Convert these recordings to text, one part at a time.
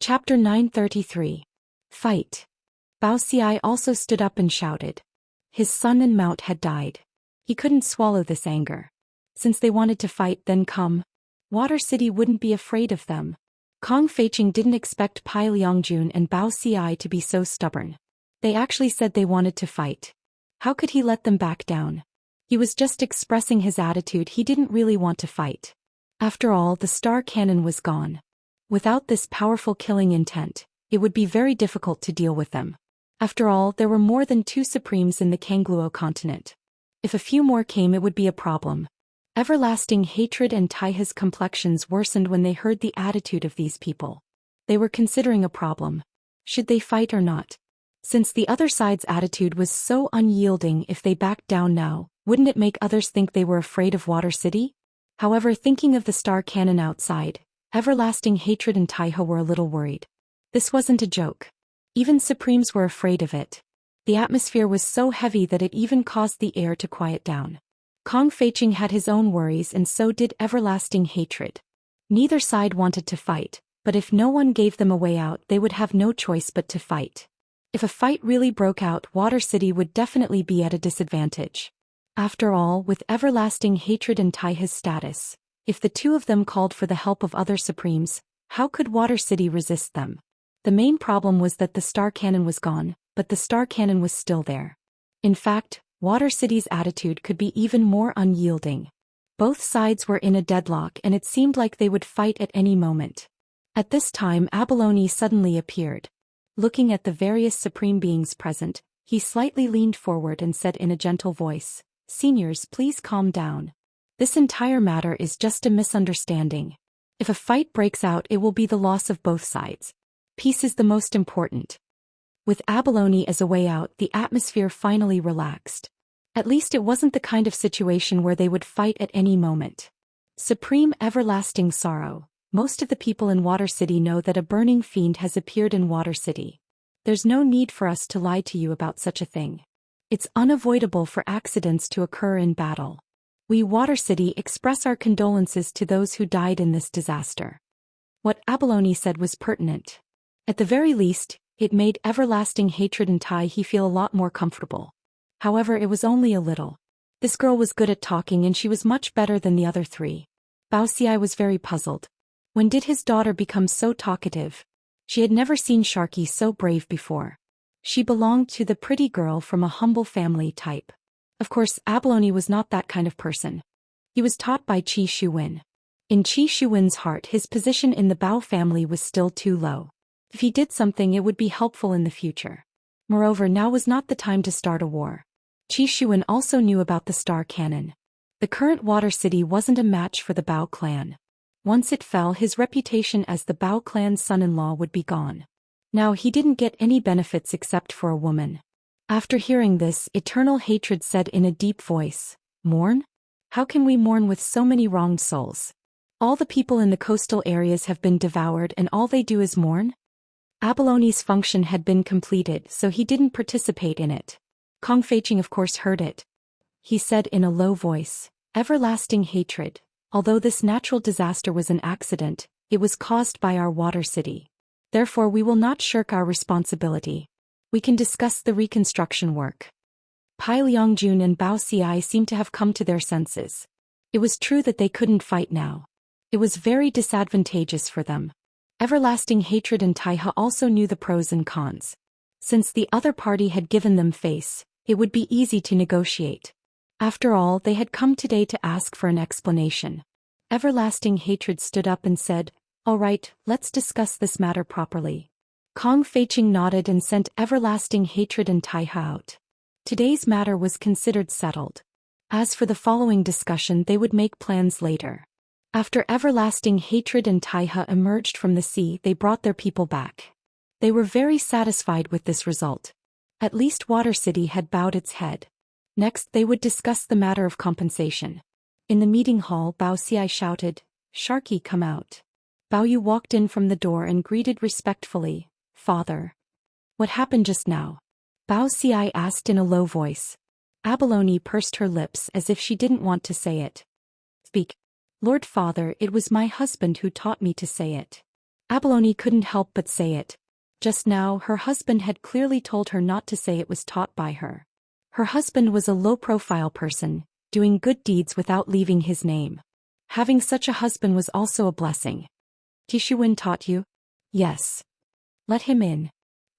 Chapter 933. Fight. Bao Xi also stood up and shouted. His son and mount had died. He couldn't swallow this anger. Since they wanted to fight, then come. Water City wouldn't be afraid of them. Kong Feiqing didn't expect Pai Liangjun and Bao Xi to be so stubborn. They actually said they wanted to fight. How could he let them back down? He was just expressing his attitude. He didn't really want to fight. After all, the star cannon was gone. Without this powerful killing intent, it would be very difficult to deal with them. After all, there were more than 2 supremes in the Kangluo continent. If a few more came, it would be a problem. Everlasting hatred and Taiha's complexions worsened when they heard the attitude of these people. They were considering a problem. Should they fight or not? Since the other side's attitude was so unyielding, if they backed down now, wouldn't it make others think they were afraid of Water City? However, thinking of the star cannon outside, Everlasting hatred and Taiha were a little worried. This wasn't a joke. Even supremes were afraid of it. The atmosphere was so heavy that it even caused the air to quiet down. Kong Feiqing had his own worries, and so did Everlasting hatred. Neither side wanted to fight, but if no one gave them a way out, they would have no choice but to fight. If a fight really broke out, Water City would definitely be at a disadvantage. After all, with Everlasting hatred and Taiha's status, if the 2 of them called for the help of other supremes, how could Water City resist them? The main problem was that the star cannon was gone, but the star cannon was still there. In fact, Water City's attitude could be even more unyielding. Both sides were in a deadlock, and it seemed like they would fight at any moment. At this time, Abalone suddenly appeared. Looking at the various supreme beings present, he slightly leaned forward and said in a gentle voice, "Seniors, please calm down. This entire matter is just a misunderstanding. If a fight breaks out, it will be the loss of both sides. Peace is the most important." With Abalone as a way out, the atmosphere finally relaxed. At least it wasn't the kind of situation where they would fight at any moment. Supreme Everlasting Sorrow. Most of the people in Water City know that a burning fiend has appeared in Water City. There's no need for us to lie to you about such a thing. It's unavoidable for accidents to occur in battle. We Water City express our condolences to those who died in this disaster. What Abalone said was pertinent. At the very least, it made Everlasting hatred and Taiha feel a lot more comfortable. However, it was only a little. This girl was good at talking, and she was much better than the other 3. Bao Xi was very puzzled. When did his daughter become so talkative? She had never seen Xianxia so brave before. She belonged to the pretty girl from a humble family type. Of course, Abalone was not that kind of person. He was taught by Qi Shuwen. In Qi Shuwen's heart, his position in the Bao family was still too low. If he did something, it would be helpful in the future. Moreover, now was not the time to start a war. Qi Shuwen also knew about the star cannon. The current Water City wasn't a match for the Bao clan. Once it fell, his reputation as the Bao clan's son-in-law would be gone. Now he didn't get any benefits except for a woman. After hearing this, Eternal Hatred said in a deep voice, "Mourn? How can we mourn with so many wronged souls? All the people in the coastal areas have been devoured, and all they do is mourn?" Abalone's function had been completed, so he didn't participate in it. Kong Feiqing of course heard it. He said in a low voice, "Everlasting hatred. Although this natural disaster was an accident, it was caused by our Water City. Therefore we will not shirk our responsibility. We can discuss the reconstruction work." Pai Liangjun and Bao Xi seemed to have come to their senses. It was true that they couldn't fight now. It was very disadvantageous for them. Everlasting hatred and Taiha also knew the pros and cons. Since the other party had given them face, it would be easy to negotiate. After all, they had come today to ask for an explanation. Everlasting hatred stood up and said, "All right, let's discuss this matter properly." Kong Feiqing nodded and sent Everlasting hatred and Taiha out. Today's matter was considered settled. As for the following discussion, they would make plans later. After Everlasting hatred and Taiha emerged from the sea, they brought their people back. They were very satisfied with this result. At least Water City had bowed its head. Next, they would discuss the matter of compensation. In the meeting hall, Bao Xi shouted, "Xianxia, come out." Bao Yu walked in from the door and greeted respectfully, "Father." "What happened just now?" Bao Xi asked in a low voice. Abalone pursed her lips as if she didn't want to say it. "Speak." "Lord Father, it was my husband who taught me to say it." Abalone couldn't help but say it. Just now her husband had clearly told her not to say it was taught by her. Her husband was a low-profile person, doing good deeds without leaving his name. Having such a husband was also a blessing. Qishuwen taught you? Yes. Let him in.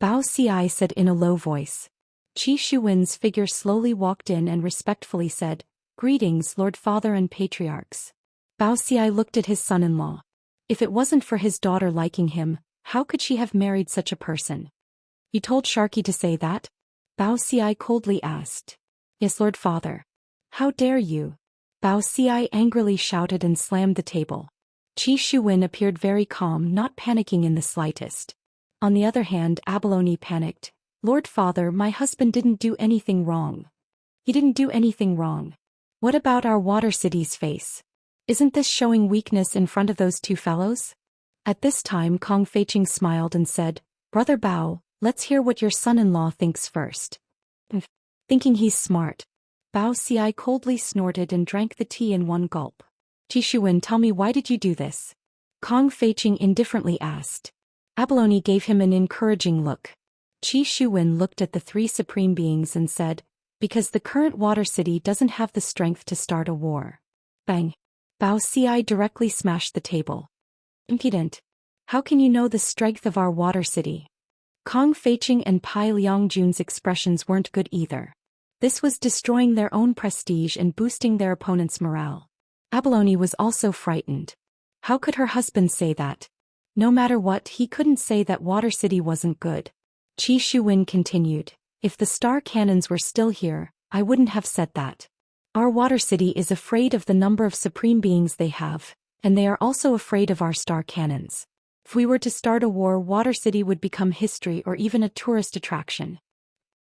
Bao Xi said in a low voice. Qishuwen's figure slowly walked in and respectfully said, "Greetings, Lord Father and Patriarchs." Bao Xi looked at his son-in-law. If it wasn't for his daughter liking him, how could she have married such a person? You told Sharky to say that? Bao Xi coldly asked. Yes, Lord Father. How dare you? Bao Xi angrily shouted and slammed the table. Qishuwen appeared very calm, not panicking in the slightest. On the other hand, Abalone panicked. Lord Father, my husband didn't do anything wrong. He didn't do anything wrong. What about our Water City's face? Isn't this showing weakness in front of those two fellows? At this time Kong Feiqing smiled and said, Brother Bao, let's hear what your son-in-law thinks first. Thinking he's smart. Bao Xi coldly snorted and drank the tea in one gulp. Qishuwen, tell me, why did you do this? Kong Feiqing indifferently asked. Abalone gave him an encouraging look. Qishuwen looked at the three supreme beings and said, because the current Water City doesn't have the strength to start a war. Bang. Bao Xi directly smashed the table. Impudent. How can you know the strength of our Water City? Kong Feiqing and Pai Liangjun's expressions weren't good either. This was destroying their own prestige and boosting their opponent's morale. Abalone was also frightened. How could her husband say that? No matter what, he couldn't say that Water City wasn't good. Qishuwen continued, if the star cannons were still here, I wouldn't have said that. Our Water City is afraid of the number of supreme beings they have, and they are also afraid of our star cannons. If we were to start a war, Water City would become history or even a tourist attraction.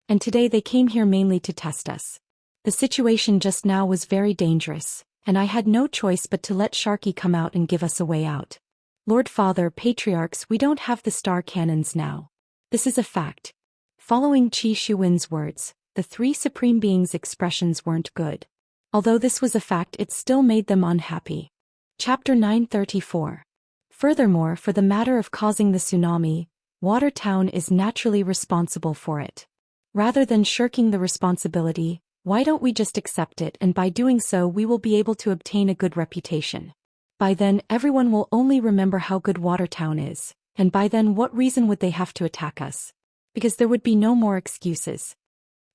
And today they came here mainly to test us. The situation just now was very dangerous, and I had no choice but to let Sharky come out and give us a way out. Lord Father, Patriarchs, we don't have the star cannons now. This is a fact. Following Qishuwen's words, the three supreme beings' expressions weren't good. Although this was a fact, it still made them unhappy. Chapter 934. Furthermore, for the matter of causing the tsunami, Water Town is naturally responsible for it. Rather than shirking the responsibility, why don't we just accept it, and by doing so we will be able to obtain a good reputation. By then everyone will only remember how good Water Town is, and by then what reason would they have to attack us? Because there would be no more excuses.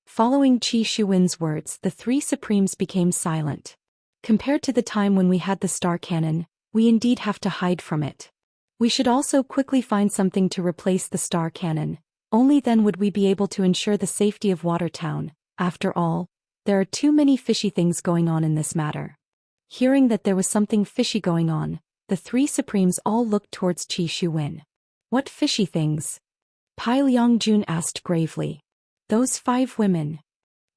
Following Qishuwen's words, the three supremes became silent. Compared to the time when we had the star cannon, we indeed have to hide from it. We should also quickly find something to replace the star cannon. Only then would we be able to ensure the safety of Water Town. After all, there are too many fishy things going on in this matter. Hearing that there was something fishy going on, the three supremes all looked towards Qishuwen. What fishy things? Pai Liangjun asked gravely. Those 5 women.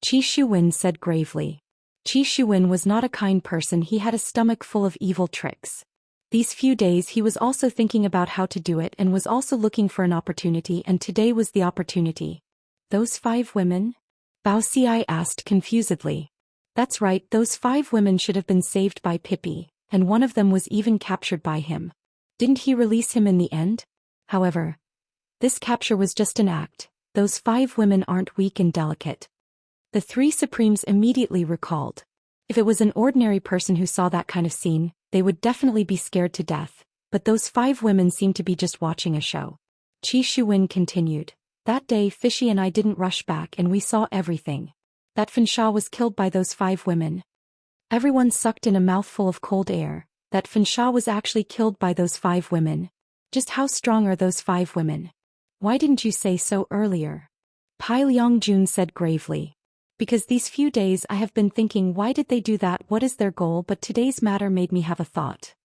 Qishuwen said gravely. Qishuwen was not a kind person, he had a stomach full of evil tricks. These few days he was also thinking about how to do it and was also looking for an opportunity, and today was the opportunity. Those 5 women? Bao Xi asked confusedly. That's right, those 5 women should have been saved by Pippi, and one of them was even captured by him. Didn't he release him in the end? However, this capture was just an act. Those 5 women aren't weak and delicate. The 3 supremes immediately recalled. If it was an ordinary person who saw that kind of scene, they would definitely be scared to death, but those 5 women seemed to be just watching a show. Qishuwen continued. That day Fishy and I didn't rush back and we saw everything. That Fansha was killed by those 5 women. Everyone sucked in a mouthful of cold air. That Fansha was actually killed by those 5 women. Just how strong are those 5 women? Why didn't you say so earlier? Pai Liangjun said gravely. Because these few days I have been thinking, why did they do that, what is their goal, but today's matter made me have a thought.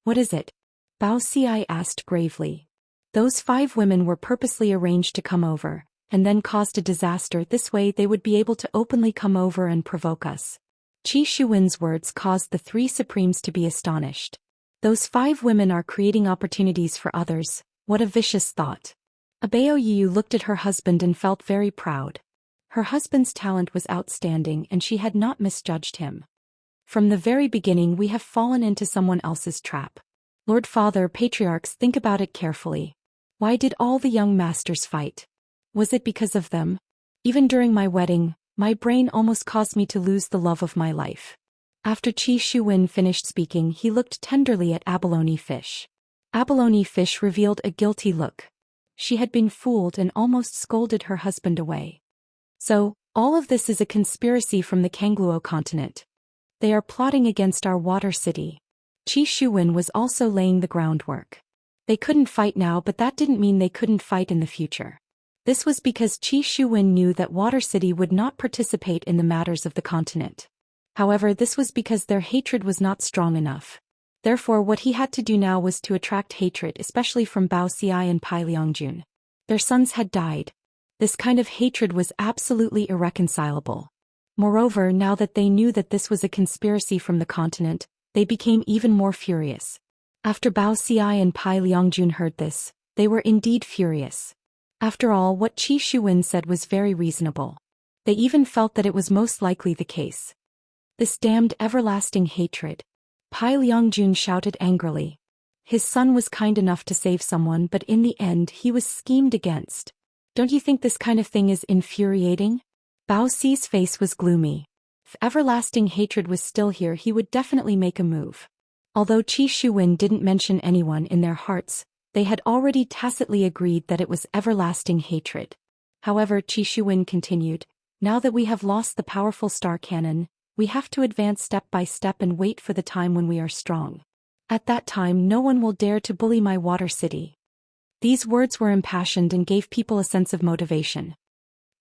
What is it? Bao Xi asked gravely. Those 5 women were purposely arranged to come over, and then caused a disaster. This way they would be able to openly come over and provoke us. Qishuwen's words caused the 3 supremes to be astonished. Those 5 women are creating opportunities for others. What a vicious thought. Abeo Yu looked at her husband and felt very proud. Her husband's talent was outstanding and she had not misjudged him. From the very beginning we have fallen into someone else's trap. Lord Father Patriarchs, think about it carefully. Why did all the young masters fight? Was it because of them? Even during my wedding, my brain almost caused me to lose the love of my life. After Qi Shuwen finished speaking, he looked tenderly at Abalone Fish. Abalone Fish revealed a guilty look. She had been fooled and almost scolded her husband away. So, all of this is a conspiracy from the Kangluo continent. They are plotting against our water city. Qi Shuwen was also laying the groundwork. They couldn't fight now, but that didn't mean they couldn't fight in the future. This was because Qi Shuwen knew that Water City would not participate in the matters of the continent. However, this was because their hatred was not strong enough. Therefore, what he had to do now was to attract hatred, especially from Bao Xi and Pai Liangjun. Their sons had died. This kind of hatred was absolutely irreconcilable. Moreover, now that they knew that this was a conspiracy from the continent, they became even more furious. After Bao Xi and Pai Liangjun heard this, they were indeed furious. After all, what Qi Shuwen said was very reasonable. They even felt that it was most likely the case. This damned everlasting hatred. Pai Liangjun shouted angrily. His son was kind enough to save someone, but in the end he was schemed against. Don't you think this kind of thing is infuriating? Bao Xi's face was gloomy. If everlasting hatred was still here, he would definitely make a move. Although Qi Shuwen didn't mention anyone in their hearts, they had already tacitly agreed that it was everlasting hatred. However, Qi Shuwen continued, now that we have lost the powerful star cannon, we have to advance step by step and wait for the time when we are strong. At that time, no one will dare to bully my water city. These words were impassioned and gave people a sense of motivation.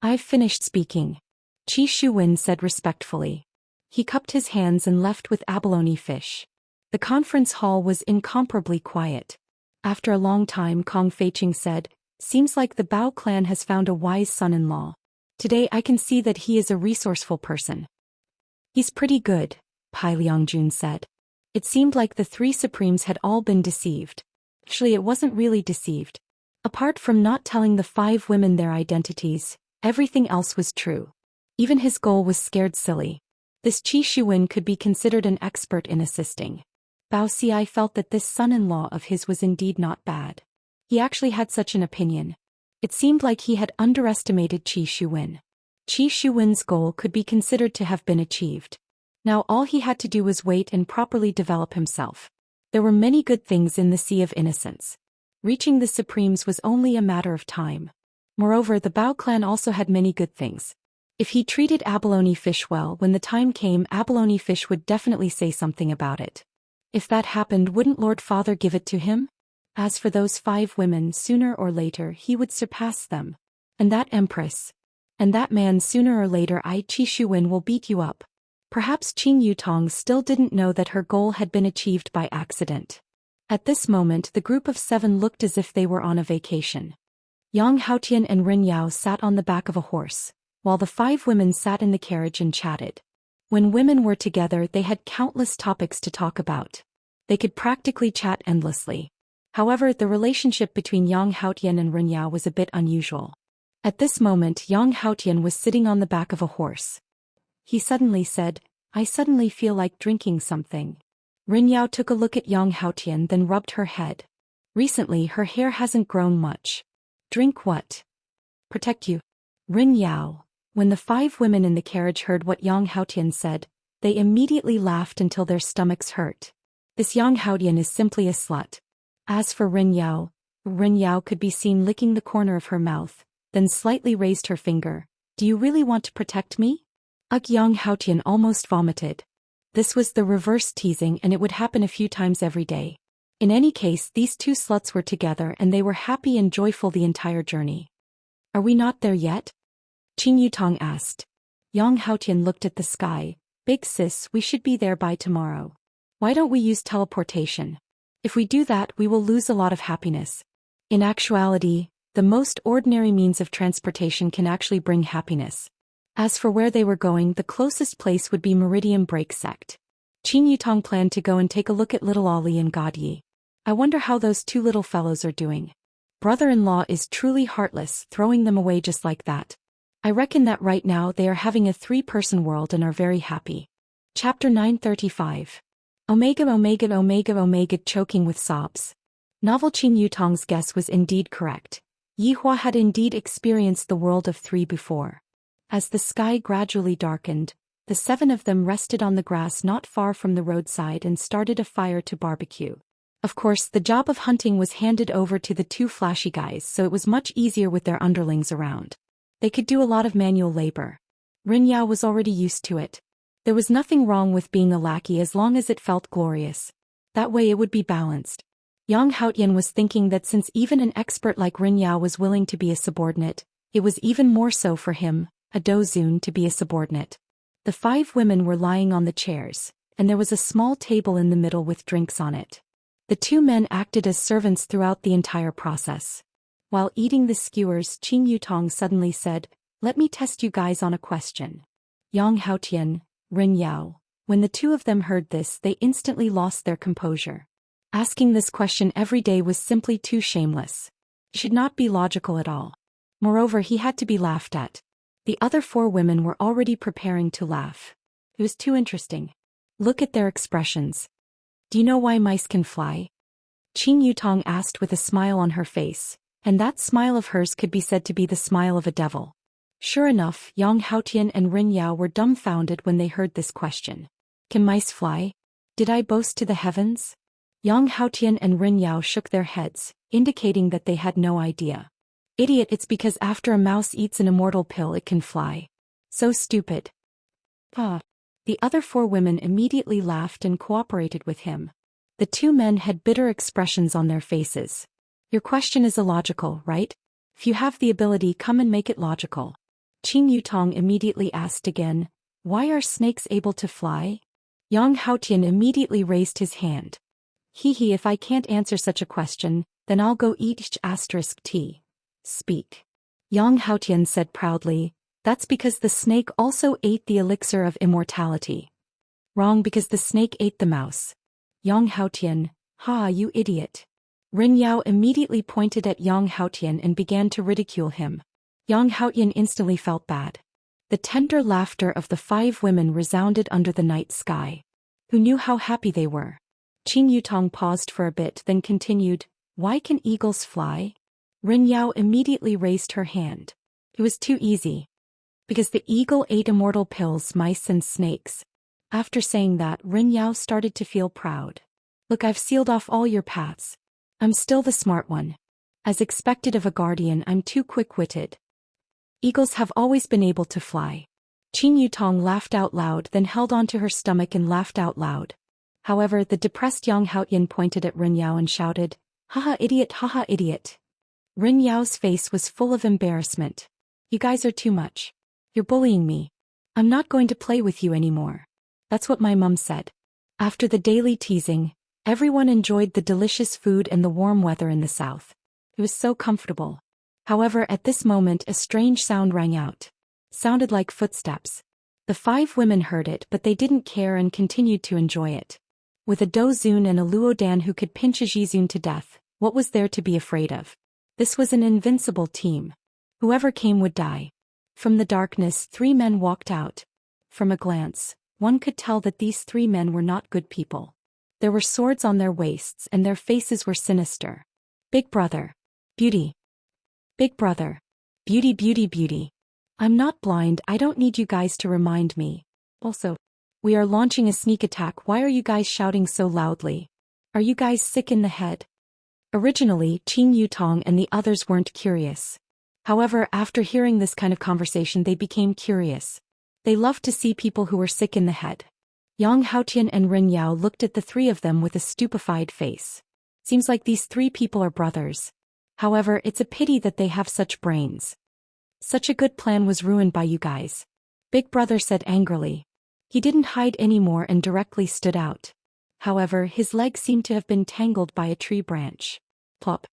I've finished speaking. Qi Shuwen said respectfully. He cupped his hands and left with Abalone Fish. The conference hall was incomparably quiet. After a long time, Kong Feiqing said, seems like the Bao clan has found a wise son-in-law. Today I can see that he is a resourceful person. He's pretty good, Pai Liangjun said. It seemed like the three supremes had all been deceived. Actually, it wasn't really deceived. Apart from not telling the 5 women their identities, everything else was true. Even his goal was scared silly. This Qi Shuwen could be considered an expert in assisting. Bao Xi felt that this son-in-law of his was indeed not bad. He actually had such an opinion. It seemed like he had underestimated Qi Shuwen. Qi Shuwen's goal could be considered to have been achieved. Now all he had to do was wait and properly develop himself. There were many good things in the Sea of Innocence. Reaching the Supremes was only a matter of time. Moreover, the Bao clan also had many good things. If he treated Abalone Fish well, when the time came, Abalone Fish would definitely say something about it. If that happened, wouldn't Lord Father give it to him? As for those 5 women, sooner or later he would surpass them. And that empress. And that man, sooner or later Qi Shuwen will beat you up. Perhaps Qing Yutong still didn't know that her goal had been achieved by accident. At this moment the group of 7 looked as if they were on a vacation. Yang Haotian and Rin Yao sat on the back of a horse, while the 5 women sat in the carriage and chatted. When women were together, they had countless topics to talk about. They could practically chat endlessly. However, the relationship between Yang Haotian and Rin Yao was a bit unusual. At this moment, Yang Haotian was sitting on the back of a horse. He suddenly said, I suddenly feel like drinking something. Rin Yao took a look at Yang Haotian, then rubbed her head. Recently, her hair hasn't grown much. Drink what? Protect you. Rin Yao. When the 5 women in the carriage heard what Yang Haotian said, they immediately laughed until their stomachs hurt. This Yang Haotian is simply a slut. As for Rin Yao could be seen licking the corner of her mouth, then slightly raised her finger. Do you really want to protect me? Yang Haotian almost vomited. This was the reverse teasing, and it would happen a few times every day. In any case, these 2 sluts were together and they were happy and joyful the entire journey. Are we not there yet? Qing Yutong asked. Yang Haotian looked at the sky. Big sis, we should be there by tomorrow. Why don't we use teleportation? If we do that, we will lose a lot of happiness. In actuality, the most ordinary means of transportation can actually bring happiness. As for where they were going, the closest place would be Meridian Break Sect. Qing Yutong planned to go and take a look at little Ali and Godyi. I wonder how those 2 little fellows are doing. Brother-in-law is truly heartless, throwing them away just like that. I reckon that right now they are having a 3-person world and are very happy. Chapter 935. Omega omega omega omega choking with sobs. Novel Qin Yutong's guess was indeed correct. Yi Hua had indeed experienced the world of three before. As the sky gradually darkened, the seven of them rested on the grass not far from the roadside and started a fire to barbecue. Of course, the job of hunting was handed over to the two flashy guys, so it was much easier with their underlings around. They could do a lot of manual labor. Rin Yao was already used to it. There was nothing wrong with being a lackey as long as it felt glorious. That way it would be balanced. Yang Haotian was thinking that since even an expert like Rin Yao was willing to be a subordinate, it was even more so for him, a dozun, to be a subordinate. The five women were lying on the chairs, and there was a small table in the middle with drinks on it. The two men acted as servants throughout the entire process. While eating the skewers, Qin Yutong suddenly said, "Let me test you guys on a question." Yang Haotian, Rin Yao. When the two of them heard this, they instantly lost their composure. Asking this question every day was simply too shameless. It should not be logical at all. Moreover, he had to be laughed at. The other four women were already preparing to laugh. It was too interesting. Look at their expressions. Do you know why mice can fly? Qin Yutong asked with a smile on her face, and that smile of hers could be said to be the smile of a devil. Sure enough, Yang Haotian and Rin Yao were dumbfounded when they heard this question. Can mice fly? Did I boast to the heavens? Yang Haotian and Rin Yao shook their heads, indicating that they had no idea. Idiot, it's because after a mouse eats an immortal pill it can fly. So stupid. The other four women immediately laughed and cooperated with him. The two men had bitter expressions on their faces. Your question is illogical, right? If you have the ability, come and make it logical. Qin Yutong immediately asked again, why are snakes able to fly? Yang Haotian immediately raised his hand. Hee, if I can't answer such a question, then I'll go eat *t. Speak. Yang Haotian said proudly, that's because the snake also ate the elixir of immortality. Wrong, because the snake ate the mouse. Yang Haotian, ha, you idiot. Rin Yao immediately pointed at Yang Haotian and began to ridicule him. Yang Haotian instantly felt bad. The tender laughter of the five women resounded under the night sky. Who knew how happy they were? Qin Yutong paused for a bit, then continued, why can eagles fly? Rin Yao immediately raised her hand. It was too easy. Because the eagle ate immortal pills, mice and snakes. After saying that, Rin Yao started to feel proud. Look, I've sealed off all your paths. I'm still the smart one. As expected of a guardian, I'm too quick-witted. Eagles have always been able to fly. Qin Yutong laughed out loud, then held onto her stomach and laughed out loud. However, the depressed Yang Haotian pointed at Rin Yao and shouted, haha idiot. Rin Yao's face was full of embarrassment. You guys are too much. You're bullying me. I'm not going to play with you anymore. That's what my mum said. After the daily teasing, everyone enjoyed the delicious food and the warm weather in the south. It was so comfortable. However, at this moment a strange sound rang out. Sounded like footsteps. The five women heard it, but they didn't care and continued to enjoy it. With a dozun and a luodan who could pinch a jizun to death, what was there to be afraid of? This was an invincible team. Whoever came would die. From the darkness, three men walked out. From a glance, one could tell that these three men were not good people. There were swords on their waists and their faces were sinister. Big brother. Beauty. Big brother. Beauty. I'm not blind, I don't need you guys to remind me. Also, we are launching a sneak attack. Why are you guys shouting so loudly? Are you guys sick in the head? Originally, Qin Yutong and the others weren't curious. However, after hearing this kind of conversation, they became curious. They loved to see people who were sick in the head. Yang Haotian and Rin Yao looked at the three of them with a stupefied face. Seems like these three people are brothers. However, it's a pity that they have such brains. Such a good plan was ruined by you guys. Big brother said angrily. He didn't hide anymore and directly stood out. However, his leg seemed to have been tangled by a tree branch. Plop.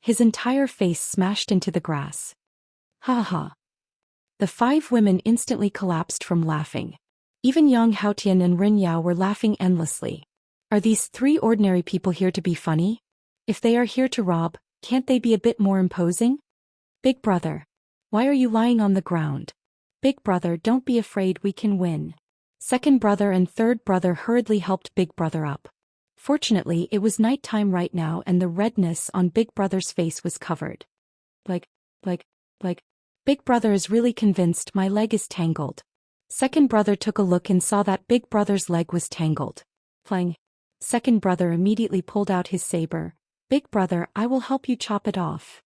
His entire face smashed into the grass. Ha ha. The five women instantly collapsed from laughing. Even Yang Haotian and Rin Yao were laughing endlessly. Are these three ordinary people here to be funny? If they are here to rob, can't they be a bit more imposing? Big brother. Why are you lying on the ground? Big brother, don't be afraid, we can win. Second brother and third brother hurriedly helped big brother up. Fortunately, it was nighttime right now and the redness on big brother's face was covered. Like, big brother is really convinced my leg is tangled. Second brother took a look and saw that big brother's leg was tangled. Playing. Second brother immediately pulled out his saber. Big brother, I will help you chop it off.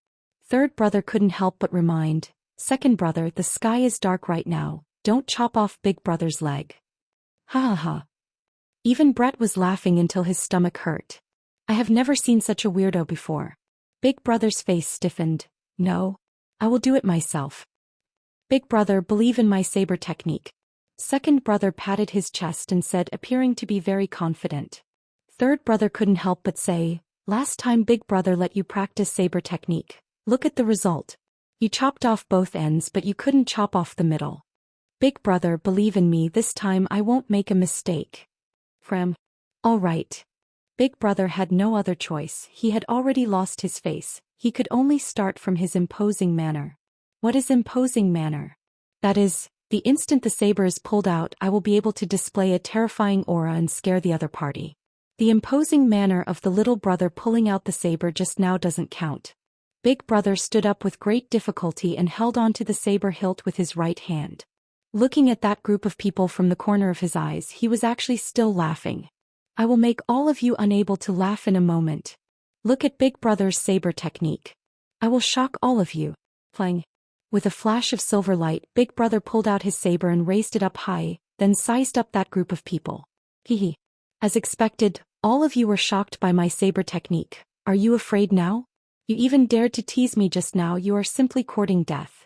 Third brother couldn't help but remind. Second brother, the sky is dark right now, don't chop off big brother's leg. Ha ha ha. Even Brett was laughing until his stomach hurt. I have never seen such a weirdo before. Big brother's face stiffened. No. I will do it myself. Big brother, believe in my saber technique. Second brother patted his chest and said, appearing to be very confident. Third brother couldn't help but say, last time big brother let you practice saber technique. Look at the result. You chopped off both ends but you couldn't chop off the middle. Big brother, believe in me, this time I won't make a mistake. All right. Big brother had no other choice, he had already lost his face, he could only start from his imposing manner. What is imposing manner? That is, the instant the saber is pulled out I will be able to display a terrifying aura and scare the other party. The imposing manner of the little brother pulling out the saber just now doesn't count. Big brother stood up with great difficulty and held onto the saber hilt with his right hand. Looking at that group of people from the corner of his eyes, he was actually still laughing. I will make all of you unable to laugh in a moment. Look at big brother's saber technique. I will shock all of you. Playing. With a flash of silver light, big brother pulled out his saber and raised it up high, then sized up that group of people. Hehe. As expected, all of you were shocked by my saber technique. Are you afraid now? You even dared to tease me just now, you are simply courting death.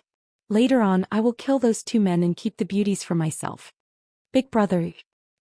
Later on I will kill those two men and keep the beauties for myself. Big brother.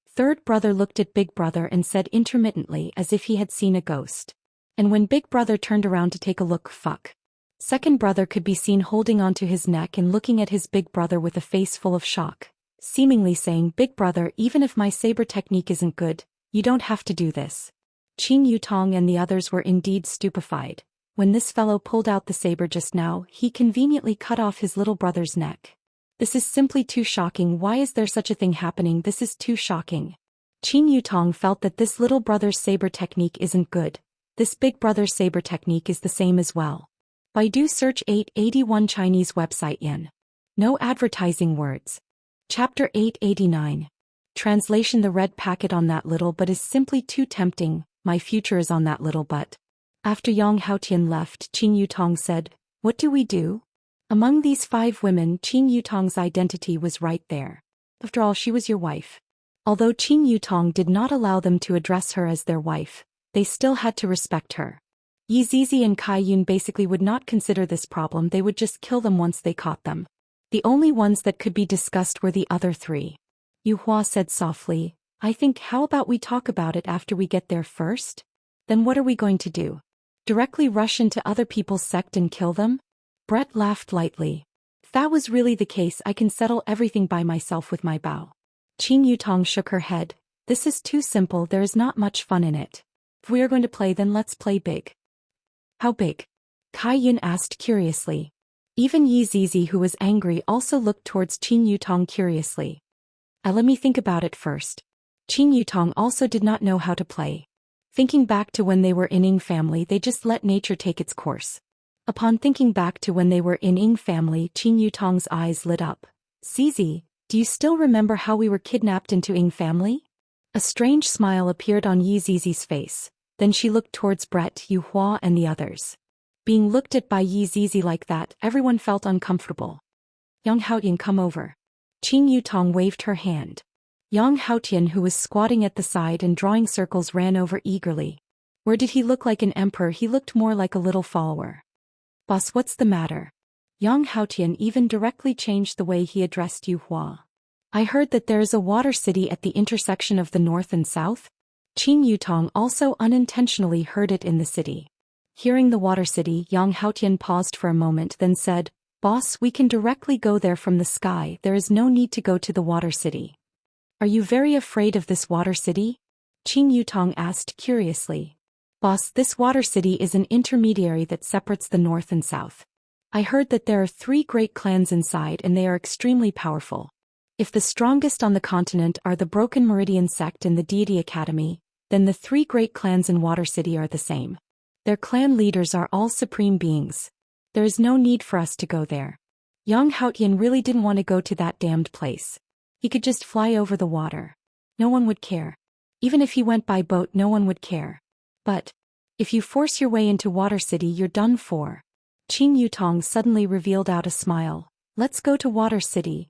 Third brother looked at big brother and said intermittently as if he had seen a ghost. And when big brother turned around to take a look, fuck. Second brother could be seen holding onto his neck and looking at his big brother with a face full of shock, seemingly saying, big brother, even if my saber technique isn't good, you don't have to do this. Qin Yutong and the others were indeed stupefied. When this fellow pulled out the saber just now, he conveniently cut off his little brother's neck. This is simply too shocking. Why is there such a thing happening? This is too shocking. Qin Yutong felt that this little brother's saber technique isn't good. This big brother's saber technique is the same as well. Baidu search 881 Chinese website Yin. No advertising words. Chapter 889. Translation: the red packet on that little butt is simply too tempting, my future is on that little butt. After Yang Haotian left, Qin Yutong said, what do we do? Among these 5 women, Qin Yutong's identity was right there. After all, she was your wife. Although Qin Yutong did not allow them to address her as their wife, they still had to respect her. Yi Zizi and Kai Yun basically would not consider this problem, they would just kill them once they caught them. The only ones that could be discussed were the other 3. Yu Hua said softly, I think how about we talk about it after we get there first? Then what are we going to do? Directly rush into other people's sect and kill them? Brett laughed lightly. If that was really the case, I can settle everything by myself with my bow. Qin Yutong shook her head. This is too simple, there is not much fun in it. If we are going to play, then let's play big. How big? Kai Yun asked curiously. Even Yi Zizi, who was angry, also looked towards Qin Yutong curiously. Let me think about it first. Qin Yutong also did not know how to play. Thinking back to when they were in Ying family, they just let nature take its course. Upon thinking back to when they were in Ying family, Qin Yutong's eyes lit up. Zizi, do you still remember how we were kidnapped into Ying family? A strange smile appeared on Yi Zizi's face. Then she looked towards Brett, Yu Hua and the others. Being looked at by Yi Zizi like that, everyone felt uncomfortable. Yang Haotian, come over. Qin Yutong waved her hand. Yang Haotian, who was squatting at the side and drawing circles, ran over eagerly. Where did he look like an emperor? He looked more like a little follower. Boss, what's the matter? Yang Haotian even directly changed the way he addressed Yu Hua. I heard that there is a water city at the intersection of the north and south. Qin Yutong also unintentionally heard it in the city. Hearing the water city, Yang Haotian paused for a moment, then said, Boss, we can directly go there from the sky, there is no need to go to the water city. Are you very afraid of this water city? Qin Yutong asked curiously. Boss, this water city is an intermediary that separates the north and south. I heard that there are 3 great clans inside and they are extremely powerful. If the strongest on the continent are the Broken Meridian sect and the Deity Academy, then the three great clans in Water City are the same. Their clan leaders are all supreme beings. There is no need for us to go there. Yang Haotian really didn't want to go to that damned place. He could just fly over the water. No one would care. Even if he went by boat, no one would care. But if you force your way into Water City, you're done for. Qin Yutong suddenly revealed out a smile. Let's go to Water City.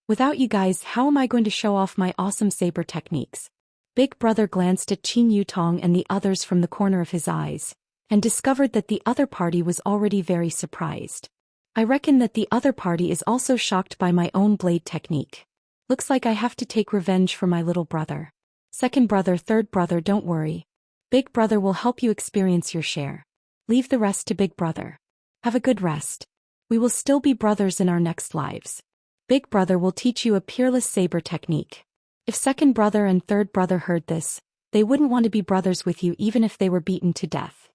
Without you guys, how am I going to show off my awesome saber techniques? Big Brother glanced at Qin Yutong and the others from the corner of his eyes, and discovered that the other party was already very surprised. I reckon that the other party is also shocked by my own blade technique. Looks like I have to take revenge for my little brother. Second brother, third brother, don't worry. Big Brother will help you experience your share. Leave the rest to Big Brother. Have a good rest. We will still be brothers in our next lives. Big Brother will teach you a peerless saber technique. If second brother and third brother heard this, they wouldn't want to be brothers with you even if they were beaten to death.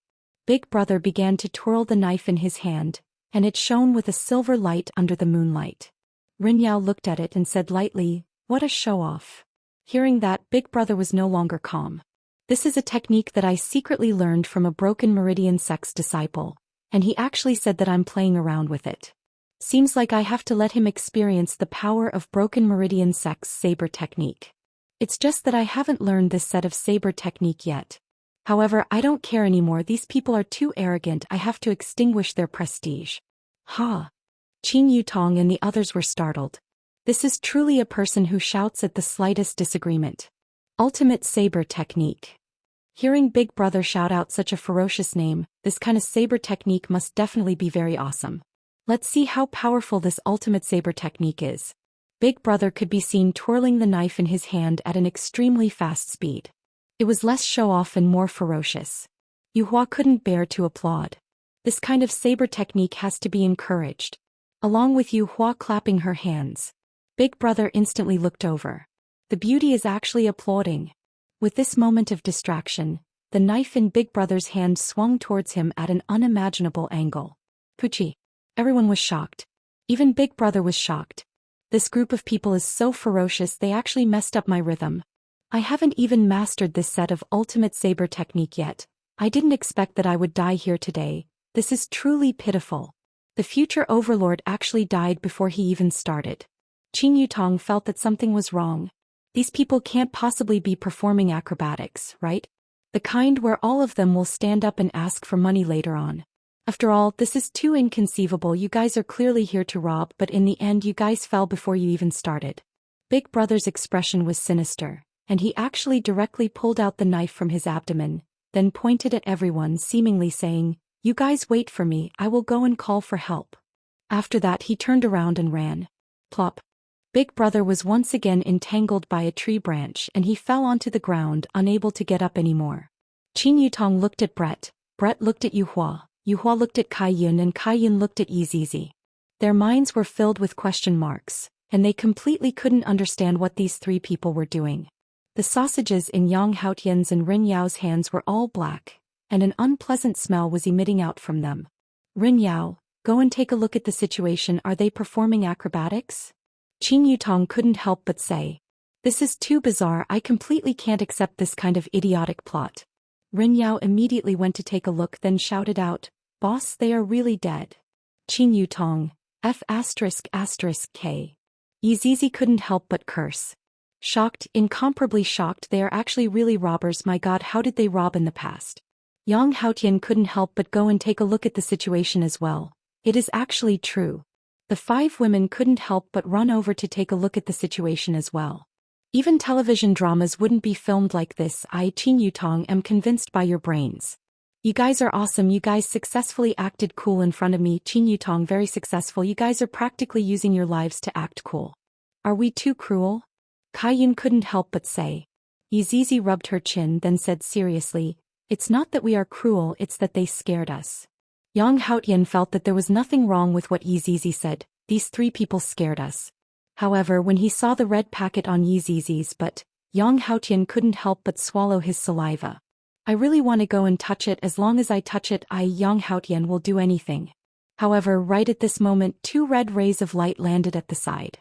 Big Brother began to twirl the knife in his hand, and it shone with a silver light under the moonlight. Rin Yao looked at it and said lightly, "What a show-off." Hearing that, Big Brother was no longer calm. This is a technique that I secretly learned from a Broken Meridian sect's disciple, and he actually said that I'm playing around with it. Seems like I have to let him experience the power of Broken Meridian sect's saber technique. It's just that I haven't learned this set of saber technique yet. However, I don't care anymore. These people are too arrogant. I have to extinguish their prestige. Ha! Qin Yutong and the others were startled. This is truly a person who shouts at the slightest disagreement. Ultimate saber technique. Hearing Big Brother shout out such a ferocious name, this kind of saber technique must definitely be very awesome. Let's see how powerful this ultimate saber technique is. Big Brother could be seen twirling the knife in his hand at an extremely fast speed. It was less show-off and more ferocious. Yu Hua couldn't bear to applaud. This kind of saber technique has to be encouraged. Along with Yu Hua clapping her hands, Big Brother instantly looked over. The beauty is actually applauding. With this moment of distraction, the knife in Big Brother's hand swung towards him at an unimaginable angle. Puchi. Everyone was shocked. Even Big Brother was shocked. This group of people is so ferocious they actually messed up my rhythm. I haven't even mastered this set of ultimate saber technique yet. I didn't expect that I would die here today. This is truly pitiful. The future overlord actually died before he even started. Qin Yutong felt that something was wrong. These people can't possibly be performing acrobatics, right? The kind where all of them will stand up and ask for money later on. After all, this is too inconceivable. You guys are clearly here to rob, but in the end you guys fell before you even started. Big Brother's expression was sinister, and he actually directly pulled out the knife from his abdomen, then pointed at everyone, seemingly saying, "You guys wait for me, I will go and call for help." After that he turned around and ran. Plop. Big Brother was once again entangled by a tree branch and he fell onto the ground, unable to get up anymore. Qin Yutong looked at Brett, Brett looked at Yu Hua. Yu Hua looked at Kai Yun and Kai Yun looked at Yizizi. Their minds were filled with question marks, and they completely couldn't understand what these three people were doing. The sausages in Yang Haotian's and Rin Yao's hands were all black, and an unpleasant smell was emitting out from them. Rin Yao, go and take a look at the situation. Are they performing acrobatics? Qin Yutong couldn't help but say. This is too bizarre. I completely can't accept this kind of idiotic plot. Rin Yao immediately went to take a look, then shouted out, "Boss, they are really dead." Qin Yutong, F***K. Yizizi couldn't help but curse. Shocked, incomparably shocked, they are actually really robbers. My god, how did they rob in the past? Yang Haotian couldn't help but go and take a look at the situation as well. It is actually true. The five women couldn't help but run over to take a look at the situation as well. Even television dramas wouldn't be filmed like this. I, Qin Yutong, am convinced by your brains. You guys are awesome. You guys successfully acted cool in front of me. Qin Yutong, very successful. You guys are practically using your lives to act cool. Are we too cruel? Kai Yun couldn't help but say. Yizizi rubbed her chin, then said seriously, "It's not that we are cruel, it's that they scared us." Yang Haotian felt that there was nothing wrong with what Yizizi said. These three people scared us. However, when he saw the red packet on Yizizi's butt, Yang Haotian couldn't help but swallow his saliva. I really want to go and touch it. As long as I touch it, Yang Haotian will do anything. However, right at this moment, two red rays of light landed at the side.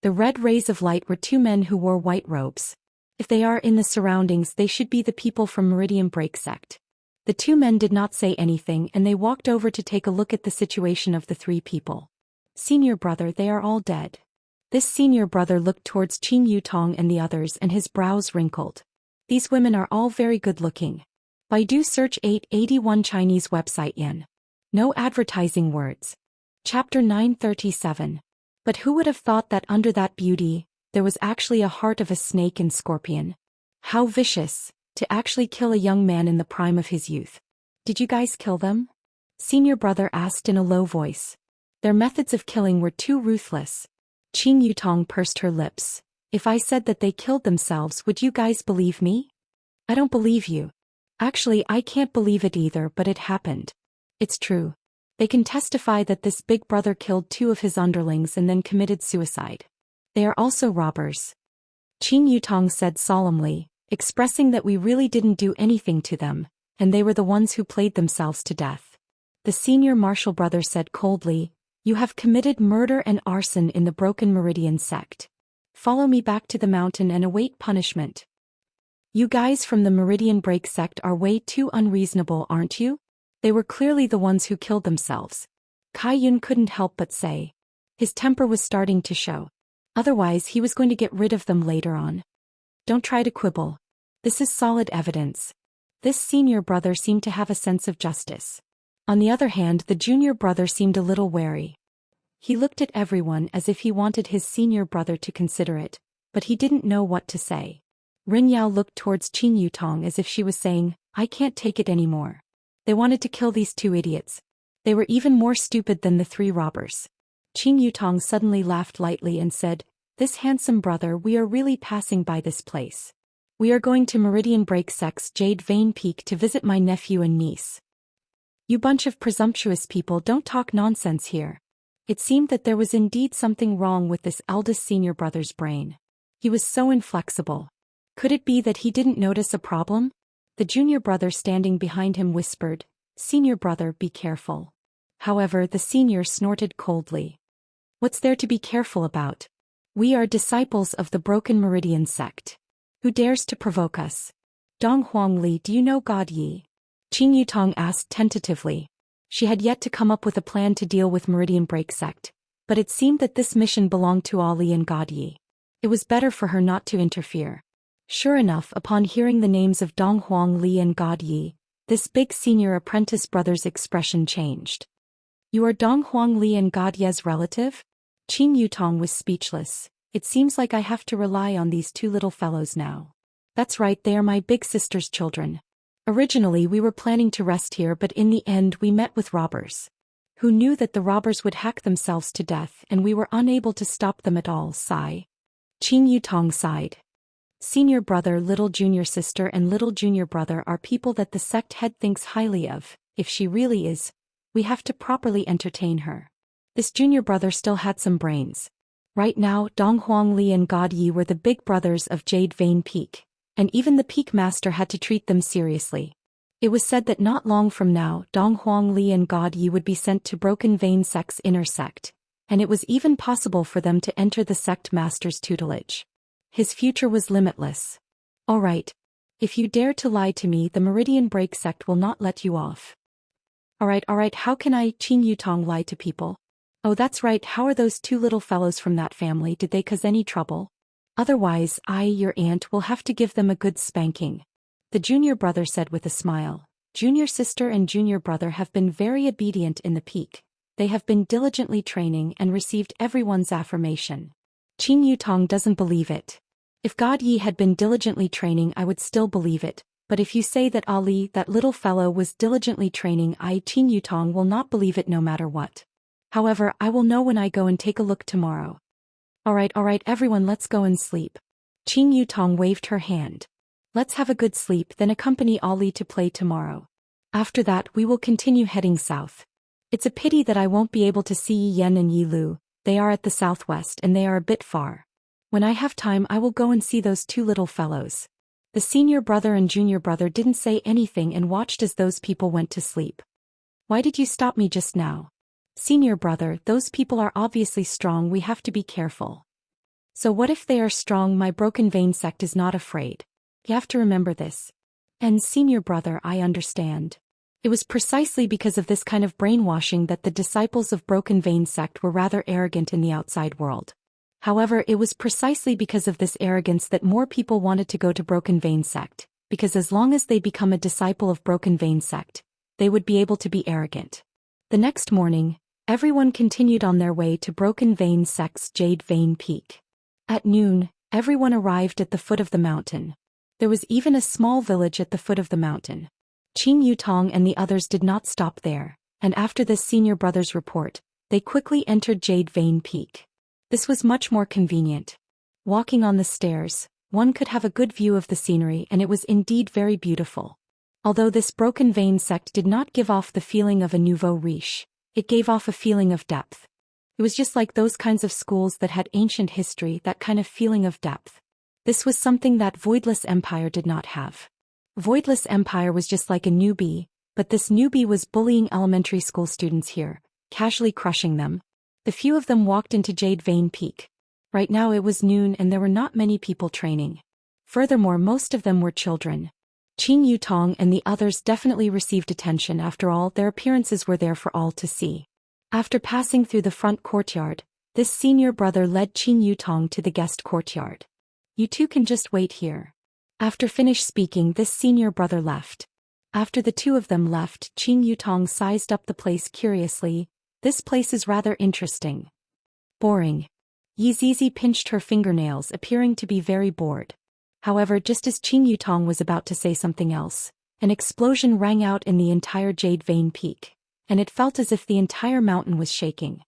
The red rays of light were two men who wore white robes. If they are in the surroundings, they should be the people from Meridian Break sect. The two men did not say anything and they walked over to take a look at the situation of the three people. Senior brother, they are all dead. This senior brother looked towards Qin Yutong and the others and his brows wrinkled. These women are all very good looking. Baidu search 881 Chinese website yen. No advertising words. Chapter 937. But who would have thought that under that beauty, there was actually a heart of a snake and scorpion? How vicious, to actually kill a young man in the prime of his youth. Did you guys kill them? Senior brother asked in a low voice. Their methods of killing were too ruthless. Qin Yutong pursed her lips. If I said that they killed themselves, would you guys believe me? I don't believe you. Actually, I can't believe it either, but it happened. It's true. They can testify that this big brother killed two of his underlings and then committed suicide. They are also robbers. Qin Yutong said solemnly, expressing that we really didn't do anything to them, and they were the ones who played themselves to death. The senior martial brother said coldly, you have committed murder and arson in the Broken Meridian sect. Follow me back to the mountain and await punishment. You guys from the Meridian Break sect are way too unreasonable, aren't you? They were clearly the ones who killed themselves. Kai Yun couldn't help but say. His temper was starting to show. Otherwise he was going to get rid of them later on. Don't try to quibble. This is solid evidence. This senior brother seemed to have a sense of justice. On the other hand, the junior brother seemed a little wary. He looked at everyone as if he wanted his senior brother to consider it, but he didn't know what to say. Rin Yao looked towards Qin Yutong as if she was saying, I can't take it anymore. They wanted to kill these two idiots. They were even more stupid than the three robbers. Qin Yutong suddenly laughed lightly and said, this handsome brother, we are really passing by this place. We are going to Meridian Break sect's Jade Vein Peak to visit my nephew and niece. You bunch of presumptuous people, don't talk nonsense here. It seemed that there was indeed something wrong with this eldest senior brother's brain. He was so inflexible. Could it be that he didn't notice a problem? The junior brother standing behind him whispered, Senior brother, be careful. However, the senior snorted coldly. What's there to be careful about? We are disciples of the Broken Meridian sect. Who dares to provoke us? Dong Huangli, do you know God Yi? Qin Yutong asked tentatively. She had yet to come up with a plan to deal with Meridian Break sect, but it seemed that this mission belonged to Ali and God Yi. It was better for her not to interfere. Sure enough, upon hearing the names of Dong Huangli and God Yi, this big senior apprentice brother's expression changed. You are Dong Huangli and God Ye's relative? Qin Yutong was speechless. It seems like I have to rely on these two little fellows now. That's right, they are my big sister's children. Originally we were planning to rest here, but in the end we met with robbers. Who knew that the robbers would hack themselves to death, and we were unable to stop them at all, sigh. Qin Yutong sighed. Senior brother, little junior sister and little junior brother are people that the sect head thinks highly of. If she really is, we have to properly entertain her. This junior brother still had some brains. Right now, Dong Huangli and God Yi were the big brothers of Jade Vein Peak, and even the Peak Master had to treat them seriously. It was said that not long from now, Dong Huangli and God Yi would be sent to Broken Vein sect's inner sect, and it was even possible for them to enter the sect master's tutelage. His future was limitless. All right. If you dare to lie to me, the Meridian Break sect will not let you off. All right, how can I, Qin Yutong, lie to people? Oh, that's right, how are those two little fellows from that family, did they cause any trouble? Otherwise, I, your aunt, will have to give them a good spanking. The junior brother said with a smile. Junior sister and junior brother have been very obedient in the peak. They have been diligently training and received everyone's affirmation. Qin Yutong doesn't believe it. If God Yi had been diligently training, I would still believe it, but if you say that Ali, that little fellow, was diligently training, I, Qin Yutong, will not believe it no matter what. However, I will know when I go and take a look tomorrow. All right, everyone, let's go and sleep. Qin Yutong waved her hand. Let's have a good sleep, then accompany Ali to play tomorrow. After that, we will continue heading south. It's a pity that I won't be able to see Yi Yen and Yi Lu. They are at the southwest and they are a bit far. When I have time, I will go and see those two little fellows. The senior brother and junior brother didn't say anything and watched as those people went to sleep. Why did you stop me just now? Senior brother, those people are obviously strong, we have to be careful. So what if they are strong? My broken vein sect is not afraid. You have to remember this. And senior brother, I understand. It was precisely because of this kind of brainwashing that the disciples of Broken Vein sect were rather arrogant in the outside world. However, it was precisely because of this arrogance that more people wanted to go to Broken Vein sect, because as long as they become a disciple of Broken Vein sect, they would be able to be arrogant. The next morning, everyone continued on their way to Broken Vein sect's Jade Vein Peak. At noon, everyone arrived at the foot of the mountain. There was even a small village at the foot of the mountain. Qing Yutong and the others did not stop there, and after this senior brother's report, they quickly entered Jade Vein Peak. This was much more convenient. Walking on the stairs, one could have a good view of the scenery, and it was indeed very beautiful. Although this Broken Vein sect did not give off the feeling of a nouveau riche, it gave off a feeling of depth. It was just like those kinds of schools that had ancient history, that kind of feeling of depth. This was something that Voidless Empire did not have. Voidless Empire was just like a newbie, but this newbie was bullying elementary school students here, casually crushing them. The few of them walked into Jade Vein Peak. Right now it was noon and there were not many people training. Furthermore, most of them were children. Qing Yutong and the others definitely received attention. After all, their appearances were there for all to see. After passing through the front courtyard, this senior brother led Qing Yutong to the guest courtyard. You two can just wait here. After finished speaking, this senior brother left. After the two of them left, Qing Yutong sized up the place curiously. This place is rather interesting. Boring. Yi Zizi pinched her fingernails, appearing to be very bored. However, just as Qing Yutong was about to say something else, an explosion rang out in the entire Jade Vein Peak, and it felt as if the entire mountain was shaking.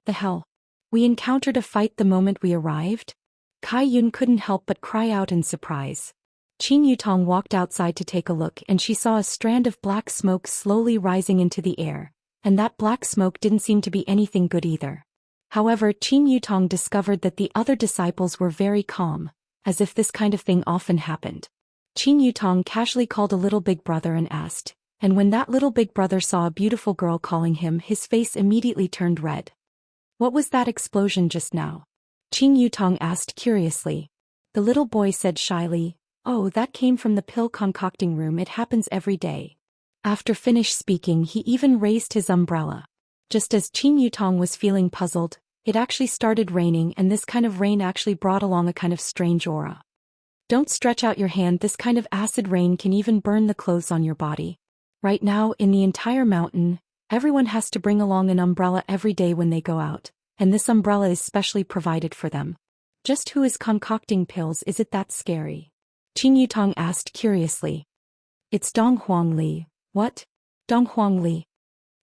The hell? We encountered a fight the moment we arrived? Kai Yun couldn't help but cry out in surprise. Qing Yutong walked outside to take a look, and she saw a strand of black smoke slowly rising into the air, and that black smoke didn't seem to be anything good either. However, Qing Yutong discovered that the other disciples were very calm, as if this kind of thing often happened. Qing Yutong casually called a little big brother and asked, and when that little big brother saw a beautiful girl calling him, his face immediately turned red. What was that explosion just now? Qing Yutong asked curiously. The little boy said shyly, "Oh, that came from the pill concocting room. It happens every day." After finished speaking, he even raised his umbrella. Just as Qing Yutong was feeling puzzled, it actually started raining, and this kind of rain actually brought along a kind of strange aura. Don't stretch out your hand. This kind of acid rain can even burn the clothes on your body. Right now, in the entire mountain, everyone has to bring along an umbrella every day when they go out, and this umbrella is specially provided for them. Just who is concocting pills? Is it that scary? Qing Yutong asked curiously. It's Dong Huangli. What? Dong Huangli?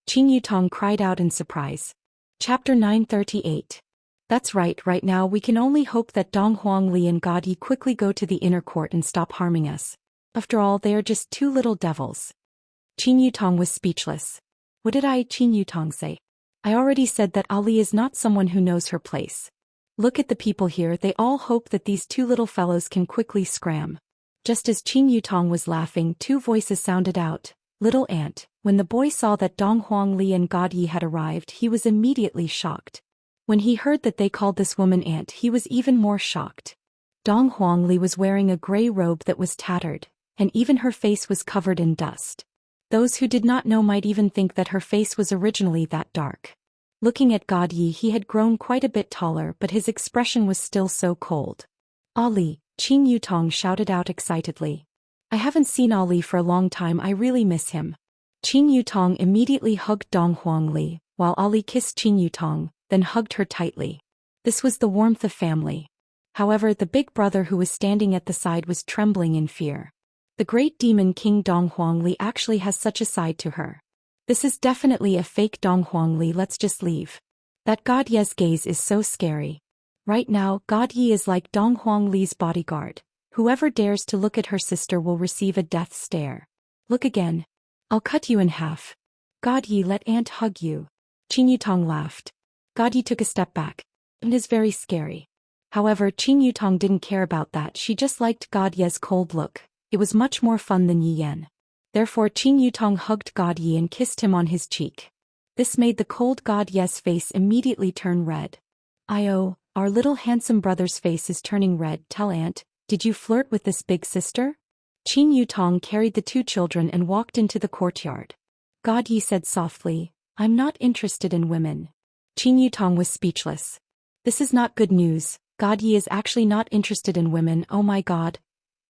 Qing Yutong cried out in surprise. Chapter 938. That's right now we can only hope that Dong Huangli and God Yi quickly go to the inner court and stop harming us. After all, they are just two little devils. Qing Yutong was speechless. What did Qing Yutong say? I already said that Ali is not someone who knows her place. Look at the people here, they all hope that these two little fellows can quickly scram. Just as Qing Yutong was laughing, two voices sounded out. Little Ant. When the boy saw that Dong Huangli and God Yi had arrived, he was immediately shocked. When he heard that they called this woman Ant, he was even more shocked. Dong Huangli was wearing a gray robe that was tattered, and even her face was covered in dust. Those who did not know might even think that her face was originally that dark. Looking at God Yi, he had grown quite a bit taller, but his expression was still so cold. Ali, Qing Yutong shouted out excitedly. I haven't seen Ali for a long time, I really miss him. Qing Yutong immediately hugged Dong Huangli, while Ali kissed Qing Yutong, then hugged her tightly. This was the warmth of family. However, the big brother who was standing at the side was trembling in fear. The great demon King Dong Huangli actually has such a side to her. This is definitely a fake Dong Huangli, let's just leave. That God Yi's gaze is so scary. Right now, God Yi is like Dong Huangli's bodyguard. Whoever dares to look at her sister will receive a death stare. Look again. I'll cut you in half. God Yi, let Aunt hug you. Qing Yutong laughed. God Yi took a step back. It is very scary. However, Qing Yutong didn't care about that, she just liked God Yi's cold look. It was much more fun than Yi Yan. Therefore Qing Yutong hugged God Yi and kissed him on his cheek. This made the cold God Yi's face immediately turn red. Our little handsome brother's face is turning red. Tell aunt, did you flirt with this big sister? Qin Yutong carried the two children and walked into the courtyard. God Yi said softly, I'm not interested in women. Qin Yutong was speechless. This is not good news. God Yi is actually not interested in women. Oh my God.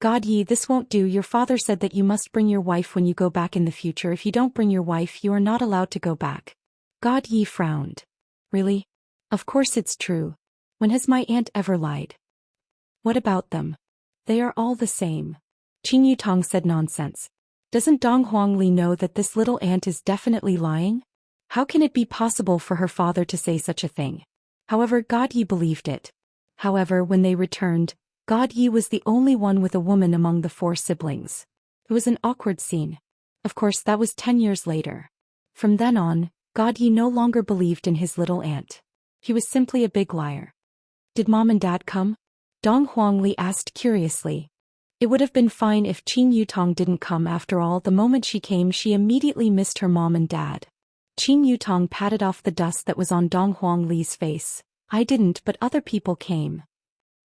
God Yi, this won't do. Your father said that you must bring your wife when you go back in the future. If you don't bring your wife, you are not allowed to go back. God Yi frowned. Really? Of course it's true. When has my aunt ever lied? What about them? They are all the same. Qin Yutong said nonsense. Doesn't Dong Huangli know that this little aunt is definitely lying? How can it be possible for her father to say such a thing? However, God Yi believed it. However, when they returned, God Yi was the only one with a woman among the four siblings. It was an awkward scene. Of course, that was 10 years later. From then on, God Yi no longer believed in his little aunt. He was simply a big liar. Did mom and dad come? Dong Huangli asked curiously. It would have been fine if Qin Yutong didn't come. After all, the moment she came, she immediately missed her mom and dad. Qin Yutong patted off the dust that was on Dong Huangli's face. I didn't, but other people came.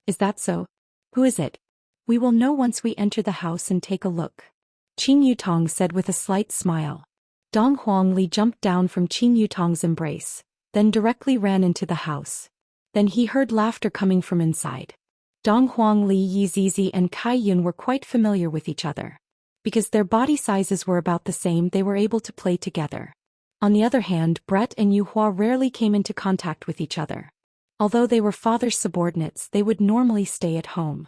Is that so? Who is it? We will know once we enter the house and take a look. Qin Yutong said with a slight smile. Dong Huangli jumped down from Qin Yutong's embrace, then directly ran into the house. Then he heard laughter coming from inside. Dong Huangli, Yi Zizi and Kai Yun were quite familiar with each other. Because their body sizes were about the same, they were able to play together. On the other hand, Brett and Yu Hua rarely came into contact with each other. Although they were father's subordinates, they would normally stay at home.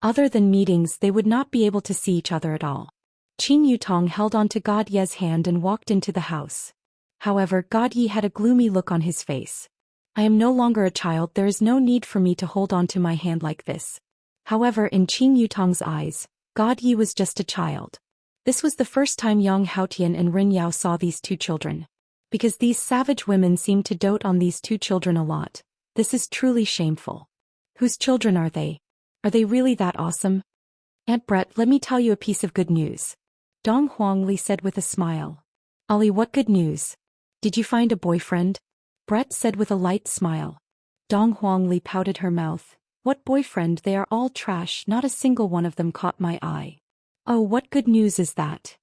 Other than meetings, they would not be able to see each other at all. Qin Yutong held on to God Ye's hand and walked into the house. However, God Ye had a gloomy look on his face. I am no longer a child. There is no need for me to hold on to my hand like this. However, in Qin Yutong's eyes, God Ye was just a child. This was the first time Yang Haotian and Rin Yao saw these two children. Because these savage women seemed to dote on these two children a lot. This is truly shameful. Whose children are they? Are they really that awesome? Aunt Brett, let me tell you a piece of good news. Dong Huangli said with a smile. Ollie, what good news? Did you find a boyfriend? Brett said with a light smile. Dong Huangli pouted her mouth. What boyfriend? They are all trash. Not a single one of them caught my eye. Oh, what good news is that?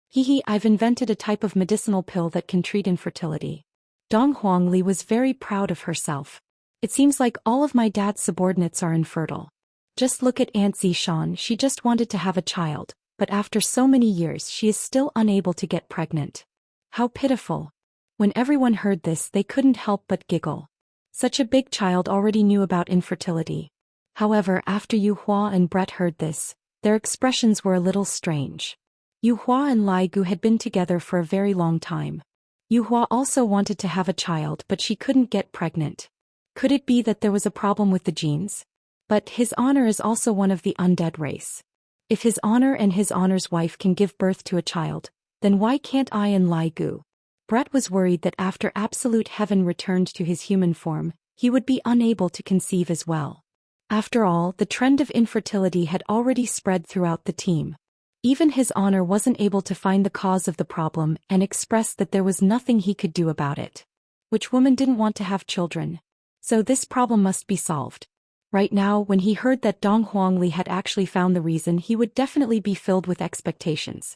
Hee, I've invented a type of medicinal pill that can treat infertility. Dong Huangli was very proud of herself. It seems like all of my dad's subordinates are infertile. Just look at Aunt Zishan, she just wanted to have a child, but after so many years she is still unable to get pregnant. How pitiful. When everyone heard this, they couldn't help but giggle. Such a big child already knew about infertility. However, after Yu Hua and Brett heard this, their expressions were a little strange. Yu Hua and Lai Gu had been together for a very long time. Yu Hua also wanted to have a child, but she couldn't get pregnant. Could it be that there was a problem with the genes? But his honor is also one of the undead race. If his honor and his honor's wife can give birth to a child, then why can't I and Lai Gu? Brett was worried that after Absolute Heaven returned to his human form, he would be unable to conceive as well. After all, the trend of infertility had already spread throughout the team. Even his honor wasn't able to find the cause of the problem and expressed that there was nothing he could do about it. Which woman didn't want to have children? So this problem must be solved. Right now, when he heard that Dong Huangli had actually found the reason, he would definitely be filled with expectations.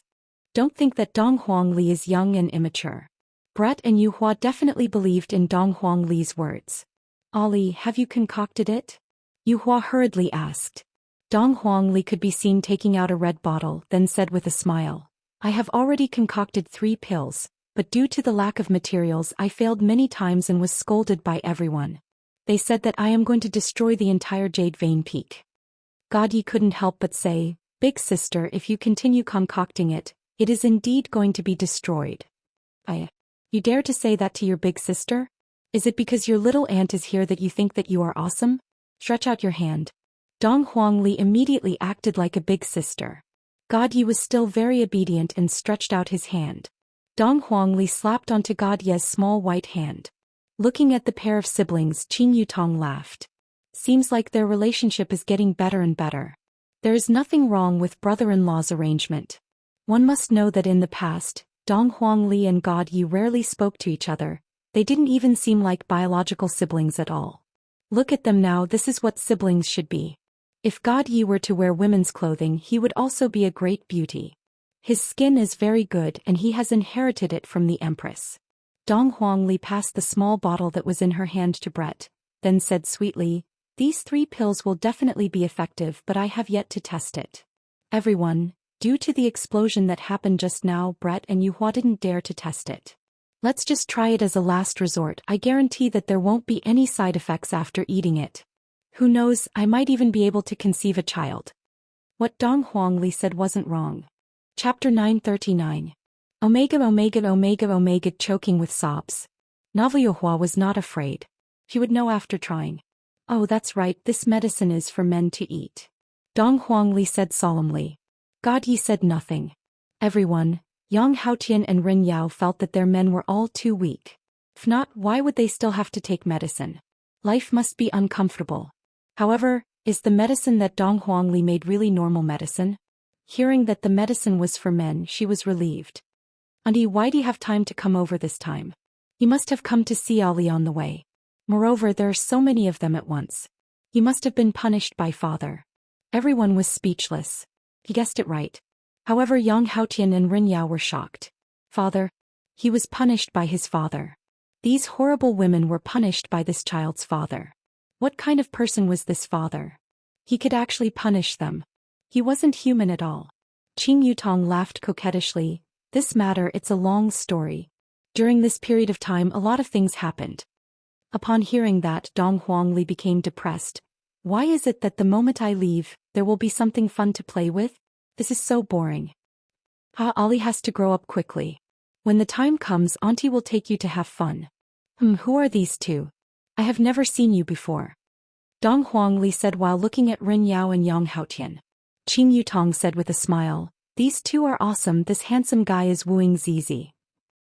Don't think that Dong Huangli is young and immature. Brett and Yu Hua definitely believed in Dong Huangli's words. Ollie, have you concocted it? Yu Hua hurriedly asked. Dong Huangli could be seen taking out a red bottle, then said with a smile. I have already concocted 3 pills, but due to the lack of materials I failed many times and was scolded by everyone. They said that I am going to destroy the entire Jade Vein Peak. God Yi couldn't help but say, Big sister, if you continue concocting it, it is indeed going to be destroyed. You dare to say that to your big sister? Is it because your little aunt is here that you think that you are awesome? Stretch out your hand. Dong Huangli immediately acted like a big sister. God Yi was still very obedient and stretched out his hand. Dong Huangli slapped onto God Ye's small white hand. Looking at the pair of siblings, Qin Yutong laughed. Seems like their relationship is getting better and better. There is nothing wrong with brother-in-law's arrangement. One must know that in the past, Dong Huangli and God Yi rarely spoke to each other. They didn't even seem like biological siblings at all. Look at them now, this is what siblings should be. If God Yi were to wear women's clothing, he would also be a great beauty. His skin is very good and he has inherited it from the Empress. Dong Huangli passed the small bottle that was in her hand to Brett, then said sweetly, "These 3 pills will definitely be effective, but I have yet to test it. Everyone, due to the explosion that happened just now, Brett and Yuhua didn't dare to test it. Let's just try it as a last resort. I guarantee that there won't be any side effects after eating it. Who knows, I might even be able to conceive a child." What Dong Huangli said wasn't wrong. Chapter 939. Omega Omega Omega Omega, choking with sobs. Yuhua was not afraid. He would know after trying. "Oh, that's right, this medicine is for men to eat," Dong Huangli said solemnly. God Yi said nothing. Everyone, Yang Haotian and Rin Yao, felt that their men were all too weak. If not, why would they still have to take medicine? Life must be uncomfortable. However, is the medicine that Dong Huangli made really normal medicine? Hearing that the medicine was for men, she was relieved. "Auntie, why'd he have time to come over this time? He must have come to see Ali on the way. Moreover, there are so many of them at once. He must have been punished by father." Everyone was speechless. He guessed it right. However, Yang Haotian and Rin Yao were shocked. Father? He was punished by his father. These horrible women were punished by this child's father. What kind of person was this father? He could actually punish them. He wasn't human at all. Qing Yutong laughed coquettishly. "This matter, it's a long story. During this period of time a lot of things happened." Upon hearing that, Dong Huangli became depressed. "Why is it that the moment I leave, there will be something fun to play with? This is so boring. Ali has to grow up quickly. When the time comes, Auntie will take you to have fun." Who are these 2? I have never seen you before," Dong Huangli said while looking at Rin Yao and Yang Haotian. Qing Yutong said with a smile, "These 2 are awesome, this handsome guy is wooing Zizi."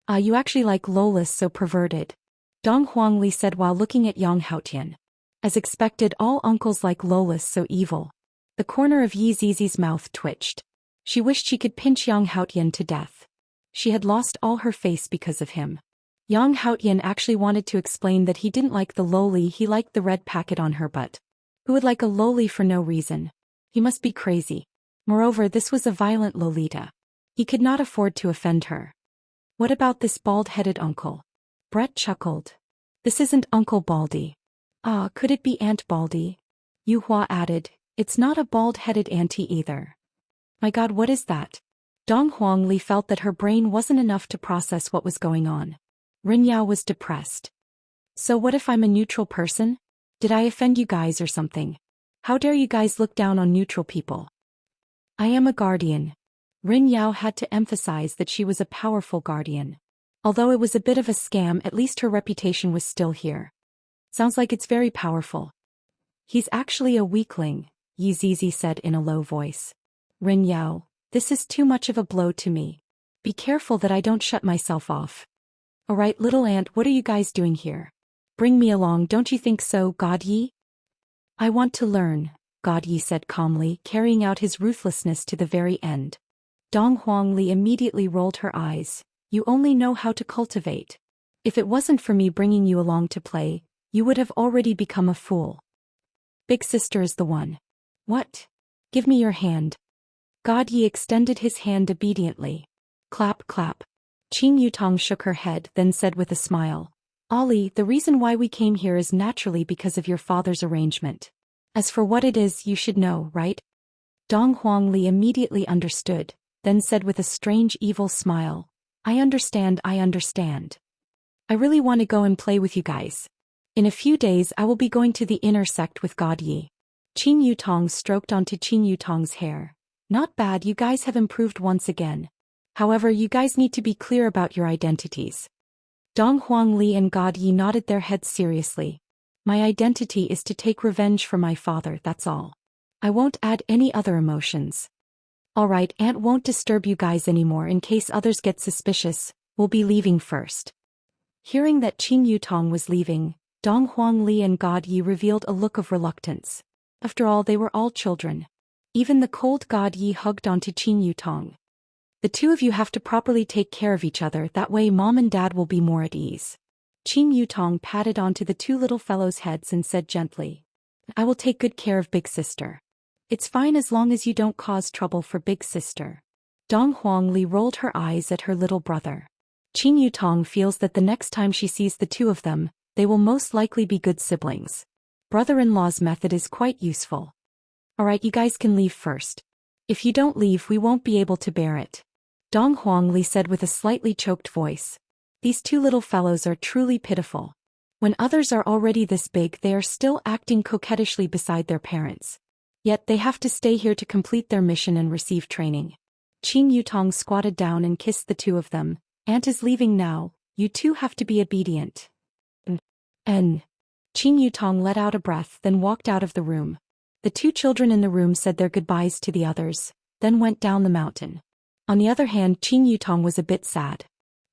You actually like Lolis, so perverted," Dong Huangli said while looking at Yang Haotian. As expected, all uncles like Lolis, so evil. The corner of Yi Zizi's mouth twitched. She wished she could pinch Yang Haotian to death. She had lost all her face because of him. Yang Haotian actually wanted to explain that he didn't like the loli, he liked the red packet on her butt. Who would like a loli for no reason? He must be crazy. Moreover, this was a violent Lolita. He could not afford to offend her. "What about this bald-headed uncle?" Brett chuckled. "This isn't Uncle Baldy." Could it be Aunt Baldy?" Yuhua added. "It's not a bald-headed auntie either." My God, what is that? Dong Huangli felt that her brain wasn't enough to process what was going on. Rin Yao was depressed. "So what if I'm a neutral person? Did I offend you guys or something? How dare you guys look down on neutral people?" "I am a guardian." Rin Yao had to emphasize that she was a powerful guardian. Although it was a bit of a scam, at least her reputation was still here. "Sounds like it's very powerful." "He's actually a weakling," Yi Zizi said in a low voice. "Rin Yao, this is too much of a blow to me. Be careful that I don't shut myself off." "Alright, little aunt, what are you guys doing here? Bring me along, don't you think so, God Yi?" "I want to learn," God Yi said calmly, carrying out his ruthlessness to the very end. Dong Huangli immediately rolled her eyes. "You only know how to cultivate. If it wasn't for me bringing you along to play, you would have already become a fool. Big sister is the one." "What? Give me your hand." God Yi extended his hand obediently. Clap, clap. Qing Yutong shook her head, then said with a smile, "Ollie, the reason why we came here is naturally because of your father's arrangement. As for what it is, you should know, right?" Dong Huangli immediately understood, then said with a strange evil smile, I understand. I really want to go and play with you guys. In a few days I will be going to the inner sect with God Yi." Qing Yutong stroked onto Qing Yutong's hair. "Not bad, you guys have improved once again. However, you guys need to be clear about your identities." Dong Huangli and God Yi nodded their heads seriously. "My identity is to take revenge for my father, that's all. I won't add any other emotions." "Alright, Aunt won't disturb you guys anymore in case others get suspicious, we'll be leaving first." Hearing that Qing Yutong was leaving, Dong Huangli and God Yi revealed a look of reluctance. After all, they were all children. Even the cold God Yi hugged onto Qing Yutong. "The 2 of you have to properly take care of each other, that way Mom and Dad will be more at ease." Qing Yutong patted onto the two little fellows' heads and said gently, I will take good care of big sister. It's fine as long as you don't cause trouble for big sister. Dong Huangli rolled her eyes at her little brother. Qing Yutong feels that the next time she sees the two of them, they will most likely be good siblings. Brother-in-law's method is quite useful. Alright, you guys can leave first. If you don't leave, we won't be able to bear it. Dong Huangli said with a slightly choked voice. These two little fellows are truly pitiful. When others are already this big, they are still acting coquettishly beside their parents. Yet they have to stay here to complete their mission and receive training. Qing Yutong squatted down and kissed the two of them. Aunt is leaving now, you two have to be obedient. Qing Yutong let out a breath, then walked out of the room. The two children in the room said their goodbyes to the others, then went down the mountain. On the other hand, Qing Yutong was a bit sad.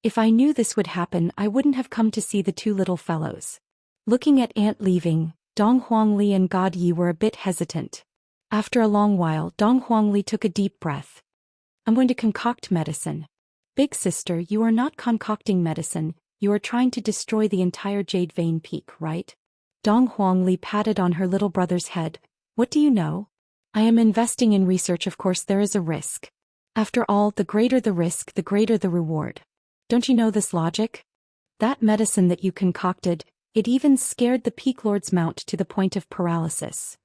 If I knew this would happen, I wouldn't have come to see the two little fellows. Looking at Aunt leaving, Dong Huangli and God Yi were a bit hesitant. After a long while, Dong Huangli took a deep breath. I'm going to concoct medicine. Big sister, you are not concocting medicine, you are trying to destroy the entire Jade Vein Peak, right? Dong Huangli patted on her little brother's head. What do you know? I am investing in research, of course there is a risk. After all, the greater the risk, the greater the reward. Don't you know this logic? That medicine that you concocted, it even scared the Peak Lord's mount to the point of paralysis.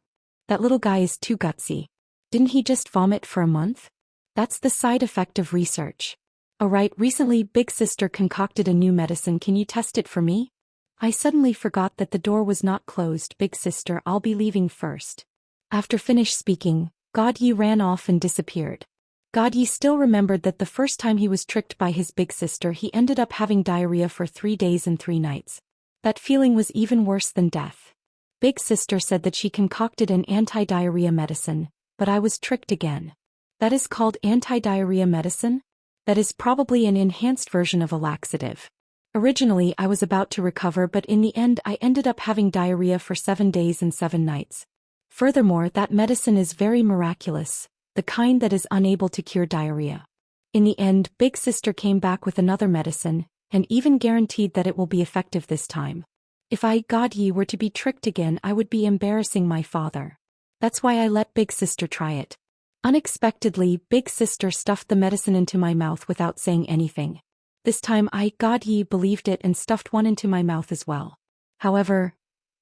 That little guy is too gutsy. Didn't he just vomit for a month? That's the side effect of research. Alright, recently Big Sister concocted a new medicine, can you test it for me? I suddenly forgot that the door was not closed. Big sister, I'll be leaving first. After finished speaking, God Yi ran off and disappeared. God Yi still remembered that the first time he was tricked by his big sister, he ended up having diarrhea for 3 days and 3 nights. That feeling was even worse than death. Big sister said that she concocted an anti-diarrhea medicine, but I was tricked again. That is called anti-diarrhea medicine? That is probably an enhanced version of a laxative. Originally I was about to recover, but in the end I ended up having diarrhea for 7 days and 7 nights. Furthermore, that medicine is very miraculous, the kind that is unable to cure diarrhea. In the end, Big Sister came back with another medicine, and even guaranteed that it will be effective this time. If I, God Yi, were to be tricked again, I would be embarrassing my father. That's why I let Big Sister try it. Unexpectedly, Big Sister stuffed the medicine into my mouth without saying anything. This time I, God Yi, believed it and stuffed one into my mouth as well. However,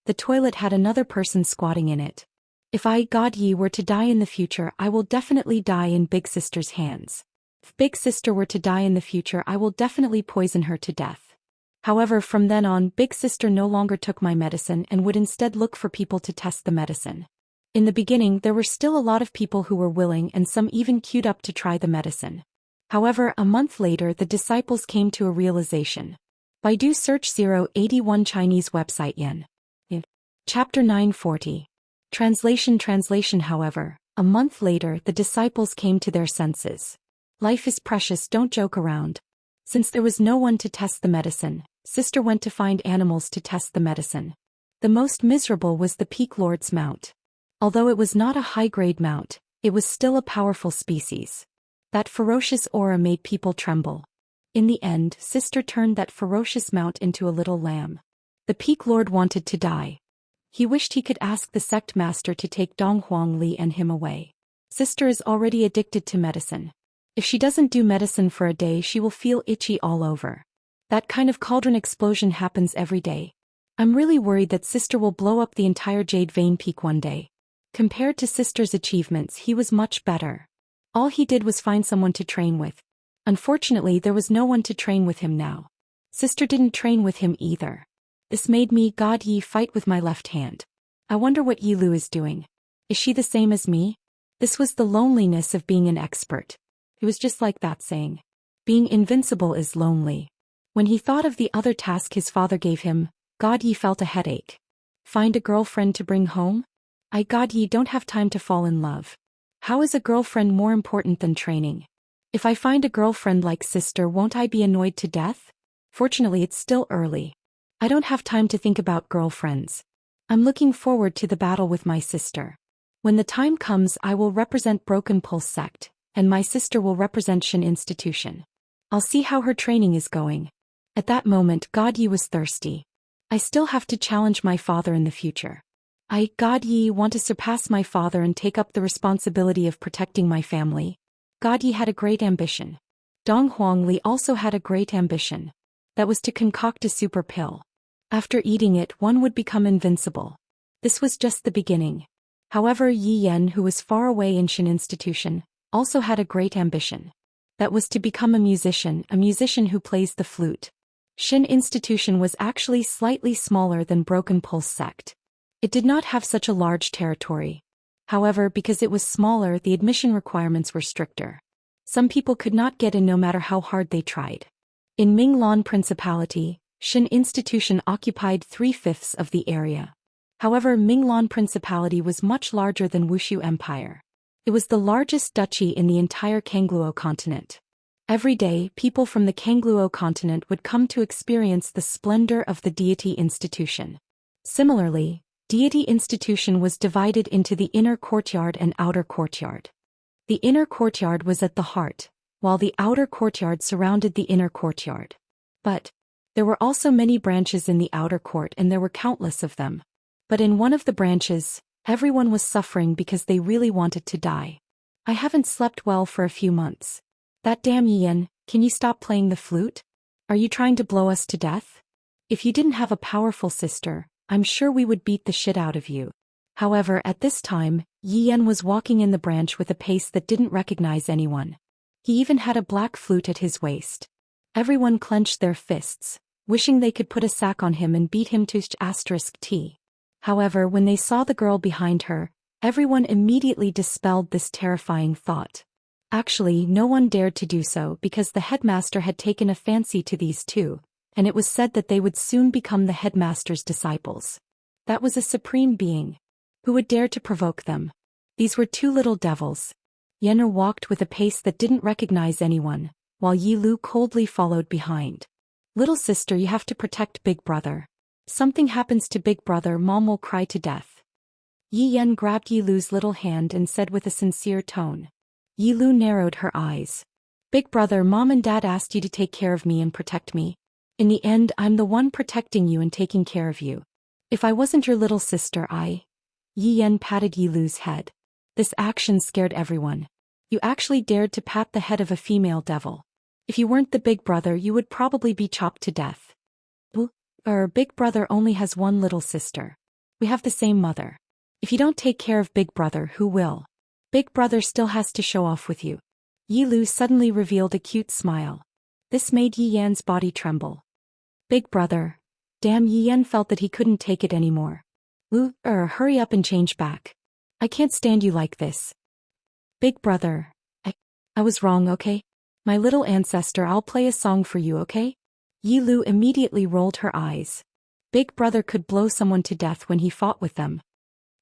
the toilet had another person squatting in it. If I, God Yi, were to die in the future, I will definitely die in Big Sister's hands. If Big Sister were to die in the future, I will definitely poison her to death. However, from then on, Big Sister no longer took my medicine and would instead look for people to test the medicine. In the beginning, there were still a lot of people who were willing, and some even queued up to try the medicine. However, a month later, the disciples came to a realization. Baidu search 081 Chinese website yen. Chapter 940. Translation. However, a month later, the disciples came to their senses. Life is precious, don't joke around. Since there was no one to test the medicine, Sister went to find animals to test the medicine. The most miserable was the Peak Lord's mount. Although it was not a high-grade mount, it was still a powerful species. That ferocious aura made people tremble. In the end, Sister turned that ferocious mount into a little lamb. The Peak Lord wanted to die. He wished he could ask the sect master to take Dong Huangli and him away. Sister is already addicted to medicine. If she doesn't do medicine for a day, she will feel itchy all over. That kind of cauldron explosion happens every day. I'm really worried that Sister will blow up the entire Jade Vein Peak one day. Compared to Sister's achievements, he was much better. All he did was find someone to train with. Unfortunately, there was no one to train with him now. Sister didn't train with him either. This made me, God Yi, fight with my left hand. I wonder what Yilu is doing. Is she the same as me? This was the loneliness of being an expert. It was just like that saying. Being invincible is lonely. When he thought of the other task his father gave him, God Yi felt a headache. Find a girlfriend to bring home? I, God Yi, don't have time to fall in love. How is a girlfriend more important than training? If I find a girlfriend like Sister, won't I be annoyed to death? Fortunately, it's still early. I don't have time to think about girlfriends. I'm looking forward to the battle with my sister. When the time comes, I will represent Broken Pulse Sect, and my sister will represent Shin Institution. I'll see how her training is going. At that moment, God Yi was thirsty. I still have to challenge my father in the future. I, God Yi, want to surpass my father and take up the responsibility of protecting my family. God Yi had a great ambition. Dong Huangli also had a great ambition. That was to concoct a super pill. After eating it, one would become invincible. This was just the beginning. However, Yi Yan, who was far away in Xian Institution, also had a great ambition. That was to become a musician who plays the flute. Xian Institution was actually slightly smaller than Broken Pulse Sect. It did not have such a large territory. However, because it was smaller, the admission requirements were stricter. Some people could not get in no matter how hard they tried. In Minglan Principality, Xian Institution occupied 3/5 of the area. However, Minglan Principality was much larger than Wushu Empire. It was the largest duchy in the entire Kangluo continent. Every day, people from the Kangluo continent would come to experience the splendor of the deity institution. Similarly, deity institution was divided into the inner courtyard and outer courtyard. The inner courtyard was at the heart, while the outer courtyard surrounded the inner courtyard. But there were also many branches in the outer court, and there were countless of them. But in one of the branches, everyone was suffering because they really wanted to die. I haven't slept well for a few months. That damn Yan, can you stop playing the flute? Are you trying to blow us to death? If you didn't have a powerful sister, I'm sure we would beat the shit out of you. However, at this time, Yi Yan was walking in the branch with a pace that didn't recognize anyone. He even had a black flute at his waist. Everyone clenched their fists, wishing they could put a sack on him and beat him to *T. However, when they saw the girl behind her, everyone immediately dispelled this terrifying thought. Actually, no one dared to do so because the headmaster had taken a fancy to these two, and it was said that they would soon become the headmaster's disciples. That was a supreme being. Who would dare to provoke them? These were two little devils. Yenner walked with a pace that didn't recognize anyone, while Yi Lu coldly followed behind. Little sister, you have to protect Big Brother. Something happens to Big Brother, Mom will cry to death. Yi Yan grabbed Yi Lu's little hand and said with a sincere tone. Yi Lu narrowed her eyes. Big Brother, Mom and Dad asked you to take care of me and protect me. In the end, I'm the one protecting you and taking care of you. If I wasn't your little sister, Yi Yan patted Yi Lu's head. This action scared everyone. You actually dared to pat the head of a female devil. If you weren't the Big Brother, you would probably be chopped to death. Big Brother only has one little sister. We have the same mother. If you don't take care of Big Brother, who will? Big Brother still has to show off with you. Yi Lu suddenly revealed a cute smile. This made Yi Yan's body tremble. Big Brother. Damn, Yi Yan felt that he couldn't take it anymore. Hurry up and change back. I can't stand you like this. Big Brother. I was wrong, okay? My little ancestor, I'll play a song for you, okay? Yi Lu immediately rolled her eyes. Big Brother could blow someone to death when he fought with them.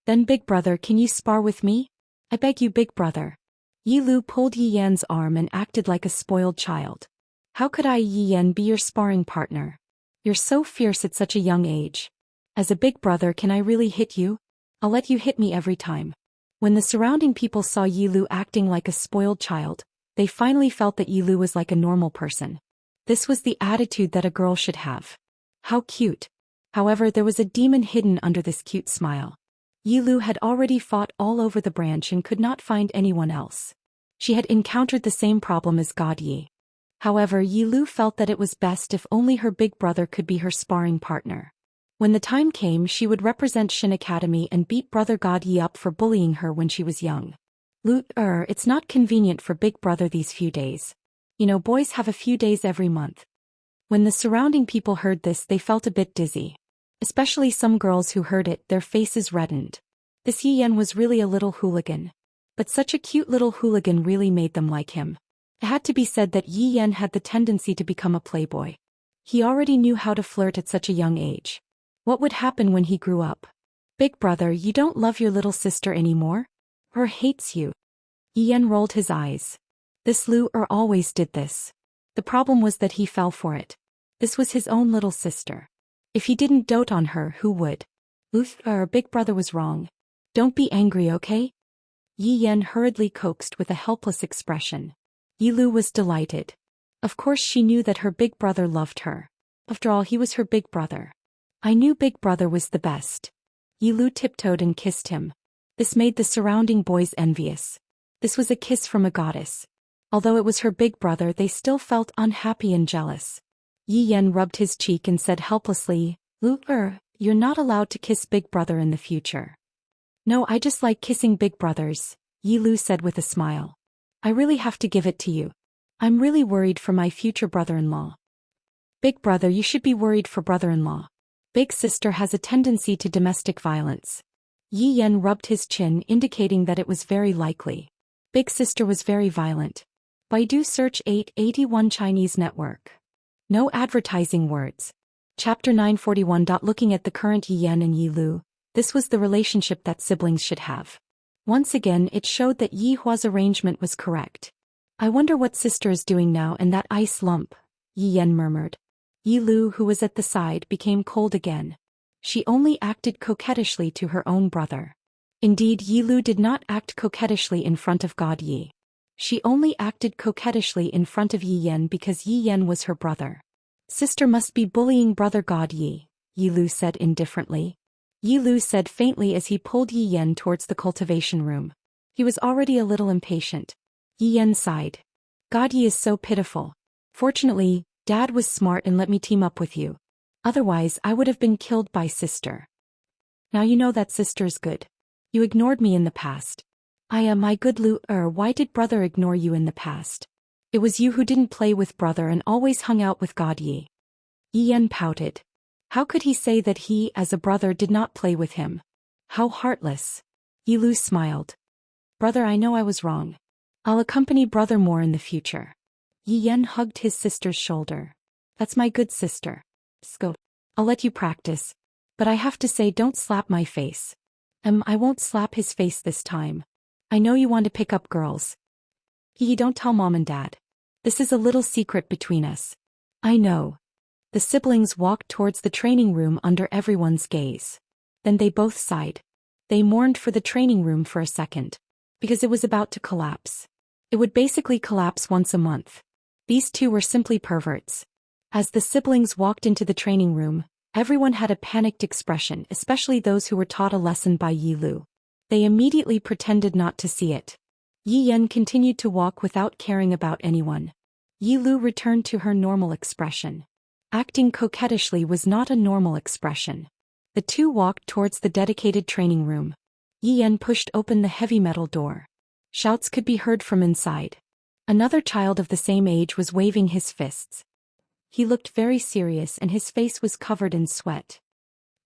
Then Big Brother, can you spar with me? I beg you, Big Brother. Yi Lu pulled Yi Yan's arm and acted like a spoiled child. How could I, Yi Yan, be your sparring partner? You're so fierce at such a young age. As a Big Brother, can I really hit you? I'll let you hit me every time. When the surrounding people saw Yi Lu acting like a spoiled child, they finally felt that Yi Lu was like a normal person. This was the attitude that a girl should have. How cute. However, there was a demon hidden under this cute smile. Yi Lu had already fought all over the branch and could not find anyone else. She had encountered the same problem as God Yi. However, Yi Lu felt that it was best if only her Big Brother could be her sparring partner. When the time came, she would represent Shin Academy and beat Brother God Yi up for bullying her when she was young. It's not convenient for Big Brother these few days. You know, boys have a few days every month. When the surrounding people heard this, they felt a bit dizzy. Especially some girls who heard it, their faces reddened. This Yi Yan was really a little hooligan. But such a cute little hooligan really made them like him. It had to be said that Yi Yan had the tendency to become a playboy. He already knew how to flirt at such a young age. What would happen when he grew up? Big Brother, you don't love your little sister anymore? Her hates you. Yi Yan rolled his eyes. This always did this. The problem was that he fell for it. This was his own little sister. If he didn't dote on her, who would? Big Brother was wrong. Don't be angry, okay? Yi Yan hurriedly coaxed with a helpless expression. Yi Lu was delighted. Of course she knew that her Big Brother loved her. After all, he was her big brother. I knew big brother was the best. Yi Lu tiptoed and kissed him. This made the surrounding boys envious. This was a kiss from a goddess. Although it was her big brother, they still felt unhappy and jealous. Yi Yan rubbed his cheek and said helplessly, Lu, you're not allowed to kiss big brother in the future. No, I just like kissing big brothers, Yi Lu said with a smile. I really have to give it to you. I'm really worried for my future brother-in-law. Big brother, you should be worried for brother-in-law. Big sister has a tendency to domestic violence. Yi Yan rubbed his chin, indicating that it was very likely. Big sister was very violent. Baidu search 881 Chinese network. No advertising words. Chapter 941. Looking at the current Yi Yan and Yi Lu, this was the relationship that siblings should have. Once again, it showed that Yi Hua's arrangement was correct. I wonder what sister is doing now in that ice lump, Yi Yan murmured. Yi Lu, who was at the side, became cold again. She only acted coquettishly to her own brother. Indeed, Yi Lu did not act coquettishly in front of God Yi. She only acted coquettishly in front of Yi Yan because Yi Yan was her brother. Sister must be bullying brother God Yi, Yi Lu said indifferently. Yi Lu said faintly as he pulled Yi Yan towards the cultivation room. He was already a little impatient. Yi Yan sighed. God Yi is so pitiful. Fortunately, Dad was smart and let me team up with you. Otherwise, I would have been killed by sister. Now you know that sister is good. You ignored me in the past. I am my good Lu. Why did brother ignore you in the past? It was you who didn't play with brother and always hung out with God Yi. Yi Yan pouted. How could he say that he, as a brother, did not play with him? How heartless. Yi Lu smiled. Brother, I know I was wrong. I'll accompany brother more in the future. Yi Yan hugged his sister's shoulder. That's my good sister. Go. I'll let you practice. But I have to say, don't slap my face. I won't slap his face this time. I know you want to pick up girls. Don't tell mom and dad. This is a little secret between us. I know. The siblings walked towards the training room under everyone's gaze. Then they both sighed. They mourned for the training room for a second. Because it was about to collapse. It would basically collapse once a month. These two were simply perverts. As the siblings walked into the training room, everyone had a panicked expression, especially those who were taught a lesson by Yi Lu. They immediately pretended not to see it. Yi Yan continued to walk without caring about anyone. Yi Lu returned to her normal expression. Acting coquettishly was not a normal expression. The two walked towards the dedicated training room. Yi Yan pushed open the heavy metal door. Shouts could be heard from inside. Another child of the same age was waving his fists. He looked very serious and his face was covered in sweat.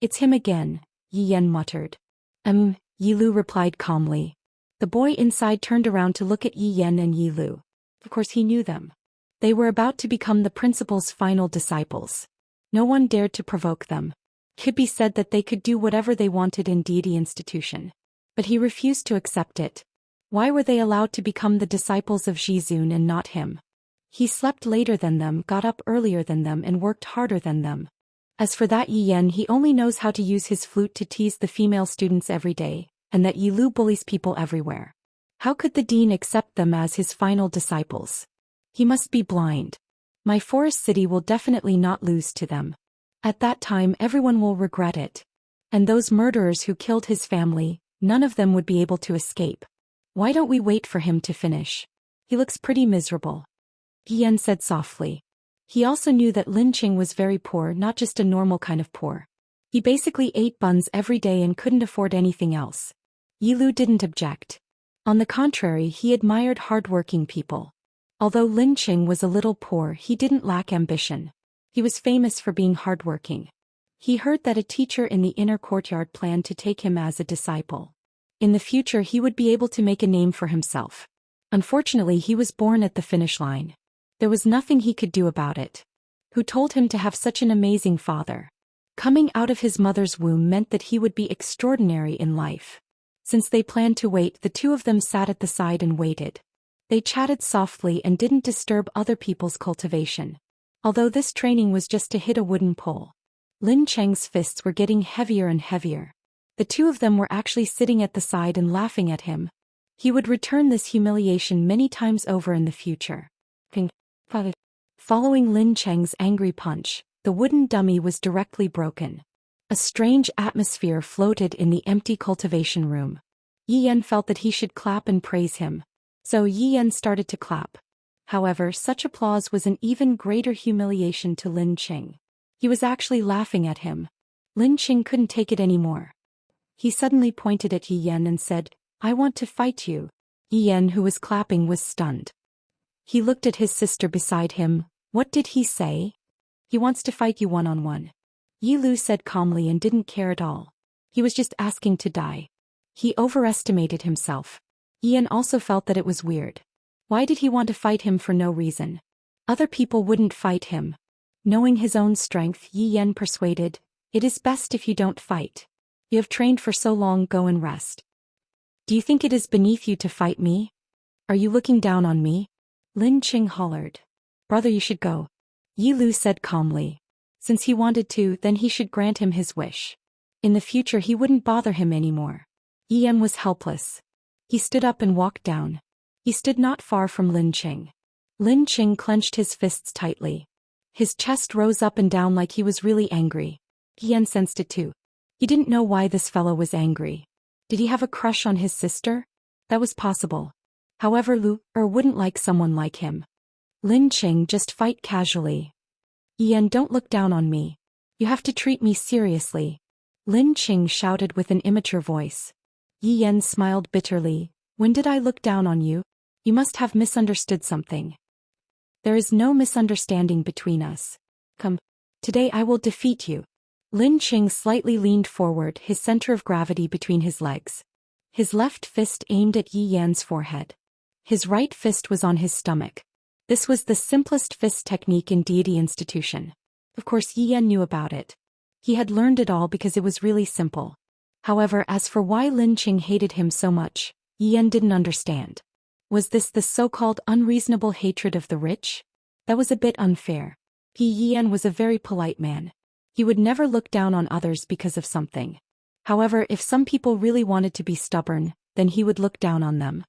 It's him again, Yi Yan muttered. Yi Lu replied calmly. The boy inside turned around to look at Yi Yan and Yi Lu. Of course he knew them. They were about to become the principal's final disciples. No one dared to provoke them. It could be said that they could do whatever they wanted in deity institution. But he refused to accept it. Why were they allowed to become the disciples of Zhizun and not him? He slept later than them, got up earlier than them and worked harder than them. As for that Yi Yan, he only knows how to use his flute to tease the female students every day, and that Yi Lu bullies people everywhere. How could the dean accept them as his final disciples? He must be blind. My forest city will definitely not lose to them. At that time everyone will regret it. And those murderers who killed his family, none of them would be able to escape. Why don't we wait for him to finish? He looks pretty miserable. Yi Yan said softly. He also knew that Lin Qing was very poor, not just a normal kind of poor. He basically ate buns every day and couldn't afford anything else. Yi Lu didn't object. On the contrary, he admired hard-working people. Although Lin Qing was a little poor, he didn't lack ambition. He was famous for being hardworking. He heard that a teacher in the inner courtyard planned to take him as a disciple. In the future he would be able to make a name for himself. Unfortunately, he was born at the finish line. There was nothing he could do about it. Who told him to have such an amazing father? Coming out of his mother's womb meant that he would be extraordinary in life. Since they planned to wait, the two of them sat at the side and waited. They chatted softly and didn't disturb other people's cultivation. Although this training was just to hit a wooden pole. Lin Cheng's fists were getting heavier and heavier. The two of them were actually sitting at the side and laughing at him. He would return this humiliation many times over in the future. Following Lin Cheng's angry punch, The wooden dummy was directly broken. A strange atmosphere floated in the empty cultivation room. Yi Yan felt that he should clap and praise him. So Yi Yan started to clap. However, such applause was an even greater humiliation to Lin Qing. He was actually laughing at him. Lin Qing couldn't take it anymore. He suddenly pointed at Yi Yan and said, "I want to fight you." Yi Yan, who was clapping, was stunned. He looked at his sister beside him. What did he say? "He wants to fight you one-on-one." Yi Lu said calmly and didn't care at all. He was just asking to die. He overestimated himself. Yi Yan also felt that it was weird. Why did he want to fight him for no reason? Other people wouldn't fight him. Knowing his own strength, Yi Yan persuaded, "It is best if you don't fight. You have trained for so long, go and rest." "Do you think it is beneath you to fight me? Are you looking down on me?" Lin Qing hollered. "Brother, you should go." Yi Lu said calmly. Since he wanted to, then he should grant him his wish. In the future he wouldn't bother him anymore. Yi Yan was helpless. He stood up and walked down. He stood not far from Lin Qing. Lin Qing clenched his fists tightly. His chest rose up and down like he was really angry. Yi Yan sensed it too. He didn't know why this fellow was angry. Did he have a crush on his sister? That was possible. However, Lu wouldn't like someone like him. Lin Qing, just fight casually. "Yi Yan, don't look down on me. You have to treat me seriously." Lin Qing shouted with an immature voice. Yi Yan smiled bitterly. "When did I look down on you? You must have misunderstood something." "There is no misunderstanding between us. Come. Today I will defeat you." Lin Qing slightly leaned forward, his center of gravity between his legs. His left fist aimed at Yi Yan's forehead. His right fist was on his stomach. This was the simplest fist technique in Deity Institution. Of course, Yi Yan knew about it. He had learned it all because it was really simple. However, as for why Lin Qing hated him so much, Yi Yan didn't understand. Was this the so-called unreasonable hatred of the rich? That was a bit unfair. Yi Yan was a very polite man. He would never look down on others because of something. However, if some people really wanted to be stubborn, then he would look down on them.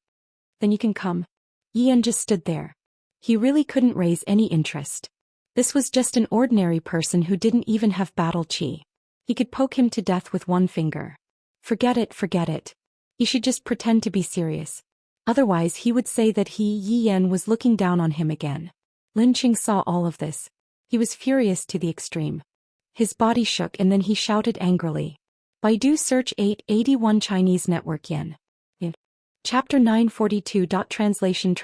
"Then you can come." Yi Yan just stood there. He really couldn't raise any interest. This was just an ordinary person who didn't even have battle chi. He could poke him to death with one finger. Forget it, forget it. He should just pretend to be serious. Otherwise he would say that Yi Yan was looking down on him again. Lin Qing saw all of this. He was furious to the extreme. His body shook and then he shouted angrily. Baidu search 881 Chinese network yen. Chapter 942. Translation.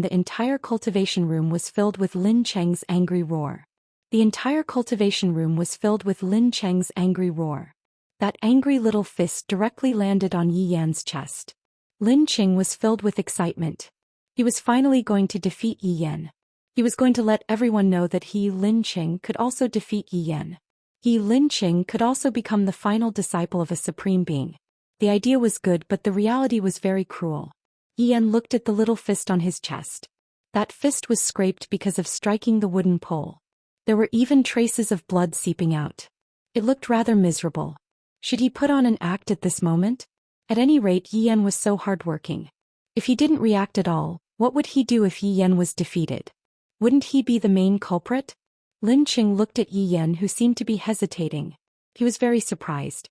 The entire cultivation room was filled with Lin Cheng's angry roar. The entire cultivation room was filled with Lin Cheng's angry roar. That angry little fist directly landed on Yi Yan's chest. Lin Qing was filled with excitement. He was finally going to defeat Yi Yan. He was going to let everyone know that he, Lin Qing, could also defeat Yi Yan. He, Lin Qing, could also become the final disciple of a supreme being. The idea was good, but the reality was very cruel. Yi Yan looked at the little fist on his chest. That fist was scraped because of striking the wooden pole. There were even traces of blood seeping out. It looked rather miserable. Should he put on an act at this moment? At any rate, Yi Yan was so hardworking. If he didn't react at all, what would he do if Yi Yan was defeated? Wouldn't he be the main culprit? Lin Qing looked at Yi Yan, who seemed to be hesitating. He was very surprised.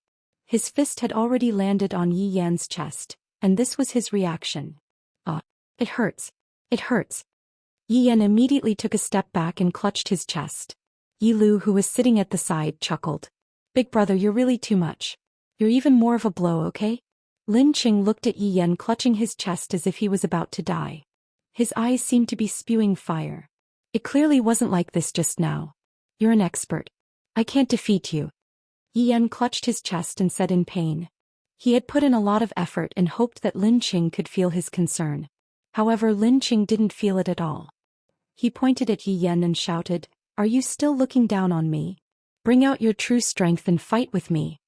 His fist had already landed on Yi Yan's chest, and this was his reaction. It hurts. It hurts. Yi Yan immediately took a step back and clutched his chest. Yi Lu, who was sitting at the side, chuckled. "Big brother, you're really too much. You're even more of a blow, okay?" Lin Qing looked at Yi Yan clutching his chest as if he was about to die. His eyes seemed to be spewing fire. It clearly wasn't like this just now. "You're an expert. I can't defeat you." Yi Yan clutched his chest and said in pain. He had put in a lot of effort and hoped that Lin Qing could feel his concern. However, Lin Qing didn't feel it at all. He pointed at Yi Yan and shouted, "Are you still looking down on me? Bring out your true strength and fight with me.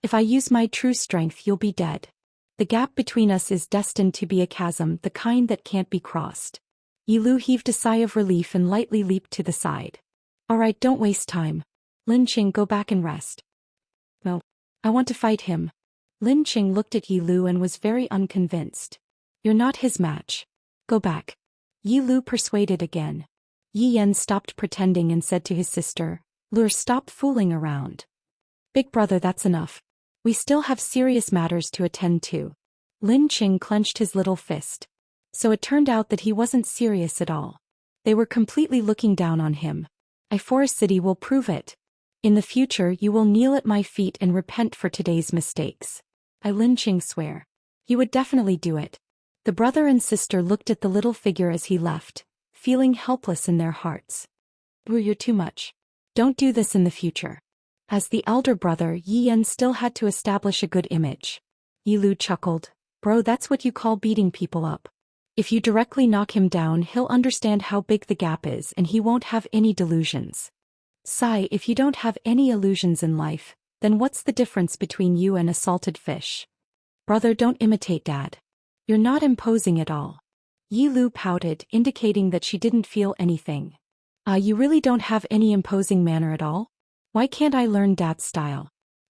If I use my true strength, you'll be dead. The gap between us is destined to be a chasm, the kind that can't be crossed." Yi Lu heaved a sigh of relief and lightly leaped to the side. "All right, don't waste time. Lin Qing, go back and rest." "No. I want to fight him." Lin Qing looked at Yi Lu and was very unconvinced. "You're not his match. Go back." Yi Lu persuaded again. Yi Yan stopped pretending and said to his sister, Lure, stop fooling around. Big brother, that's enough. We still have serious matters to attend to. Lin Qing clenched his little fist. So it turned out that he wasn't serious at all. They were completely looking down on him. Forest City will prove it. In the future you will kneel at my feet and repent for today's mistakes. Lin Qing swear. He would definitely do it. The brother and sister looked at the little figure as he left, feeling helpless in their hearts. You're too much. Don't do this in the future. As the elder brother, Yi Yan still had to establish a good image. Yi Lu chuckled. Bro, that's what you call beating people up. If you directly knock him down, he'll understand how big the gap is and he won't have any delusions. Sigh, if you don't have any illusions in life, then what's the difference between you and a salted fish? Brother, don't imitate dad. You're not imposing at all. Yi Lu pouted, indicating that she didn't feel anything. You really don't have any imposing manner at all? Why can't I learn dad's style?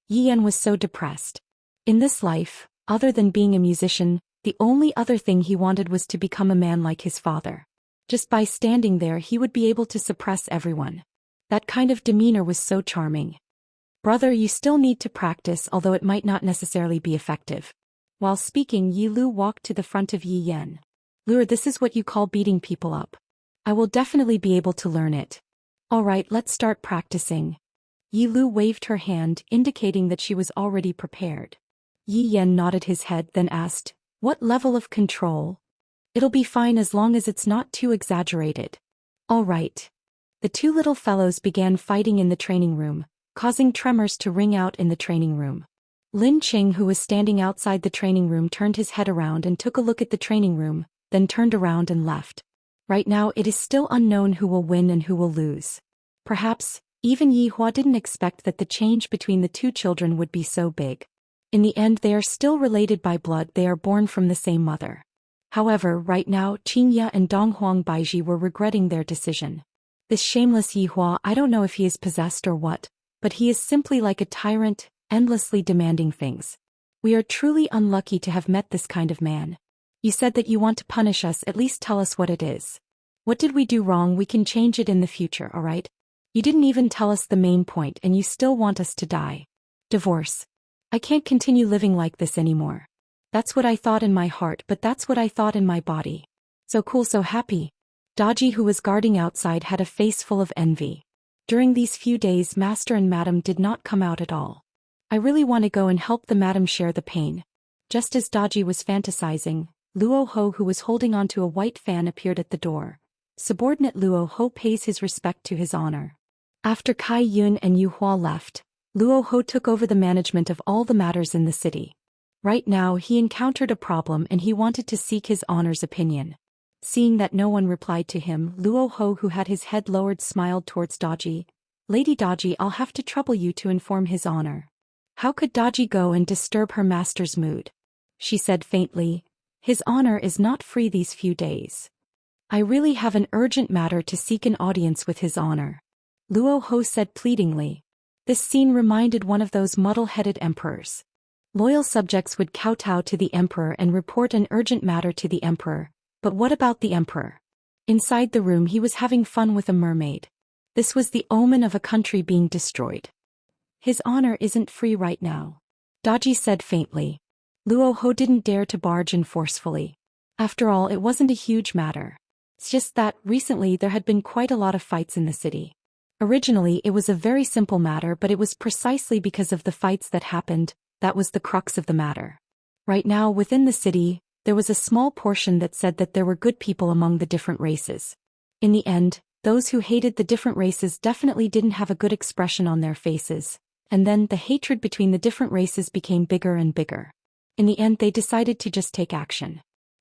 Yi Yan was so depressed. In this life, other than being a musician, the only other thing he wanted was to become a man like his father. Just by standing there he would be able to suppress everyone. That kind of demeanor was so charming. Brother, you still need to practice, although it might not necessarily be effective. While speaking, Yi Lu walked to the front of Yi Yan. Lure, this is what you call beating people up. I will definitely be able to learn it. Alright, let's start practicing. Yi Lu waved her hand, indicating that she was already prepared. Yi Yan nodded his head, then asked, what level of control? It'll be fine as long as it's not too exaggerated. Alright. The two little fellows began fighting in the training room, causing tremors to ring out in the training room. Lin Qing, who was standing outside the training room, turned his head around and took a look at the training room, then turned around and left. Right now it is still unknown who will win and who will lose. Perhaps, even Yi Hua didn't expect that the change between the two children would be so big. In the end they are still related by blood, they are born from the same mother. However, right now Qingya and Donghuang Baiji were regretting their decision. This shameless Yi Hua, I don't know if he is possessed or what, but he is simply like a tyrant, endlessly demanding things. We are truly unlucky to have met this kind of man. You said that you want to punish us, at least tell us what it is. What did we do wrong? We can change it in the future, alright? You didn't even tell us the main point and you still want us to die. Divorce. I can't continue living like this anymore. That's what I thought in my heart, but that's what I thought in my body. So cool, so happy. Daji, who was guarding outside, had a face full of envy. During these few days Master and Madam did not come out at all. I really want to go and help the Madam share the pain. Just as Daji was fantasizing, Luo Ho, who was holding onto a white fan, appeared at the door. Subordinate Luo Ho pays his respect to his honor. After Kai Yun and Yu Hua left, Luo Ho took over the management of all the matters in the city. Right now he encountered a problem and he wanted to seek his honor's opinion. Seeing that no one replied to him, Luo Ho, who had his head lowered, smiled towards Daji. Lady Daji, I'll have to trouble you to inform his honor. How could Daji go and disturb her master's mood? She said faintly. His honor is not free these few days. I really have an urgent matter to seek an audience with his honor. Luo Ho said pleadingly. This scene reminded one of those muddle-headed emperors. Loyal subjects would kowtow to the emperor and report an urgent matter to the emperor. But what about the emperor? Inside the room he was having fun with a mermaid. This was the omen of a country being destroyed. His honor isn't free right now. Daji said faintly. Luo Ho didn't dare to barge in forcefully. After all, it wasn't a huge matter. It's just that, recently there had been quite a lot of fights in the city. Originally it was a very simple matter, but it was precisely because of the fights that happened, that was the crux of the matter. Right now within the city, there was a small portion that said that there were good people among the different races. In the end, those who hated the different races definitely didn't have a good expression on their faces, and then the hatred between the different races became bigger and bigger. In the end they decided to just take action.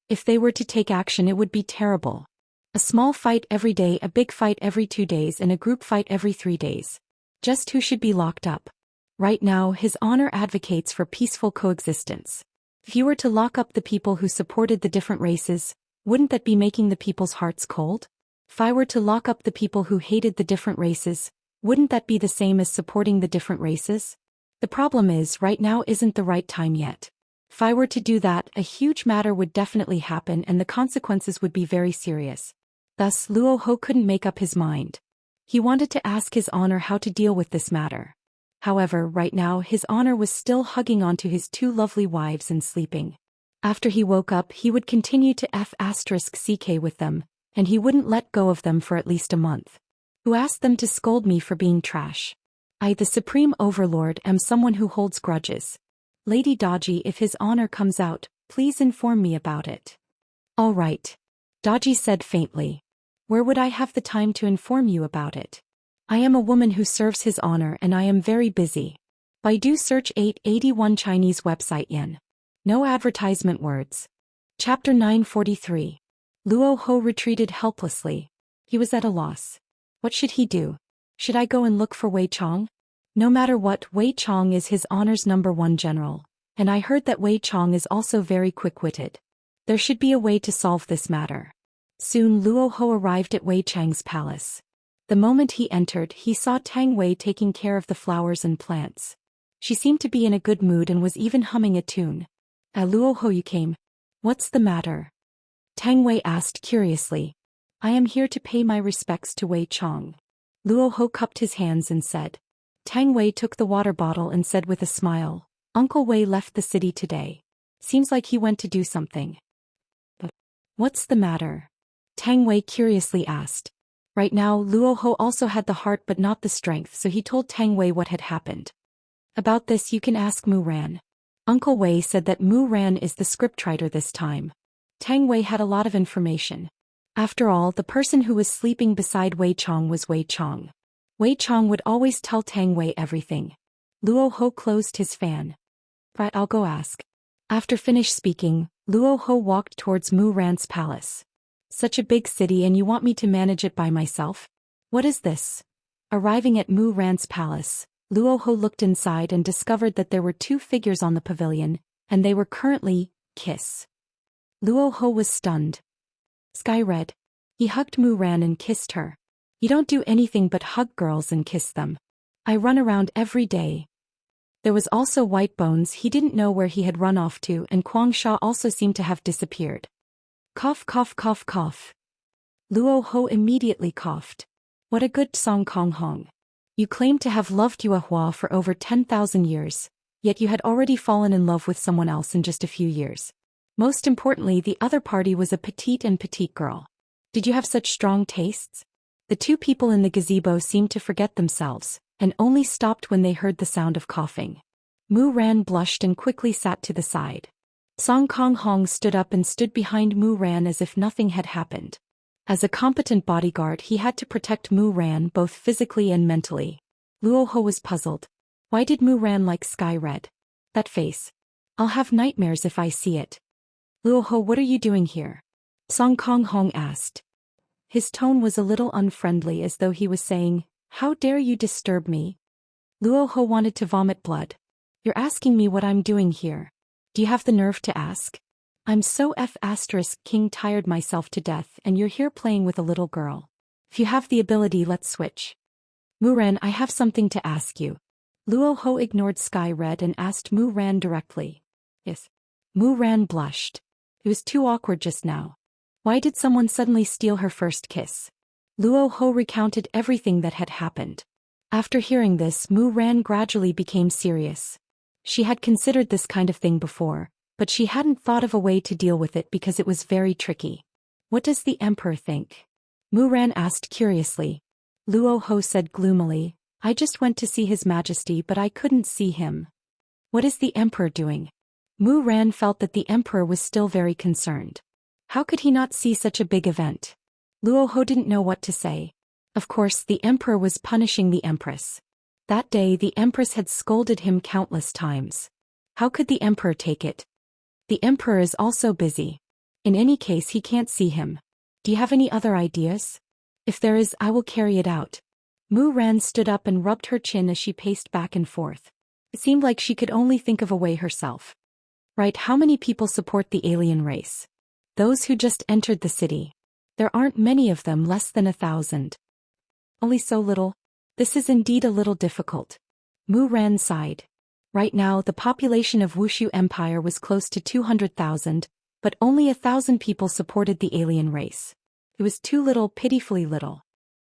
If they were to take action it would be terrible. A small fight every day, a big fight every 2 days, and a group fight every 3 days. Just who should be locked up? Right now his honor advocates for peaceful coexistence. If you were to lock up the people who supported the different races, wouldn't that be making the people's hearts cold? If I were to lock up the people who hated the different races, wouldn't that be the same as supporting the different races? The problem is, right now isn't the right time yet. If I were to do that, a huge matter would definitely happen and the consequences would be very serious. Thus Luo Ho couldn't make up his mind. He wanted to ask His Honor how to deal with this matter. However, right now His Honor was still hugging onto his two lovely wives and sleeping. After he woke up, he would continue to f***ck with them, and he wouldn't let go of them for at least a month. Who asked them to scold me for being trash? I, the Supreme Overlord, am someone who holds grudges. Lady Dodgy, if His Honor comes out, please inform me about it. All right. Dodgy said faintly. Where would I have the time to inform you about it? I am a woman who serves His Honor and I am very busy. Baidu search 881 Chinese website yen. No advertisement words. Chapter 943. Luo Ho retreated helplessly. He was at a loss. What should he do? Should I go and look for Wei Chong? No matter what, Wei Chong is His Honor's #1 general, and I heard that Wei Chong is also very quick-witted. There should be a way to solve this matter. Soon Luo Ho arrived at Wei Chang's palace. The moment he entered, he saw Tang Wei taking care of the flowers and plants. She seemed to be in a good mood and was even humming a tune. Luo Ho, you came. What's the matter? Tang Wei asked curiously. I am here to pay my respects to Wei Chong. Luo Ho cupped his hands and said. Tang Wei took the water bottle and said with a smile, Uncle Wei left the city today. Seems like he went to do something. But what's the matter? Tang Wei curiously asked. Right now, Luo Ho also had the heart but not the strength, so he told Tang Wei what had happened. About this you can ask Mu Ran. Uncle Wei said that Mu Ran is the scriptwriter this time. Tang Wei had a lot of information. After all, the person who was sleeping beside Wei Chong was Wei Chong. Wei Chong would always tell Tang Wei everything. Luo Ho closed his fan. Right, I'll go ask. After finished speaking, Luo Ho walked towards Mu Ran's palace. Such a big city and you want me to manage it by myself? What is this? Arriving at Mu Ran's palace, Luo Ho looked inside and discovered that there were two figures on the pavilion, and they were currently kiss. Luo Ho was stunned. Sky Red. He hugged Mu Ran and kissed her. You don't do anything but hug girls and kiss them. I run around every day. There was also White Bones. He didn't know where he had run off to, and Kwang Sha also seemed to have disappeared. Cough, cough, cough, cough. Luo Ho immediately coughed. What a good Song Kong Hong. You claim to have loved Yue Hua for over 10,000 years, yet you had already fallen in love with someone else in just a few years. Most importantly, the other party was a petite girl. Did you have such strong tastes? The two people in the gazebo seemed to forget themselves, and only stopped when they heard the sound of coughing. Mu Ran blushed and quickly sat to the side. Song Kong Hong stood up and stood behind Mu Ran as if nothing had happened. As a competent bodyguard, he had to protect Mu Ran both physically and mentally. Luo Ho was puzzled. Why did Mu Ran like Sky Red? That face. I'll have nightmares if I see it. Luo Ho, what are you doing here? Song Kong Hong asked. His tone was a little unfriendly, as though he was saying, how dare you disturb me? Luo Ho wanted to vomit blood. You're asking me what I'm doing here. Do you have the nerve to ask? I'm so **king tired myself to death and you're here playing with a little girl. If you have the ability, let's switch. Mu Ran, I have something to ask you. Luo Ho ignored Sky Red and asked Mu Ran directly. Yes. Mu Ran blushed. It was too awkward just now. Why did someone suddenly steal her first kiss? Luo Ho recounted everything that had happened. After hearing this, Mu Ran gradually became serious. She had considered this kind of thing before, but she hadn't thought of a way to deal with it because it was very tricky. What does the Emperor think? Mu Ran asked curiously. Luo Ho said gloomily, I just went to see His Majesty but I couldn't see him. What is the Emperor doing? Mu Ran felt that the Emperor was still very concerned. How could he not see such a big event? Luo Ho didn't know what to say. Of course, the Emperor was punishing the Empress. That day the Empress had scolded him countless times. How could the Emperor take it? The Emperor is also busy. In any case, he can't see him. Do you have any other ideas? If there is, I will carry it out. Mu Ran stood up and rubbed her chin as she paced back and forth. It seemed like she could only think of a way herself. Right, how many people support the alien race? Those who just entered the city. There aren't many of them, less than 1,000. Only so little? This is indeed a little difficult. Mu Ran sighed. Right now, the population of Wushu Empire was close to 200,000, but only 1,000 people supported the alien race. It was too little, pitifully little.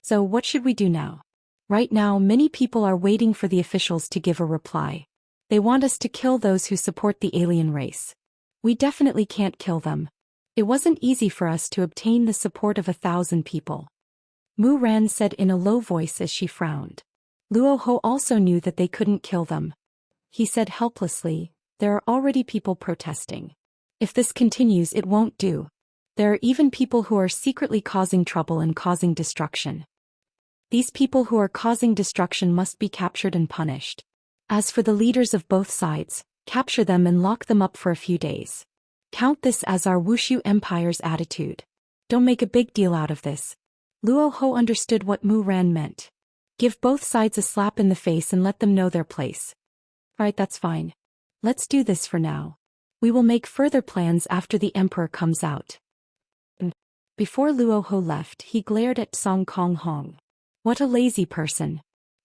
So what should we do now? Right now, many people are waiting for the officials to give a reply. They want us to kill those who support the alien race. We definitely can't kill them. It wasn't easy for us to obtain the support of 1,000 people. Mu Ran said in a low voice as she frowned. Luo Ho also knew that they couldn't kill them. He said helplessly, there are already people protesting. If this continues, it won't do. There are even people who are secretly causing trouble and causing destruction. These people who are causing destruction must be captured and punished. As for the leaders of both sides, capture them and lock them up for a few days. Count this as our Wushu Empire's attitude. Don't make a big deal out of this. Luo Ho understood what Mu Ran meant. Give both sides a slap in the face and let them know their place. Right, that's fine. Let's do this for now. We will make further plans after the Emperor comes out. Before Luo Ho left, he glared at Song Kong Hong. What a lazy person.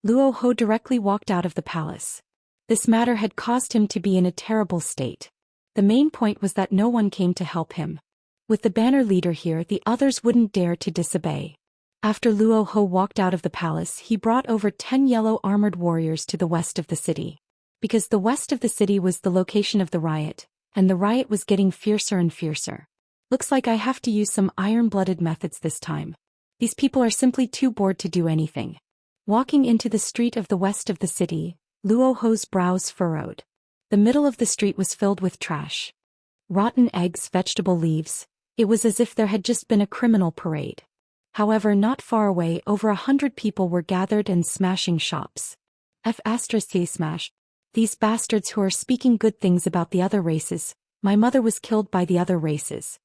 Luo Ho directly walked out of the palace. This matter had caused him to be in a terrible state. The main point was that no one came to help him. With the banner leader here, the others wouldn't dare to disobey. After Luo Ho walked out of the palace, he brought over 10 yellow armored warriors to the west of the city. Because the west of the city was the location of the riot, and the riot was getting fiercer and fiercer. Looks like I have to use some iron-blooded methods this time. These people are simply too bored to do anything. Walking into the street of the west of the city, Luo Ho's brows furrowed. The middle of the street was filled with trash. Rotten eggs, vegetable leaves. It was as if there had just been a criminal parade. However, not far away, over 100 people were gathered and smashing shops. Smash. These bastards who are speaking good things about the other races. My mother was killed by the other races.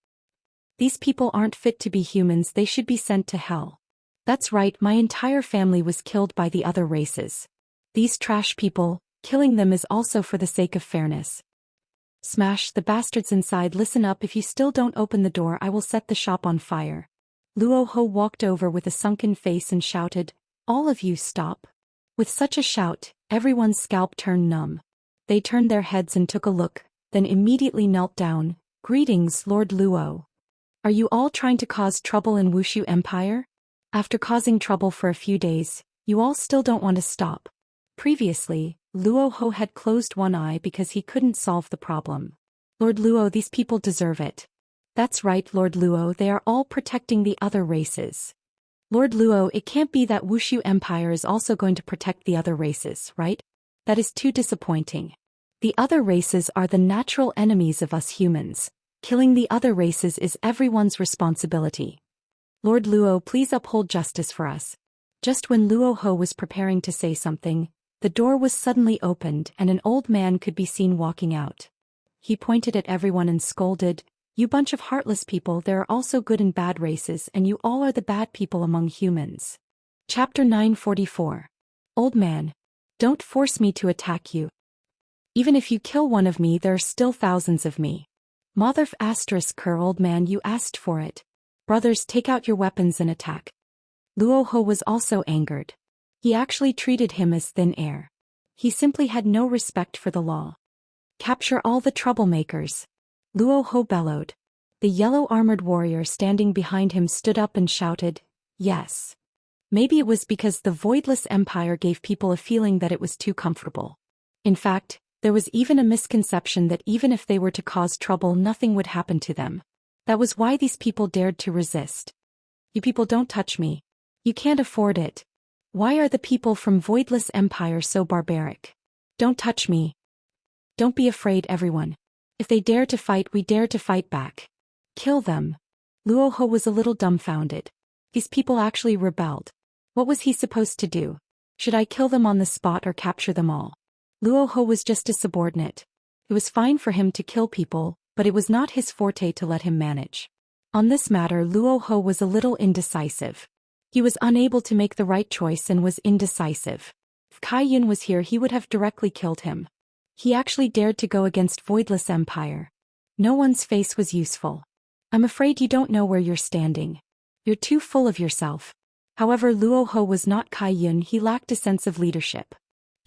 These people aren't fit to be humans, they should be sent to hell. That's right, my entire family was killed by the other races. These trash people, killing them is also for the sake of fairness. Smash, the bastards inside, listen up, if you still don't open the door I will set the shop on fire. Luo Ho walked over with a sunken face and shouted, all of you stop. With such a shout, everyone's scalp turned numb. They turned their heads and took a look, then immediately knelt down. Greetings, Lord Luo. Are you all trying to cause trouble in Wushu Empire? After causing trouble for a few days, you all still don't want to stop. Previously, Luo Ho had closed one eye because he couldn't solve the problem. Lord Luo, these people deserve it. That's right, Lord Luo, they are all protecting the other races. Lord Luo, it can't be that Wushu Empire is also going to protect the other races, right? That is too disappointing. The other races are the natural enemies of us humans. Killing the other races is everyone's responsibility. Lord Luo, please uphold justice for us. Just when Luo Ho was preparing to say something, the door was suddenly opened and an old man could be seen walking out. He pointed at everyone and scolded, you bunch of heartless people, there are also good and bad races and you all are the bad people among humans. Chapter 944. Old man. Don't force me to attack you. Even if you kill one of me, there are still thousands of me. Mother old man, you asked for it. Brothers, take out your weapons and attack. Luo Ho was also angered. He actually treated him as thin air. He simply had no respect for the law. Capture all the troublemakers. Luo Ho bellowed. The yellow armored warrior standing behind him stood up and shouted, yes. Maybe it was because the voidless empire gave people a feeling that it was too comfortable. In fact, there was even a misconception that even if they were to cause trouble, nothing would happen to them. That was why these people dared to resist. You people don't touch me. You can't afford it. Why are the people from Voidless Empire so barbaric? Don't touch me. Don't be afraid, everyone. If they dare to fight, we dare to fight back. Kill them. Luo Ho was a little dumbfounded. These people actually rebelled. What was he supposed to do? Should I kill them on the spot or capture them all? Luo Ho was just a subordinate. It was fine for him to kill people, but it was not his forte to let him manage. On this matter, Luo Ho was a little indecisive. He was unable to make the right choice and was indecisive. If Kai Yun was here, he would have directly killed him. He actually dared to go against Voidless Empire. No one's face was useful. I'm afraid you don't know where you're standing. You're too full of yourself. However, Luo Ho was not Kai Yun, he lacked a sense of leadership.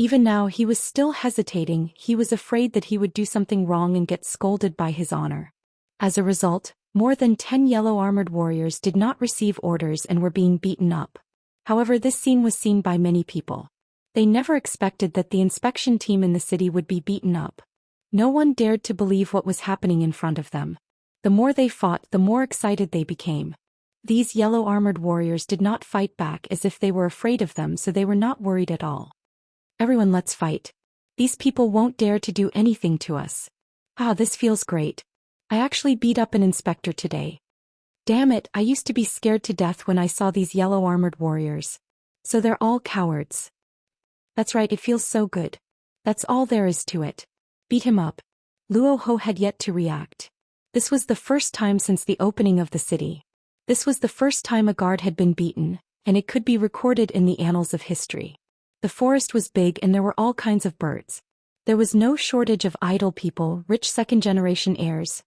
Even now he was still hesitating, he was afraid that he would do something wrong and get scolded by his honor. As a result, more than 10 yellow armored warriors did not receive orders and were being beaten up. However, this scene was seen by many people. They never expected that the inspection team in the city would be beaten up. No one dared to believe what was happening in front of them. The more they fought, the more excited they became. These yellow-armored warriors did not fight back as if they were afraid of them, so they were not worried at all. Everyone, let's fight. These people won't dare to do anything to us. Ah, this feels great. I actually beat up an inspector today. Damn it, I used to be scared to death when I saw these yellow-armored warriors. So they're all cowards. That's right, it feels so good. That's all there is to it. Beat him up. Luo Ho had yet to react. This was the first time since the opening of the city. This was the first time a guard had been beaten, and it could be recorded in the annals of history. The forest was big and there were all kinds of birds. There was no shortage of idle people, rich second-generation heirs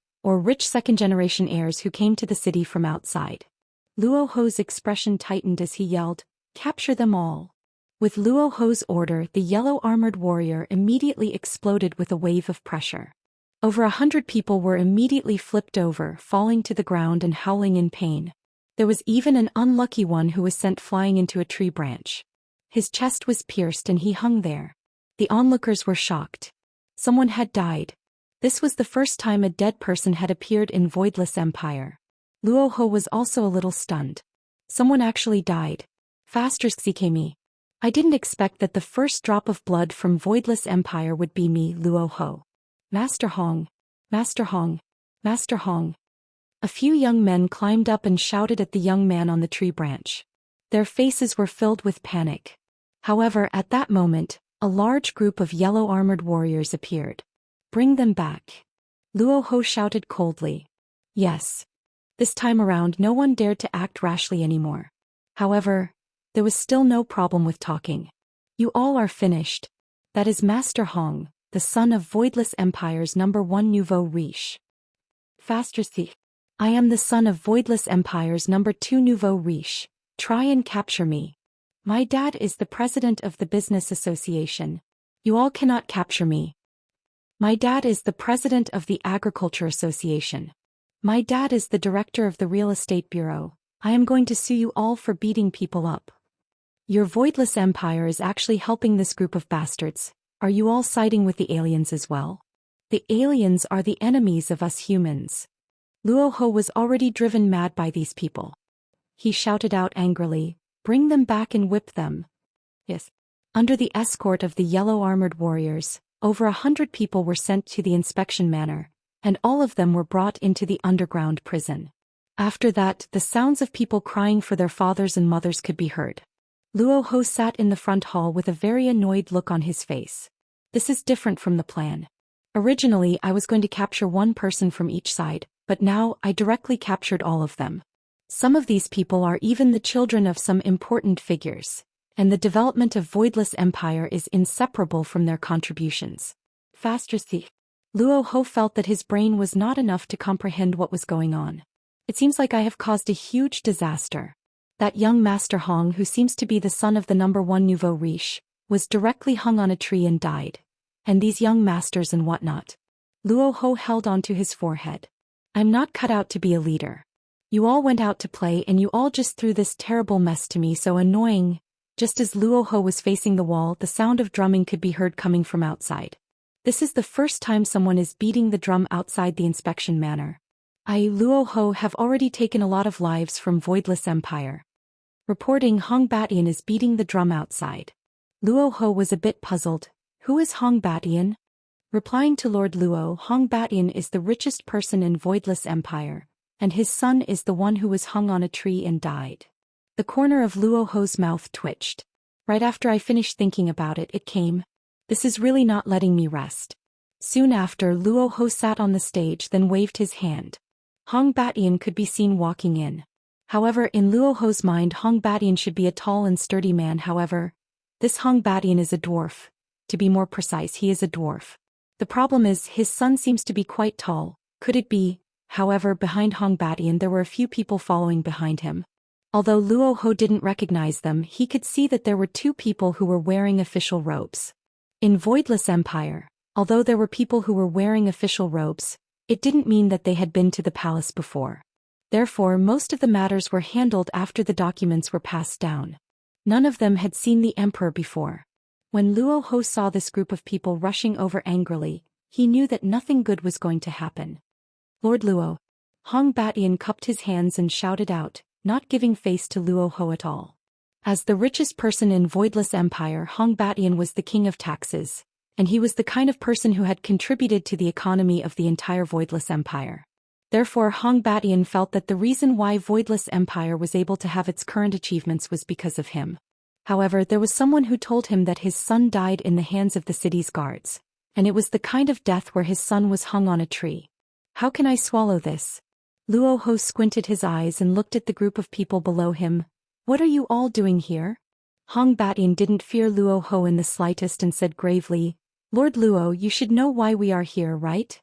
who came to the city from outside. Luo Ho's expression tightened as he yelled, "Capture them all." With Luo Ho's order, the yellow-armored warrior immediately exploded with a wave of pressure. Over 100 people were immediately flipped over, falling to the ground and howling in pain. There was even an unlucky one who was sent flying into a tree branch. His chest was pierced and he hung there. The onlookers were shocked. Someone had died. This was the first time a dead person had appeared in Voidless Empire. Luo Ho was also a little stunned. Someone actually died. Faster, Xikemi. I didn't expect that the first drop of blood from Voidless Empire would be me, Luo Ho. Master Hong. Master Hong. Master Hong. A few young men climbed up and shouted at the young man on the tree branch. Their faces were filled with panic. However, at that moment, a large group of yellow-armored warriors appeared. Bring them back. Luo Ho shouted coldly. Yes. This time around, no one dared to act rashly anymore. However, there was still no problem with talking. You all are finished. That is Master Hong, the son of Voidless Empire's #1 Nouveau Riche. Faster, thief. I am the son of Voidless Empire's #2 Nouveau Riche. Try and capture me. My dad is the president of the business association. You all cannot capture me. My dad is the president of the agriculture association. My dad is the director of the real estate bureau. I am going to sue you all for beating people up. Your Voidless Empire is actually helping this group of bastards. Are you all siding with the aliens as well? The aliens are the enemies of us humans. Luo Ho was already driven mad by these people. He shouted out angrily, "Bring them back and whip them." Yes. Under the escort of the yellow-armored warriors, over 100 people were sent to the inspection manor, and all of them were brought into the underground prison. After that, the sounds of people crying for their fathers and mothers could be heard. Luo Ho sat in the front hall with a very annoyed look on his face. This is different from the plan. Originally, I was going to capture one person from each side, but now I directly captured all of them. Some of these people are even the children of some important figures, and the development of Voidless Empire is inseparable from their contributions. Faster, thief. Luo Ho felt that his brain was not enough to comprehend what was going on. It seems like I have caused a huge disaster. That young Master Hong, who seems to be the son of the #1 Nouveau Riche, was directly hung on a tree and died. And these young masters and whatnot. Luo Ho held onto his forehead. I'm not cut out to be a leader. You all went out to play and you all just threw this terrible mess to me, so annoying. Just as Luo Ho was facing the wall, the sound of drumming could be heard coming from outside. This is the first time someone is beating the drum outside the inspection manor. I, Luo Ho, have already taken a lot of lives from Voidless Empire. Reporting, Hong Batian is beating the drum outside. Luo Ho was a bit puzzled. Who is Hong Batian? Replying to Lord Luo, Hong Batian is the richest person in Voidless Empire, and his son is the one who was hung on a tree and died. The corner of Luo Ho's mouth twitched. Right after I finished thinking about it, it came. This is really not letting me rest. Soon after, Luo Ho sat on the stage, then waved his hand. Hong Batian could be seen walking in. However, in Luo Ho's mind, Hong Batian should be a tall and sturdy man. However, this Hong Batian is a dwarf. To be more precise, he is a dwarf. The problem is, his son seems to be quite tall. Could it be? However, behind Hong Batian there were a few people following behind him. Although Luo Ho didn't recognize them, he could see that there were two people who were wearing official robes. In Voidless Empire, although there were people who were wearing official robes, it didn't mean that they had been to the palace before. Therefore, most of the matters were handled after the documents were passed down. None of them had seen the emperor before. When Luo Ho saw this group of people rushing over angrily, he knew that nothing good was going to happen. Lord Luo. Hong Batian cupped his hands and shouted out, not giving face to Luo Ho at all. As the richest person in Voidless Empire, Hong Batian was the king of taxes, and he was the kind of person who had contributed to the economy of the entire Voidless Empire. Therefore, Hong Batian felt that the reason why Voidless Empire was able to have its current achievements was because of him. However, there was someone who told him that his son died in the hands of the city's guards, and it was the kind of death where his son was hung on a tree. How can I swallow this? Luo Ho squinted his eyes and looked at the group of people below him. What are you all doing here? Hong Batian didn't fear Luo Ho in the slightest and said gravely, Lord Luo, you should know why we are here, right?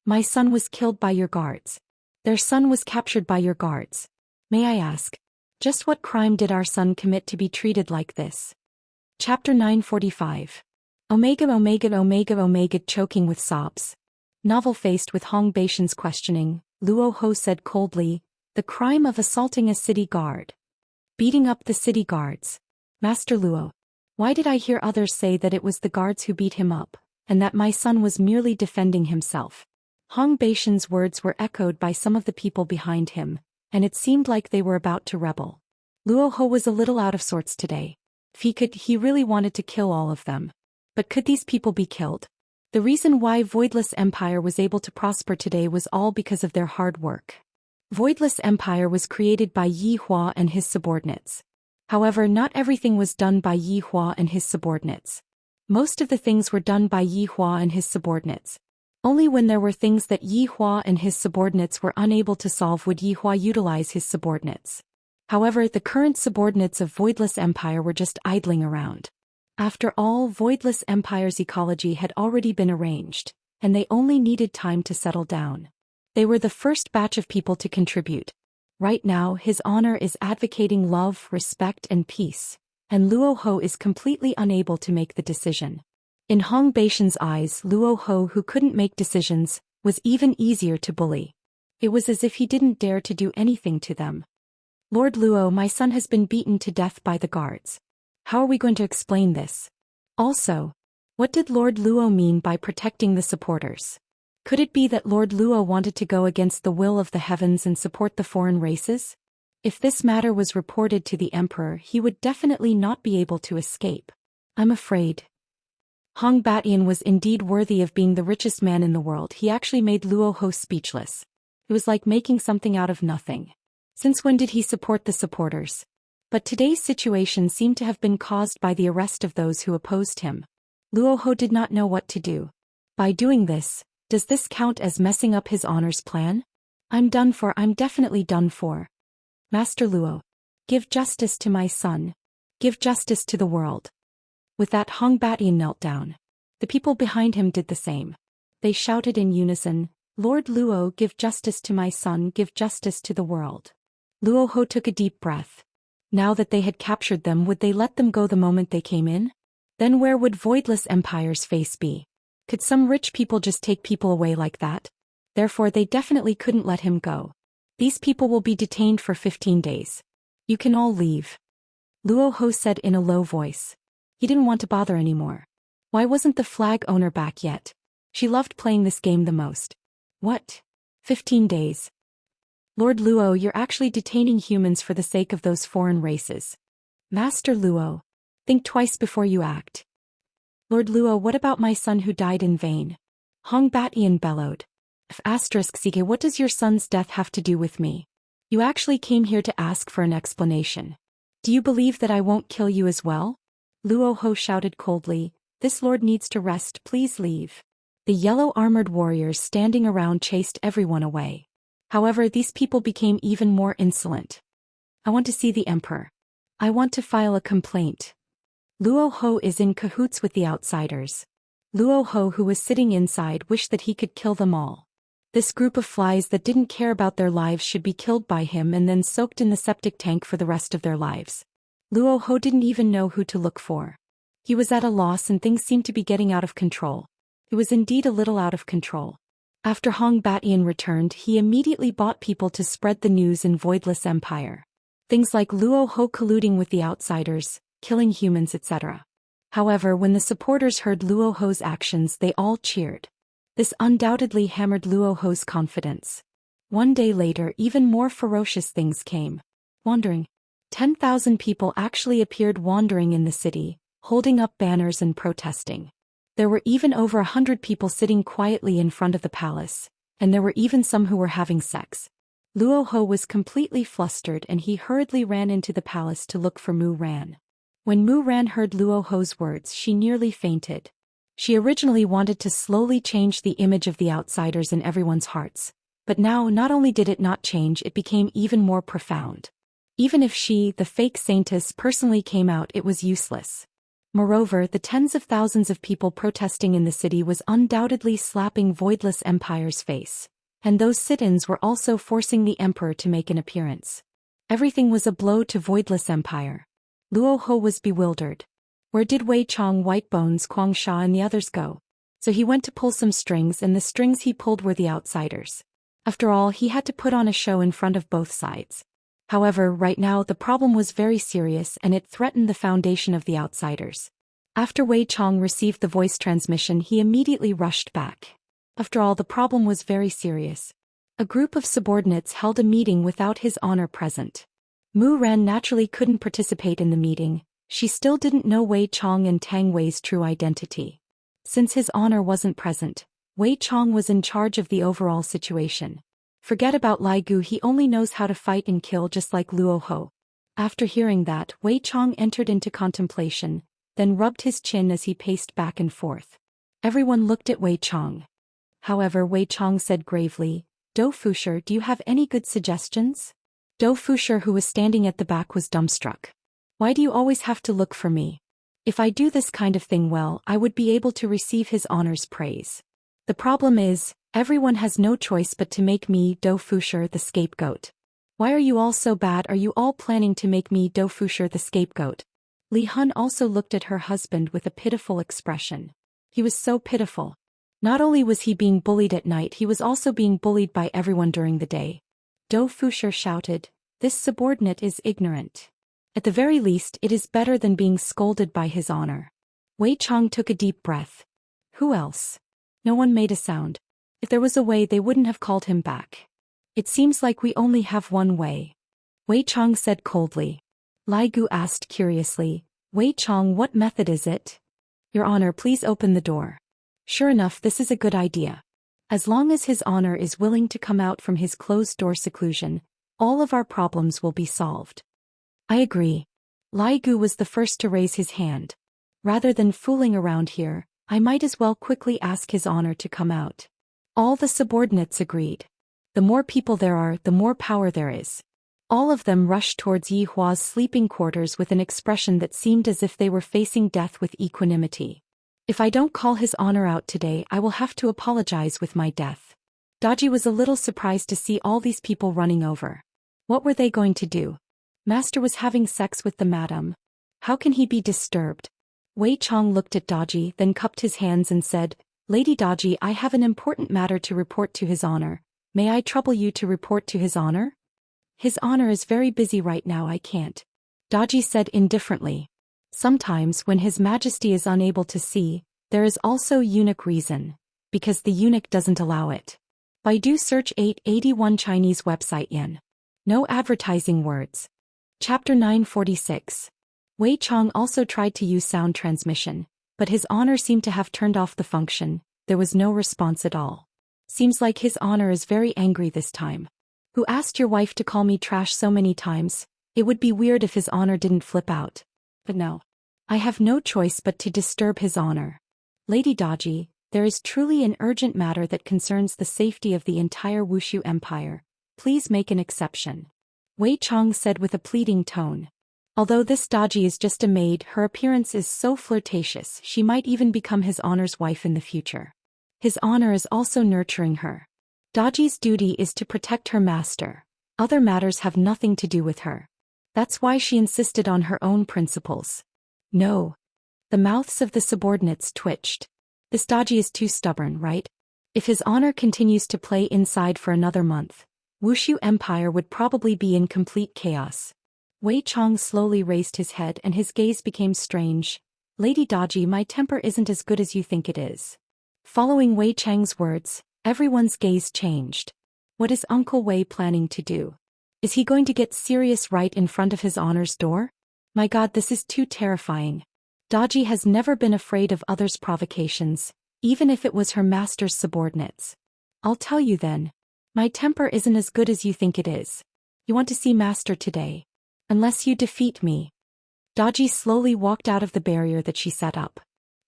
My son was killed by your guards. Their son was captured by your guards. May I ask, just what crime did our son commit to be treated like this? Chapter 945. Omega, choking with sobs. Novel-faced with Hong Batian's questioning, Luo Ho said coldly, the crime of assaulting a city guard. Beating up the city guards. Master Luo. Why did I hear others say that it was the guards who beat him up, and that my son was merely defending himself? Hong Batian's words were echoed by some of the people behind him, and it seemed like they were about to rebel. Luo Ho was a little out of sorts today. He really wanted to kill all of them. But could these people be killed? The reason why Voidless Empire was able to prosper today was all because of their hard work. Voidless Empire was created by Yi Hua and his subordinates. However, not everything was done by Yi Hua and his subordinates. Most of the things were done by Yi Hua and his subordinates. Only when there were things that Yi Hua and his subordinates were unable to solve would Yi Hua utilize his subordinates. However, the current subordinates of Voidless Empire were just idling around. After all, Voidless Empire's ecology had already been arranged, and they only needed time to settle down. They were the first batch of people to contribute. Right now, his honor is advocating love, respect, and peace, and Luo Ho is completely unable to make the decision. In Hong Batian's eyes, Luo Ho, who couldn't make decisions, was even easier to bully. It was as if he didn't dare to do anything to them. Lord Luo, my son has been beaten to death by the guards. How are we going to explain this? Also, what did Lord Luo mean by protecting the supporters? Could it be that Lord Luo wanted to go against the will of the heavens and support the foreign races? If this matter was reported to the emperor, he would definitely not be able to escape. I'm afraid. Hong Batian was indeed worthy of being the richest man in the world. He actually made Luo Ho speechless. It was like making something out of nothing. Since when did he support the supporters? But today's situation seemed to have been caused by the arrest of those who opposed him. Luo Ho did not know what to do. By doing this, does this count as messing up his honor's plan? I'm done for. I'm definitely done for. Master Luo. Give justice to my son. Give justice to the world. With that, Hong Batian knelt down. The people behind him did the same. They shouted in unison, Lord Luo, give justice to my son, give justice to the world. Luo Ho took a deep breath. Now that they had captured them, would they let them go the moment they came in? Then where would Voidless Empire's face be? Could some rich people just take people away like that? Therefore, they definitely couldn't let him go. These people will be detained for 15 days. You can all leave. Luo Ho said in a low voice. He didn't want to bother anymore. Why wasn't the flag owner back yet? She loved playing this game the most. What? 15 days. Lord Luo, you're actually detaining humans for the sake of those foreign races. Master Luo. Think twice before you act. Lord Luo, what about my son who died in vain? Hong Batian bellowed. *CK, what does your son's death have to do with me? You actually came here to ask for an explanation. Do you believe that I won't kill you as well? Luo Ho shouted coldly, this lord needs to rest, please leave. The yellow-armored warriors standing around chased everyone away. However, these people became even more insolent. I want to see the emperor. I want to file a complaint. Luo Ho is in cahoots with the outsiders. Luo Ho, who was sitting inside, wished that he could kill them all. This group of flies that didn't care about their lives should be killed by him and then soaked in the septic tank for the rest of their lives. Luo Ho didn't even know who to look for. He was at a loss and things seemed to be getting out of control. It was indeed a little out of control. After Hong Batian returned, he immediately bought people to spread the news in Voidless Empire. Things like Luo Ho colluding with the outsiders, killing humans, etc. However, when the supporters heard Luo Ho's actions, they all cheered. This undoubtedly hammered Luo Ho's confidence. One day later, even more ferocious things came. Wandering. 10,000 people actually appeared wandering in the city, holding up banners and protesting. There were even over 100 people sitting quietly in front of the palace, and there were even some who were having sex. Luo Ho was completely flustered and he hurriedly ran into the palace to look for Mu Ran. When Mu Ran heard Luo Ho's words, she nearly fainted. She originally wanted to slowly change the image of the outsiders in everyone's hearts, but now not only did it not change, it became even more profound. Even if she, the fake saintess, personally came out, it was useless. Moreover, the tens of thousands of people protesting in the city was undoubtedly slapping Voidless Empire's face, and those sit-ins were also forcing the emperor to make an appearance. Everything was a blow to Voidless Empire. Luo Ho was bewildered. Where did Wei Chong, Whitebones, Kuang Sha and the others go? So he went to pull some strings, and the strings he pulled were the outsiders. After all, he had to put on a show in front of both sides. However, right now the problem was very serious and it threatened the foundation of the outsiders. After Wei Chong received the voice transmission, he immediately rushed back. After all, the problem was very serious. A group of subordinates held a meeting without his honor present. Mu Ran naturally couldn't participate in the meeting. She still didn't know Wei Chong and Tang Wei's true identity. Since his honor wasn't present, Wei Chong was in charge of the overall situation. Forget about Lai Gu, he only knows how to fight and kill just like Luo Ho. After hearing that, Wei Chong entered into contemplation, then rubbed his chin as he paced back and forth. Everyone looked at Wei Chong. However, Wei Chong said gravely, "Do Fushi, do you have any good suggestions?" Do Fushi, who was standing at the back, was dumbstruck. "Why do you always have to look for me? If I do this kind of thing well, I would be able to receive his honor's praise. The problem is, everyone has no choice but to make me, Do Fushi, the scapegoat. Why are you all so bad? Are you all planning to make me, Do Fushi, the scapegoat?" Li Hun also looked at her husband with a pitiful expression. He was so pitiful. Not only was he being bullied at night, he was also being bullied by everyone during the day. Do Fushi shouted, "This subordinate is ignorant. At the very least, it is better than being scolded by his honor." Wei Chong took a deep breath. Who else? No one made a sound. If there was a way, they wouldn't have called him back. "It seems like we only have one way," Wei Chong said coldly. Lai Gu asked curiously, "Wei Chong, what method is it?" "Your honor, please open the door." Sure enough, this is a good idea. As long as his honor is willing to come out from his closed-door seclusion, all of our problems will be solved. I agree. Lai Gu was the first to raise his hand. Rather than fooling around here, I might as well quickly ask his honor to come out. All the subordinates agreed. The more people there are, the more power there is. All of them rushed towards Yi Hua's sleeping quarters with an expression that seemed as if they were facing death with equanimity. "If I don't call his honor out today, I will have to apologize with my death." Daji was a little surprised to see all these people running over. What were they going to do? Master was having sex with the madam. How can he be disturbed? Wei Chong looked at Daji, then cupped his hands and said, "Lady Daji, I have an important matter to report to his honor. May I trouble you to report to his honor?" "His honor is very busy right now, I can't," Daji said indifferently. Sometimes when His Majesty is unable to see, there is also eunuch reason, because the eunuch doesn't allow it. Baidu search 881 Chinese website yen. No advertising words. Chapter 946. Wei Chong also tried to use sound transmission, but his honor seemed to have turned off the function. There was no response at all. Seems like his honor is very angry this time. "Who asked your wife to call me trash so many times?" It would be weird if his honor didn't flip out. But no. I have no choice but to disturb his honor. "Lady Daji, there is truly an urgent matter that concerns the safety of the entire Wushu Empire. Please make an exception," Wei Chong said with a pleading tone. Although this Daji is just a maid, her appearance is so flirtatious she might even become his honor's wife in the future. His honor is also nurturing her. Daji's duty is to protect her master. Other matters have nothing to do with her. That's why she insisted on her own principles. No. The mouths of the subordinates twitched. This Daji is too stubborn, right? If his honor continues to play inside for another month, Wushu Empire would probably be in complete chaos. Wei Chang slowly raised his head and his gaze became strange. Lady Daji, my temper isn't as good as you think it is. Following Wei Chang's words, everyone's gaze changed. What is Uncle Wei planning to do? Is he going to get serious right in front of his honor's door? My God, this is too terrifying. Daji has never been afraid of others' provocations, even if it was her master's subordinates. I'll tell you then. My temper isn't as good as you think it is. You want to see master today. Unless you defeat me. Daji slowly walked out of the barrier that she set up.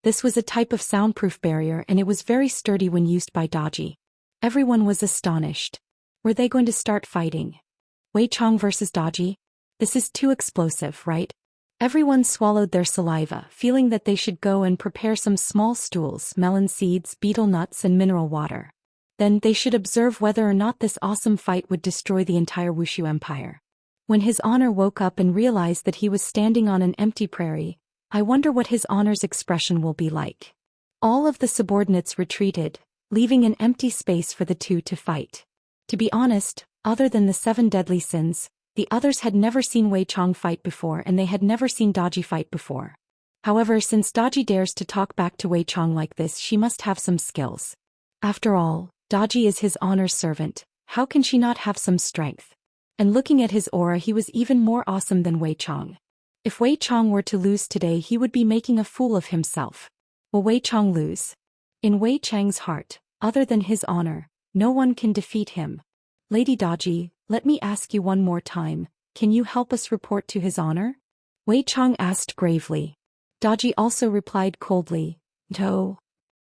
This was a type of soundproof barrier and it was very sturdy when used by Daji. Everyone was astonished. Were they going to start fighting? Wei Chang versus Daji? This is too explosive, right? Everyone swallowed their saliva, feeling that they should go and prepare some small stools, melon seeds, betel nuts and mineral water. Then they should observe whether or not this awesome fight would destroy the entire Wushu Empire. When his honor woke up and realized that he was standing on an empty prairie, I wonder what his honor's expression will be like. All of the subordinates retreated, leaving an empty space for the two to fight. To be honest, other than the 7 deadly sins, the others had never seen Wei Chang fight before and they had never seen Daji fight before. However, since Daji dares to talk back to Wei Chang like this, she must have some skills. After all, Daji is his honor's servant, how can she not have some strength? And looking at his aura, he was even more awesome than Wei Chang. If Wei Chang were to lose today, he would be making a fool of himself. Will Wei Chang lose? In Wei Chang's heart, other than his honor, no one can defeat him. Lady Daji, let me ask you one more time, can you help us report to his honor? Wei Chang asked gravely. Daji also replied coldly, no.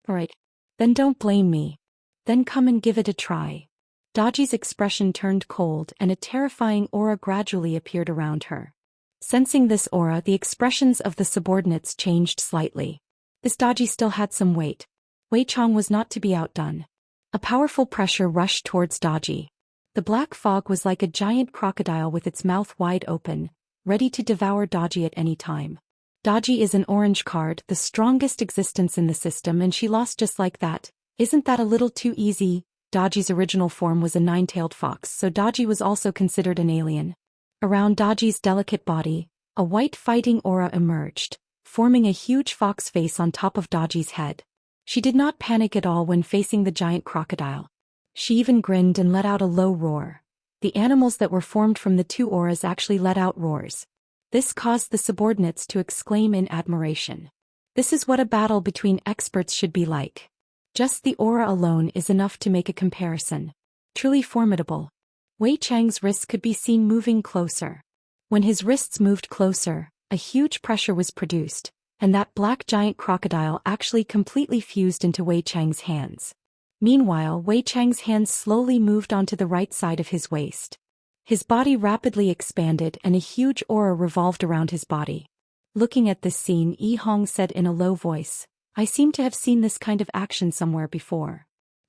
Alright. Then don't blame me. Then come and give it a try. Daji's expression turned cold and a terrifying aura gradually appeared around her. Sensing this aura, the expressions of the subordinates changed slightly. This Daji still had some weight. Wei Chang was not to be outdone. A powerful pressure rushed towards Daji. The black fog was like a giant crocodile with its mouth wide open, ready to devour Daji at any time. Daji is an orange card, the strongest existence in the system, and she lost just like that. Isn't that a little too easy? Daji's original form was a 9-tailed fox, so Daji was also considered an alien. Around Daji's delicate body, a white fighting aura emerged, forming a huge fox face on top of Daji's head. She did not panic at all when facing the giant crocodile. She even grinned and let out a low roar. The animals that were formed from the two auras actually let out roars. This caused the subordinates to exclaim in admiration. This is what a battle between experts should be like. Just the aura alone is enough to make a comparison. Truly formidable. Wei Chang's wrists could be seen moving closer. When his wrists moved closer, a huge pressure was produced, and that black giant crocodile actually completely fused into Wei Chang's hands. Meanwhile, Wei Chang's hands slowly moved onto the right side of his waist. His body rapidly expanded and a huge aura revolved around his body. Looking at this scene, Yi Hong said in a low voice, I seem to have seen this kind of action somewhere before.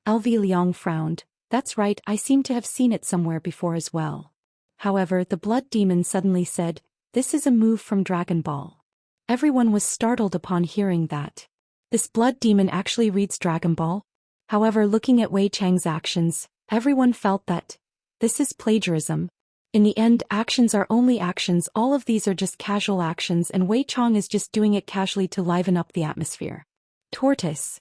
LV Liang frowned. That's right, I seem to have seen it somewhere before as well. However, the blood demon suddenly said, this is a move from Dragon Ball. Everyone was startled upon hearing that. This blood demon actually reads Dragon Ball? However, looking at Wei Chang's actions, everyone felt that this is plagiarism. In the end, actions are only actions, all of these are just casual actions, and Wei Chang is just doing it casually to liven up the atmosphere. Tortoise.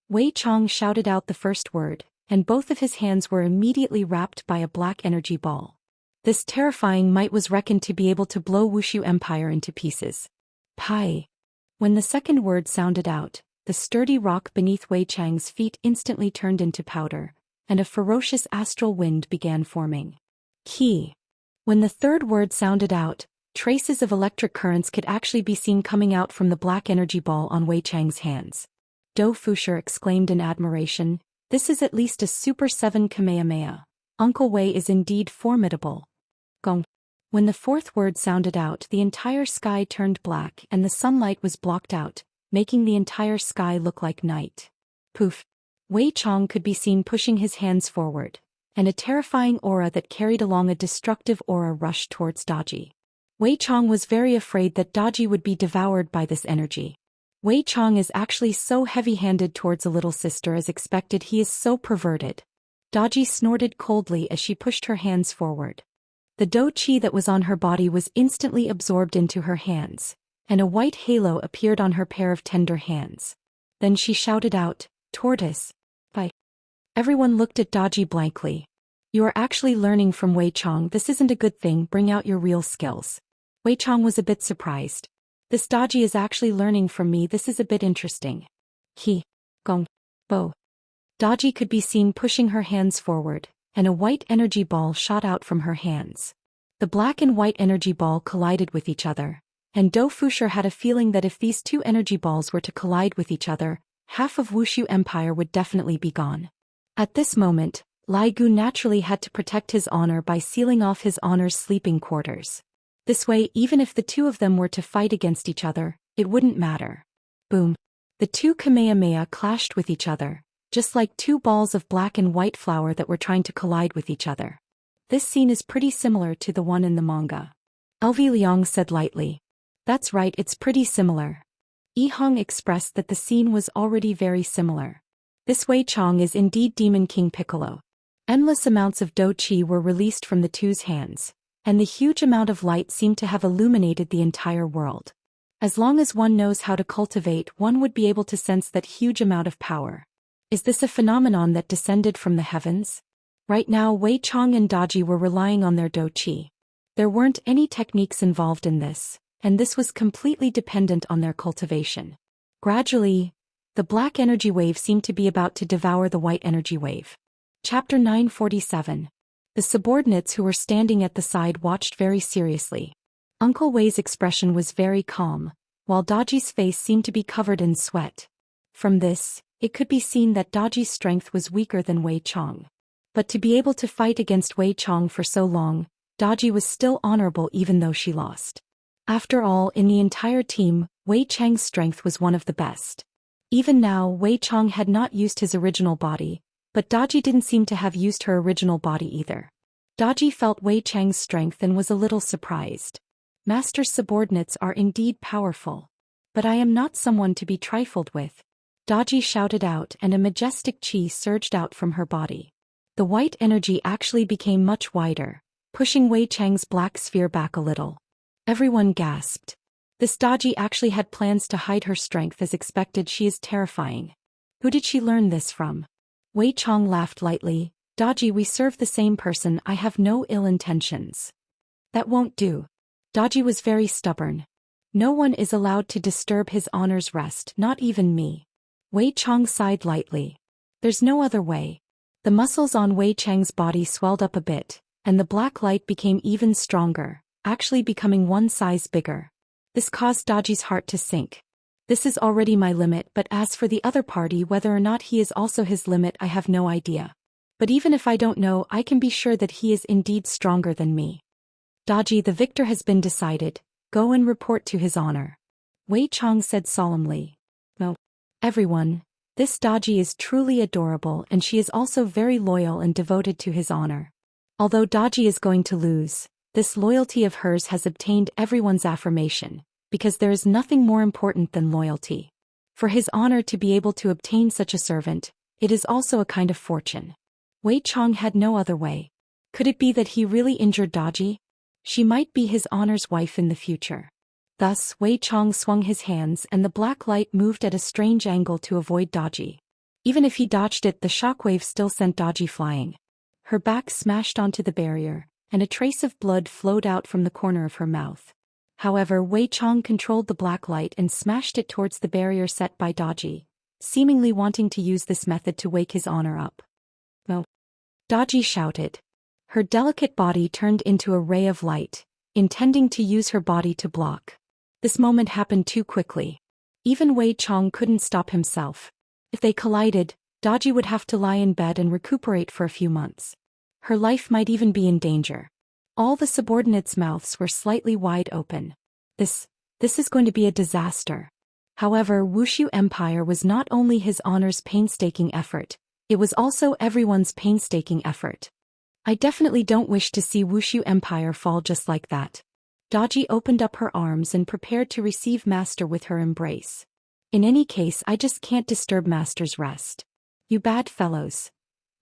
Wei Chang shouted out the first word, and both of his hands were immediately wrapped by a black energy ball. This terrifying might was reckoned to be able to blow Wushu Empire into pieces. Pai. When the second word sounded out, the sturdy rock beneath Wei Chang's feet instantly turned into powder, and a ferocious astral wind began forming. Qi. When the third word sounded out, traces of electric currents could actually be seen coming out from the black energy ball on Wei Chang's hands. Dou Fusher exclaimed in admiration, this is at least a Super 7 Kamehameha. Uncle Wei is indeed formidable. Gong. When the fourth word sounded out, the entire sky turned black and the sunlight was blocked out, making the entire sky look like night. Poof. Wei Chang could be seen pushing his hands forward, and a terrifying aura that carried along a destructive aura rushed towards Daji. Wei Chang was very afraid that Daji would be devoured by this energy. Wei Chang is actually so heavy-handed towards a little sister as expected, he is so perverted. Daji snorted coldly as she pushed her hands forward. The Dou Qi that was on her body was instantly absorbed into her hands, and a white halo appeared on her pair of tender hands. Then she shouted out, "Tortoise! Bye." Everyone looked at Daji blankly. "You are actually learning from Wei Chong. This isn't a good thing. Bring out your real skills." Wei Chong was a bit surprised. "This Daji is actually learning from me. This is a bit interesting." He. Gong. Bo. Daji could be seen pushing her hands forward, and a white energy ball shot out from her hands. The black and white energy ball collided with each other, and Dou Fushi had a feeling that if these two energy balls were to collide with each other, half of Wuxia Empire would definitely be gone. At this moment, Lai Gu naturally had to protect his honor by sealing off his honor's sleeping quarters. This way, even if the two of them were to fight against each other, it wouldn't matter. Boom. The two Kamehameha clashed with each other, just like two balls of black and white flour that were trying to collide with each other. This scene is pretty similar to the one in the manga. LV Liang said lightly. "That's right, it's pretty similar." Yi Hong expressed that the scene was already very similar. This Wei Chong is indeed Demon King Piccolo. Endless amounts of Dou Qi were released from the two's hands, and the huge amount of light seemed to have illuminated the entire world. As long as one knows how to cultivate, one would be able to sense that huge amount of power. Is this a phenomenon that descended from the heavens? Right now Wei Chong and Daji were relying on their Dou Qi. There weren't any techniques involved in this, and this was completely dependent on their cultivation. Gradually, the black energy wave seemed to be about to devour the white energy wave. Chapter 947. The subordinates who were standing at the side watched very seriously. Uncle Wei's expression was very calm, while Daji's face seemed to be covered in sweat. From this, it could be seen that Daji's strength was weaker than Wei Chong. But to be able to fight against Wei Chong for so long, Daji was still honorable even though she lost. After all, in the entire team, Wei Chang's strength was one of the best. Even now, Wei Chong had not used his original body, but Daji didn't seem to have used her original body either. Daji felt Wei Chang's strength and was a little surprised. Master's subordinates are indeed powerful. But I am not someone to be trifled with. Daji shouted out, and a majestic chi surged out from her body. The white energy actually became much wider, pushing Wei Chang's black sphere back a little. Everyone gasped. This Daji actually had plans to hide her strength. As expected, she is terrifying. Who did she learn this from? Wei Chong laughed lightly. Daji, we serve the same person. I have no ill intentions. That won't do. Daji was very stubborn. No one is allowed to disturb his honor's rest, not even me. Wei Chong sighed lightly. There's no other way. The muscles on Wei Chang's body swelled up a bit, and the black light became even stronger, actually becoming one size bigger. This caused Daji's heart to sink. This is already my limit, but as for the other party, whether or not he is also his limit, I have no idea. But even if I don't know, I can be sure that he is indeed stronger than me. Daji, the victor has been decided. Go and report to his honor. Wei Chong said solemnly. No. Everyone, this Daji is truly adorable, and she is also very loyal and devoted to his honor. Although Daji is going to lose, this loyalty of hers has obtained everyone's affirmation, because there is nothing more important than loyalty. For his honor to be able to obtain such a servant, it is also a kind of fortune. Wei Chong had no other way. Could it be that he really injured Daji? She might be his honor's wife in the future. Thus, Wei Chong swung his hands and the black light moved at a strange angle to avoid Daji. Even if he dodged it, the shockwave still sent Daji flying. Her back smashed onto the barrier, and a trace of blood flowed out from the corner of her mouth. However, Wei Chong controlled the black light and smashed it towards the barrier set by Daji, seemingly wanting to use this method to wake his honor up. No. Daji shouted. Her delicate body turned into a ray of light, intending to use her body to block. This moment happened too quickly. Even Wei Chong couldn't stop himself. If they collided, Daji would have to lie in bed and recuperate for a few months. Her life might even be in danger. All the subordinates' mouths were slightly wide open. This is going to be a disaster. However, Wuxia Empire was not only his honor's painstaking effort, it was also everyone's painstaking effort. I definitely don't wish to see Wuxia Empire fall just like that. Daji opened up her arms and prepared to receive Master with her embrace. In any case, I just can't disturb Master's rest. You bad fellows.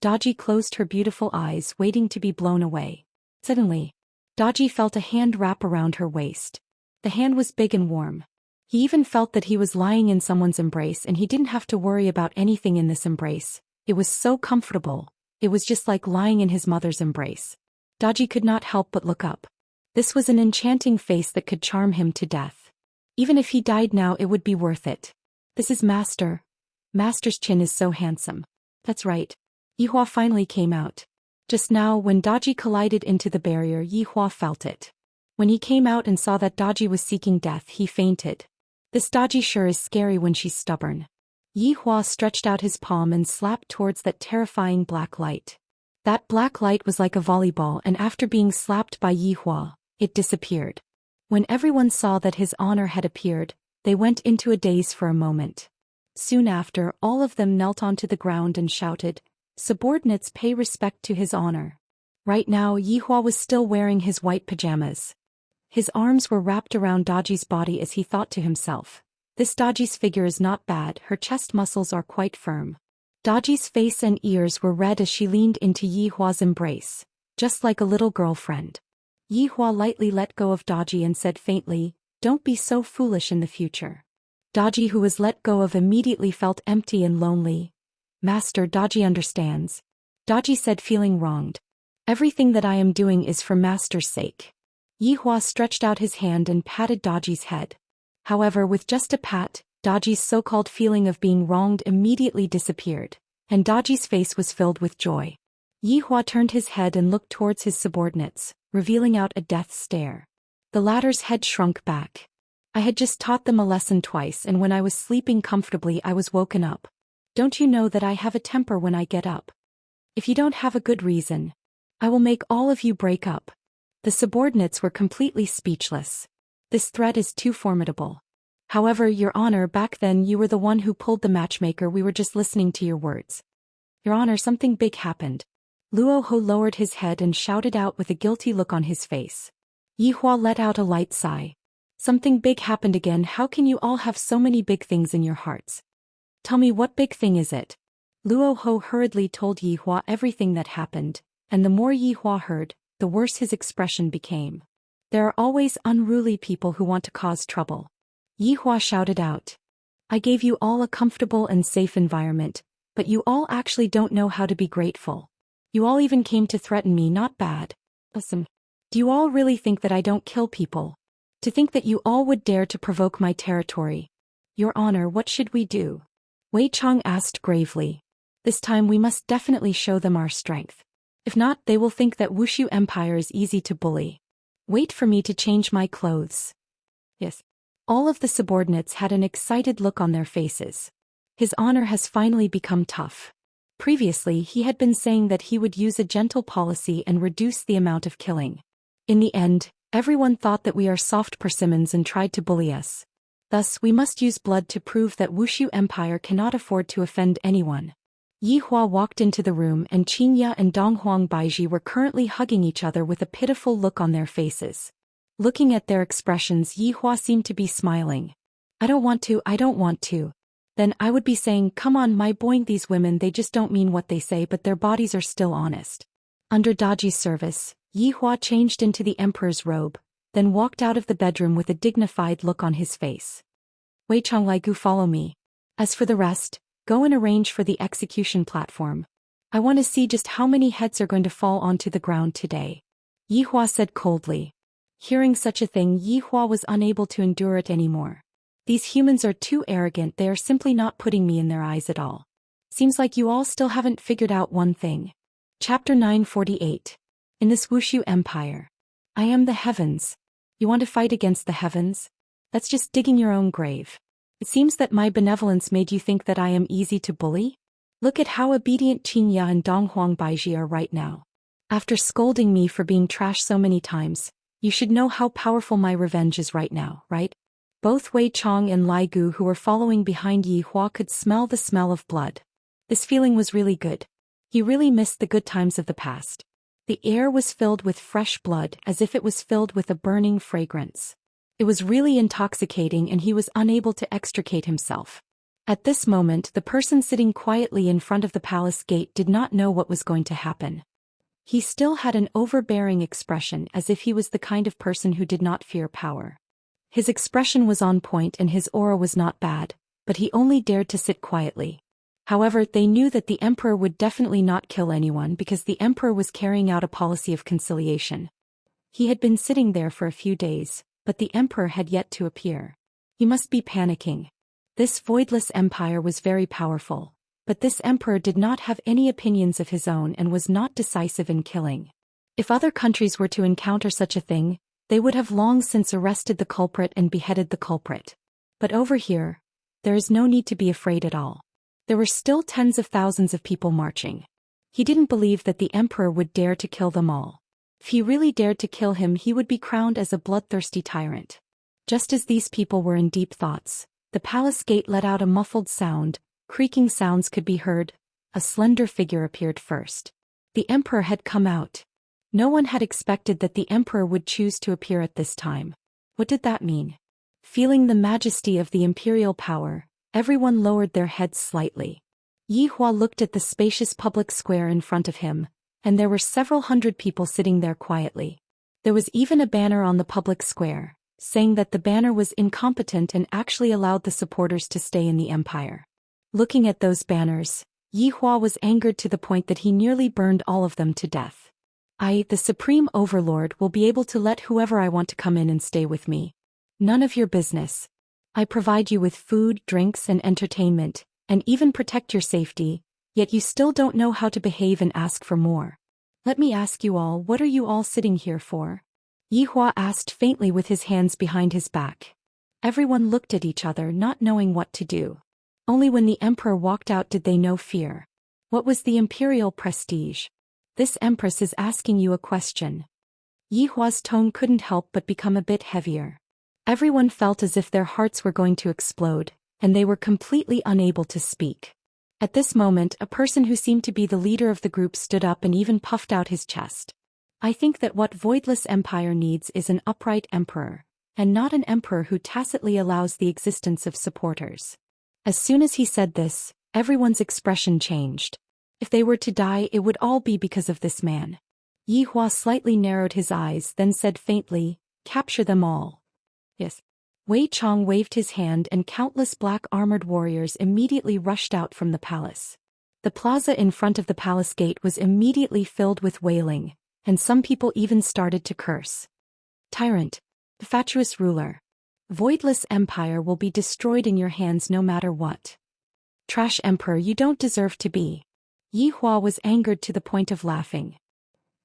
Daji closed her beautiful eyes, waiting to be blown away. Suddenly, Daji felt a hand wrap around her waist. The hand was big and warm. He even felt that he was lying in someone's embrace and he didn't have to worry about anything in this embrace. It was so comfortable. It was just like lying in his mother's embrace. Daji could not help but look up. This was an enchanting face that could charm him to death. Even if he died now, it would be worth it. This is Master. Master's chin is so handsome. That's right. Yihua finally came out. Just now, when Daji collided into the barrier, Yihua felt it. When he came out and saw that Daji was seeking death, he fainted. This Daji sure is scary when she's stubborn. Yihua stretched out his palm and slapped towards that terrifying black light. That black light was like a volleyball, and after being slapped by Yihua, it disappeared. When everyone saw that his honor had appeared, they went into a daze for a moment. Soon after, all of them knelt onto the ground and shouted, "Subordinates, pay respect to his honor." Right now, Yihua was still wearing his white pajamas. His arms were wrapped around Daji's body as he thought to himself, "This Daji's figure is not bad, her chest muscles are quite firm." Daji's face and ears were red as she leaned into Yihua's embrace, just like a little girlfriend. Yihua lightly let go of Daji and said faintly, "Don't be so foolish in the future." Daji, who was let go of, immediately felt empty and lonely. "Master, Daji understands." Daji said, feeling wronged. "Everything that I am doing is for Master's sake." Yihua stretched out his hand and patted Daji's head. However, with just a pat, Daji's so-called feeling of being wronged immediately disappeared, and Daji's face was filled with joy. Yihua turned his head and looked towards his subordinates, revealing out a death stare. The latter's head shrunk back. "I had just taught them a lesson twice, and when I was sleeping comfortably I was woken up. Don't you know that I have a temper when I get up? If you don't have a good reason, I will make all of you break up." The subordinates were completely speechless. This threat is too formidable. "However, Your Honor, back then you were the one who pulled the matchmaker. We were just listening to your words." "Your Honor, something big happened." Luo Ho lowered his head and shouted out with a guilty look on his face. Yihua let out a light sigh. "Something big happened again. How can you all have so many big things in your hearts? Tell me, what big thing is it?" Luo Ho hurriedly told Yihua everything that happened, and the more Yihua heard, the worse his expression became. "There are always unruly people who want to cause trouble." Yihua shouted out. "I gave you all a comfortable and safe environment, but you all actually don't know how to be grateful. You all even came to threaten me. Not bad. Listen. Do you all really think that I don't kill people? To think that you all would dare to provoke my territory. Your Honor, what should we do?" Wei Chong asked gravely. "This time we must definitely show them our strength. If not, they will think that Wuxia Empire is easy to bully. Wait for me to change my clothes." Yes. All of the subordinates had an excited look on their faces. His honor has finally become tough. Previously, he had been saying that he would use a gentle policy and reduce the amount of killing. In the end, everyone thought that we are soft persimmons and tried to bully us. Thus, we must use blood to prove that Wuxia Empire cannot afford to offend anyone. Yihua walked into the room and Xianxia and Donghuang Baiji were currently hugging each other with a pitiful look on their faces. Looking at their expressions, Yihua seemed to be smiling. I don't want to. Then I would be saying, "Come on, my boy, these women, they just don't mean what they say, but their bodies are still honest." Under Daji's service, Yihua changed into the emperor's robe, then walked out of the bedroom with a dignified look on his face. "Wei Chonglaigu, follow me. As for the rest, go and arrange for the execution platform. I want to see just how many heads are going to fall onto the ground today," Yihua said coldly. Hearing such a thing, Yihua was unable to endure it anymore. "These humans are too arrogant. They are simply not putting me in their eyes at all. Seems like you all still haven't figured out one thing." Chapter 948. In this Wuxia Empire. I am the heavens. You want to fight against the heavens? That's just digging your own grave. It seems that my benevolence made you think that I am easy to bully? Look at how obedient Xianxia and Donghuang Baiji are right now. After scolding me for being trash so many times, you should know how powerful my revenge is right now, right? Both Wei Chong and Lai Gu, who were following behind Yihua, could smell the smell of blood. This feeling was really good. He really missed the good times of the past. The air was filled with fresh blood, as if it was filled with a burning fragrance. It was really intoxicating, and he was unable to extricate himself. At this moment, the person sitting quietly in front of the palace gate did not know what was going to happen. He still had an overbearing expression, as if he was the kind of person who did not fear power. His expression was on point and his aura was not bad, but he only dared to sit quietly. However, they knew that the emperor would definitely not kill anyone because the emperor was carrying out a policy of conciliation. He had been sitting there for a few days, but the emperor had yet to appear. He must be panicking. This voidless empire was very powerful, but this emperor did not have any opinions of his own and was not decisive in killing. If other countries were to encounter such a thing, they would have long since arrested the culprit and beheaded the culprit. But over here, there is no need to be afraid at all. There were still tens of thousands of people marching. He didn't believe that the emperor would dare to kill them all. If he really dared to kill him, he would be crowned as a bloodthirsty tyrant. Just as these people were in deep thoughts, the palace gate let out a muffled sound. Creaking sounds could be heard. A slender figure appeared first. The emperor had come out. No one had expected that the emperor would choose to appear at this time. What did that mean? Feeling the majesty of the imperial power, everyone lowered their heads slightly. Yi Hua looked at the spacious public square in front of him, and there were several hundred people sitting there quietly. There was even a banner on the public square, saying that the banner was incompetent and actually allowed the supporters to stay in the empire. Looking at those banners, Yi Hua was angered to the point that he nearly burned all of them to death. I, the Supreme Overlord, will be able to let whoever I want to come in and stay with me. None of your business. I provide you with food, drinks, and entertainment, and even protect your safety, yet you still don't know how to behave and ask for more. Let me ask you all, what are you all sitting here for? Yi Hua asked faintly with his hands behind his back. Everyone looked at each other, not knowing what to do. Only when the emperor walked out did they know fear. What was the imperial prestige? This empress is asking you a question. Yi Hua's tone couldn't help but become a bit heavier. Everyone felt as if their hearts were going to explode, and they were completely unable to speak. At this moment, a person who seemed to be the leader of the group stood up and even puffed out his chest. I think that what Voidless Empire needs is an upright emperor, and not an emperor who tacitly allows the existence of supporters. As soon as he said this, everyone's expression changed. If they were to die, it would all be because of this man. Yi Hua slightly narrowed his eyes, then said faintly, "Capture them all." Yes. Wei Chong waved his hand and countless black-armored warriors immediately rushed out from the palace. The plaza in front of the palace gate was immediately filled with wailing, and some people even started to curse. Tyrant. Fatuous ruler. Voidless Empire will be destroyed in your hands no matter what. Trash Emperor, you don't deserve to be. Yi Hua was angered to the point of laughing.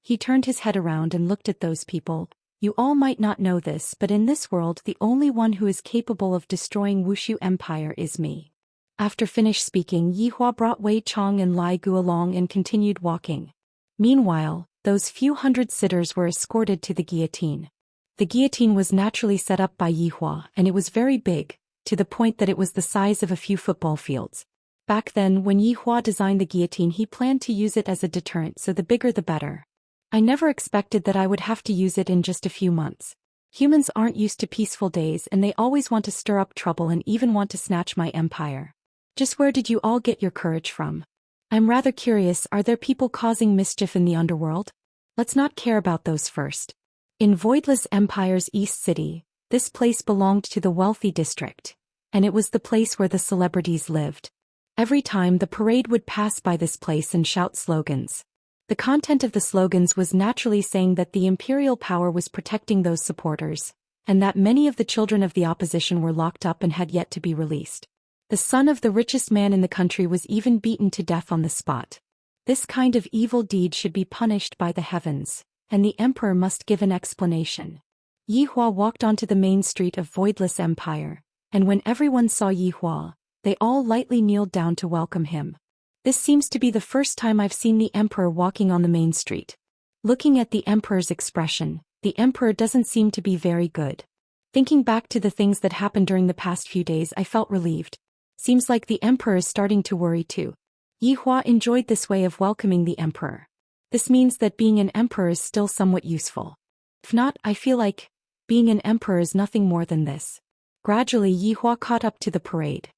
He turned his head around and looked at those people. You all might not know this, but in this world the only one who is capable of destroying Wushu Empire is me. After finished speaking, Yi Hua brought Wei Chong and Lai Gu along and continued walking. Meanwhile, those few hundred sitters were escorted to the guillotine. The guillotine was naturally set up by Yi Hua, and it was very big, to the point that it was the size of a few football fields. Back then, when Yi Hua designed the guillotine, he planned to use it as a deterrent, so the bigger the better. I never expected that I would have to use it in just a few months. Humans aren't used to peaceful days and they always want to stir up trouble and even want to snatch my empire. Just where did you all get your courage from? I'm rather curious, are there people causing mischief in the underworld? Let's not care about those first. In Voidless Empire's East City, this place belonged to the wealthy district, and it was the place where the celebrities lived. Every time the parade would pass by this place and shout slogans. The content of the slogans was naturally saying that the imperial power was protecting those supporters, and that many of the children of the opposition were locked up and had yet to be released. The son of the richest man in the country was even beaten to death on the spot. This kind of evil deed should be punished by the heavens, and the emperor must give an explanation. Yi Hua walked onto the main street of Voidless Empire, and when everyone saw Yi Hua, they all lightly kneeled down to welcome him. This seems to be the first time I've seen the emperor walking on the main street. Looking at the emperor's expression, the emperor doesn't seem to be very good. Thinking back to the things that happened during the past few days, I felt relieved. Seems like the emperor is starting to worry too. Yi Hua enjoyed this way of welcoming the emperor. This means that being an emperor is still somewhat useful. If not, I feel like being an emperor is nothing more than this. Gradually, Yi Hua caught up to the parade.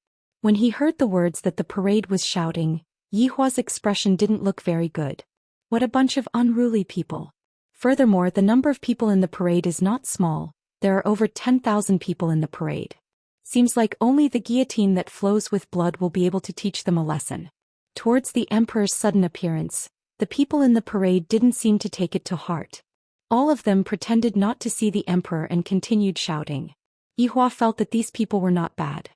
When he heard the words that the parade was shouting, Yi Hua's expression didn't look very good. What a bunch of unruly people. Furthermore, the number of people in the parade is not small. There are over 10,000 people in the parade. Seems like only the guillotine that flows with blood will be able to teach them a lesson. Towards the emperor's sudden appearance, the people in the parade didn't seem to take it to heart. All of them pretended not to see the emperor and continued shouting. Yihua felt that these people were not bad.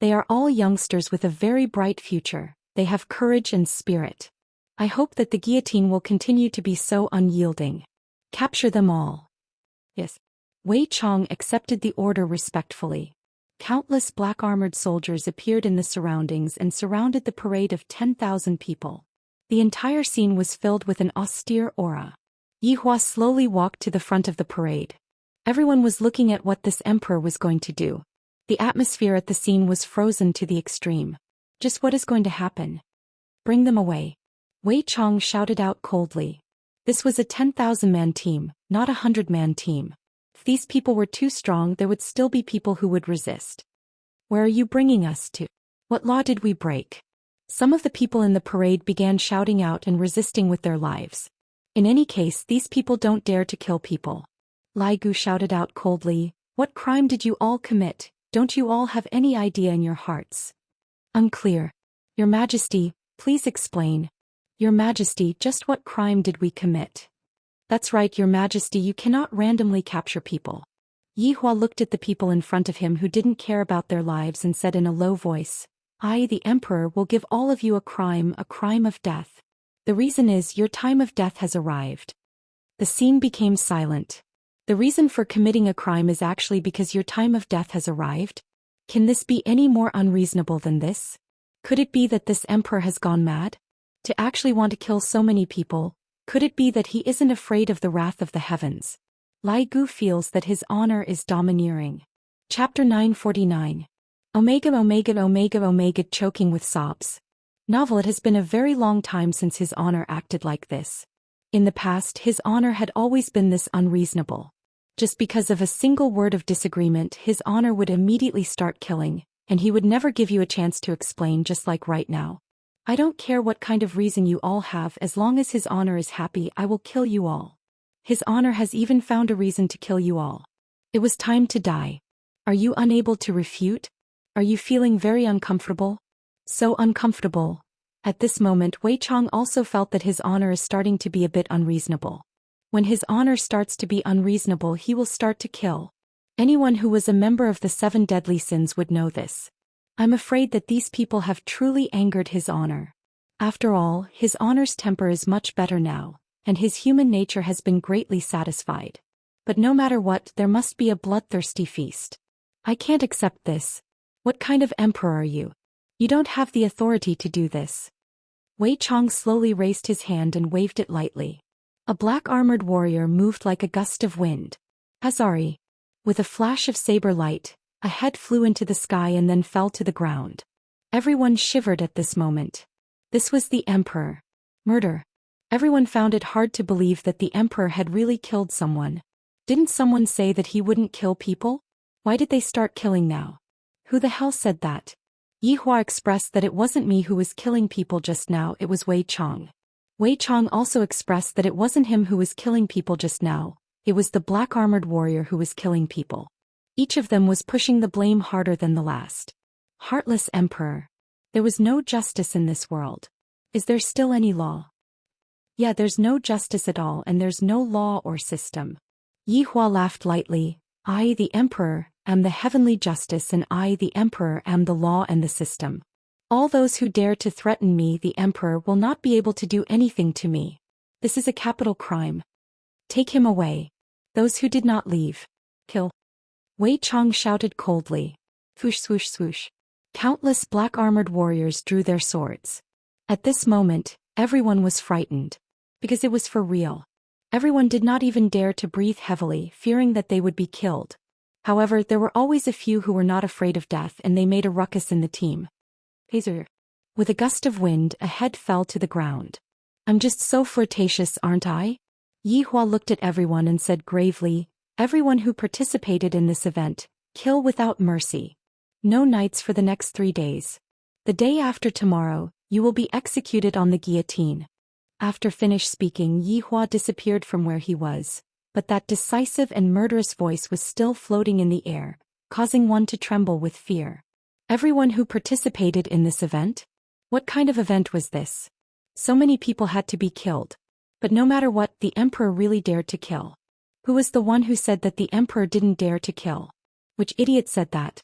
They are all youngsters with a very bright future. They have courage and spirit. I hope that the guillotine will continue to be so unyielding. Capture them all. Yes. Wei Chong accepted the order respectfully. Countless black-armored soldiers appeared in the surroundings and surrounded the parade of 10,000 people. The entire scene was filled with an austere aura. Yihua slowly walked to the front of the parade. Everyone was looking at what this emperor was going to do. The atmosphere at the scene was frozen to the extreme. Just what is going to happen? Bring them away. Wei Chong shouted out coldly. This was a 10,000-man team, not a 100-man team. If these people were too strong, there would still be people who would resist. Where are you bringing us to? What law did we break? Some of the people in the parade began shouting out and resisting with their lives. In any case, these people don't dare to kill people. Lai Gu shouted out coldly, what crime did you all commit? Don't you all have any idea in your hearts? Unclear. Your Majesty, please explain. Your Majesty, just what crime did we commit? That's right, Your Majesty, you cannot randomly capture people. Yihua looked at the people in front of him who didn't care about their lives and said in a low voice, I, the Emperor, will give all of you a crime of death. The reason is your time of death has arrived. The scene became silent. The reason for committing a crime is actually because your time of death has arrived? Can this be any more unreasonable than this? Could it be that this Emperor has gone mad? To actually want to kill so many people, could it be that he isn't afraid of the wrath of the heavens? Lai Gu feels that his honor is domineering. Chapter 949. Omega Omega Omega Omega choking with sobs. Novel. It has been a very long time since his honor acted like this. In the past, his honor had always been this unreasonable. Just because of a single word of disagreement, his honor would immediately start killing, and he would never give you a chance to explain, just like right now. I don't care what kind of reason you all have, as long as his honor is happy, I will kill you all. His honor has even found a reason to kill you all. It was time to die. Are you unable to refute? Are you feeling very uncomfortable? So uncomfortable. At this moment, Wei Chong also felt that his honor is starting to be a bit unreasonable. When his honor starts to be unreasonable, he will start to kill. Anyone who was a member of the 7 deadly sins would know this. I'm afraid that these people have truly angered his honor. After all, his honor's temper is much better now, and his human nature has been greatly satisfied. But no matter what, there must be a bloodthirsty feast. I can't accept this. What kind of emperor are you? You don't have the authority to do this. Wei Chong slowly raised his hand and waved it lightly. A black-armored warrior moved like a gust of wind. Hazari. With a flash of saber light, a head flew into the sky and then fell to the ground. Everyone shivered at this moment. This was the emperor. Murder. Everyone found it hard to believe that the emperor had really killed someone. Didn't someone say that he wouldn't kill people? Why did they start killing now? Who the hell said that? Yihua expressed that it wasn't me who was killing people just now, it was Wei Chong. Wei Chong also expressed that it wasn't him who was killing people just now, it was the black-armored warrior who was killing people. Each of them was pushing the blame harder than the last. Heartless emperor. There was no justice in this world. Is there still any law? Yeah, there's no justice at all, and there's no law or system. Yihua laughed lightly. I, the emperor, am the heavenly justice, and I, the emperor, am the law and the system. All those who dare to threaten me, the emperor, will not be able to do anything to me. This is a capital crime. Take him away. Those who did not leave. Kill. Wei Chong shouted coldly. Swoosh swoosh swoosh. Countless black-armored warriors drew their swords. At this moment, everyone was frightened. Because it was for real. Everyone did not even dare to breathe heavily, fearing that they would be killed. However, there were always a few who were not afraid of death, and they made a ruckus in the team. Hazer. With a gust of wind, a head fell to the ground. I'm just so flirtatious, aren't I? Yihua looked at everyone and said gravely, everyone who participated in this event, kill without mercy. No nights for the next 3 days. The day after tomorrow, you will be executed on the guillotine. After finished speaking, Yi Hua disappeared from where he was, but that decisive and murderous voice was still floating in the air, causing one to tremble with fear. Everyone who participated in this event? What kind of event was this? So many people had to be killed. But no matter what, the emperor really dared to kill. Who was the one who said that the emperor didn't dare to kill? Which idiot said that?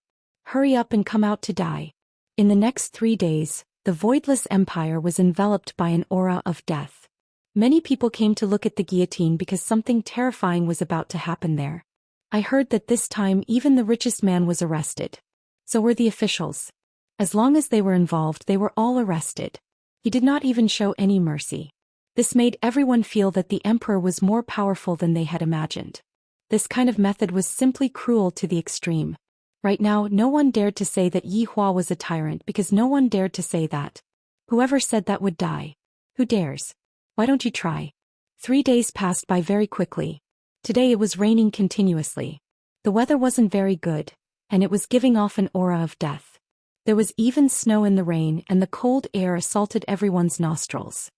Hurry up and come out to die. In the next 3 days, the voidless empire was enveloped by an aura of death. Many people came to look at the guillotine because something terrifying was about to happen there. I heard that this time even the richest man was arrested. So were the officials. As long as they were involved, they were all arrested. He did not even show any mercy. This made everyone feel that the emperor was more powerful than they had imagined. This kind of method was simply cruel to the extreme. Right now, no one dared to say that Yi Hua was a tyrant because no one dared to say that. Whoever said that would die. Who dares? Why don't you try? 3 days passed by very quickly. Today it was raining continuously. The weather wasn't very good, and it was giving off an aura of death. There was even snow in the rain, and the cold air assaulted everyone's nostrils.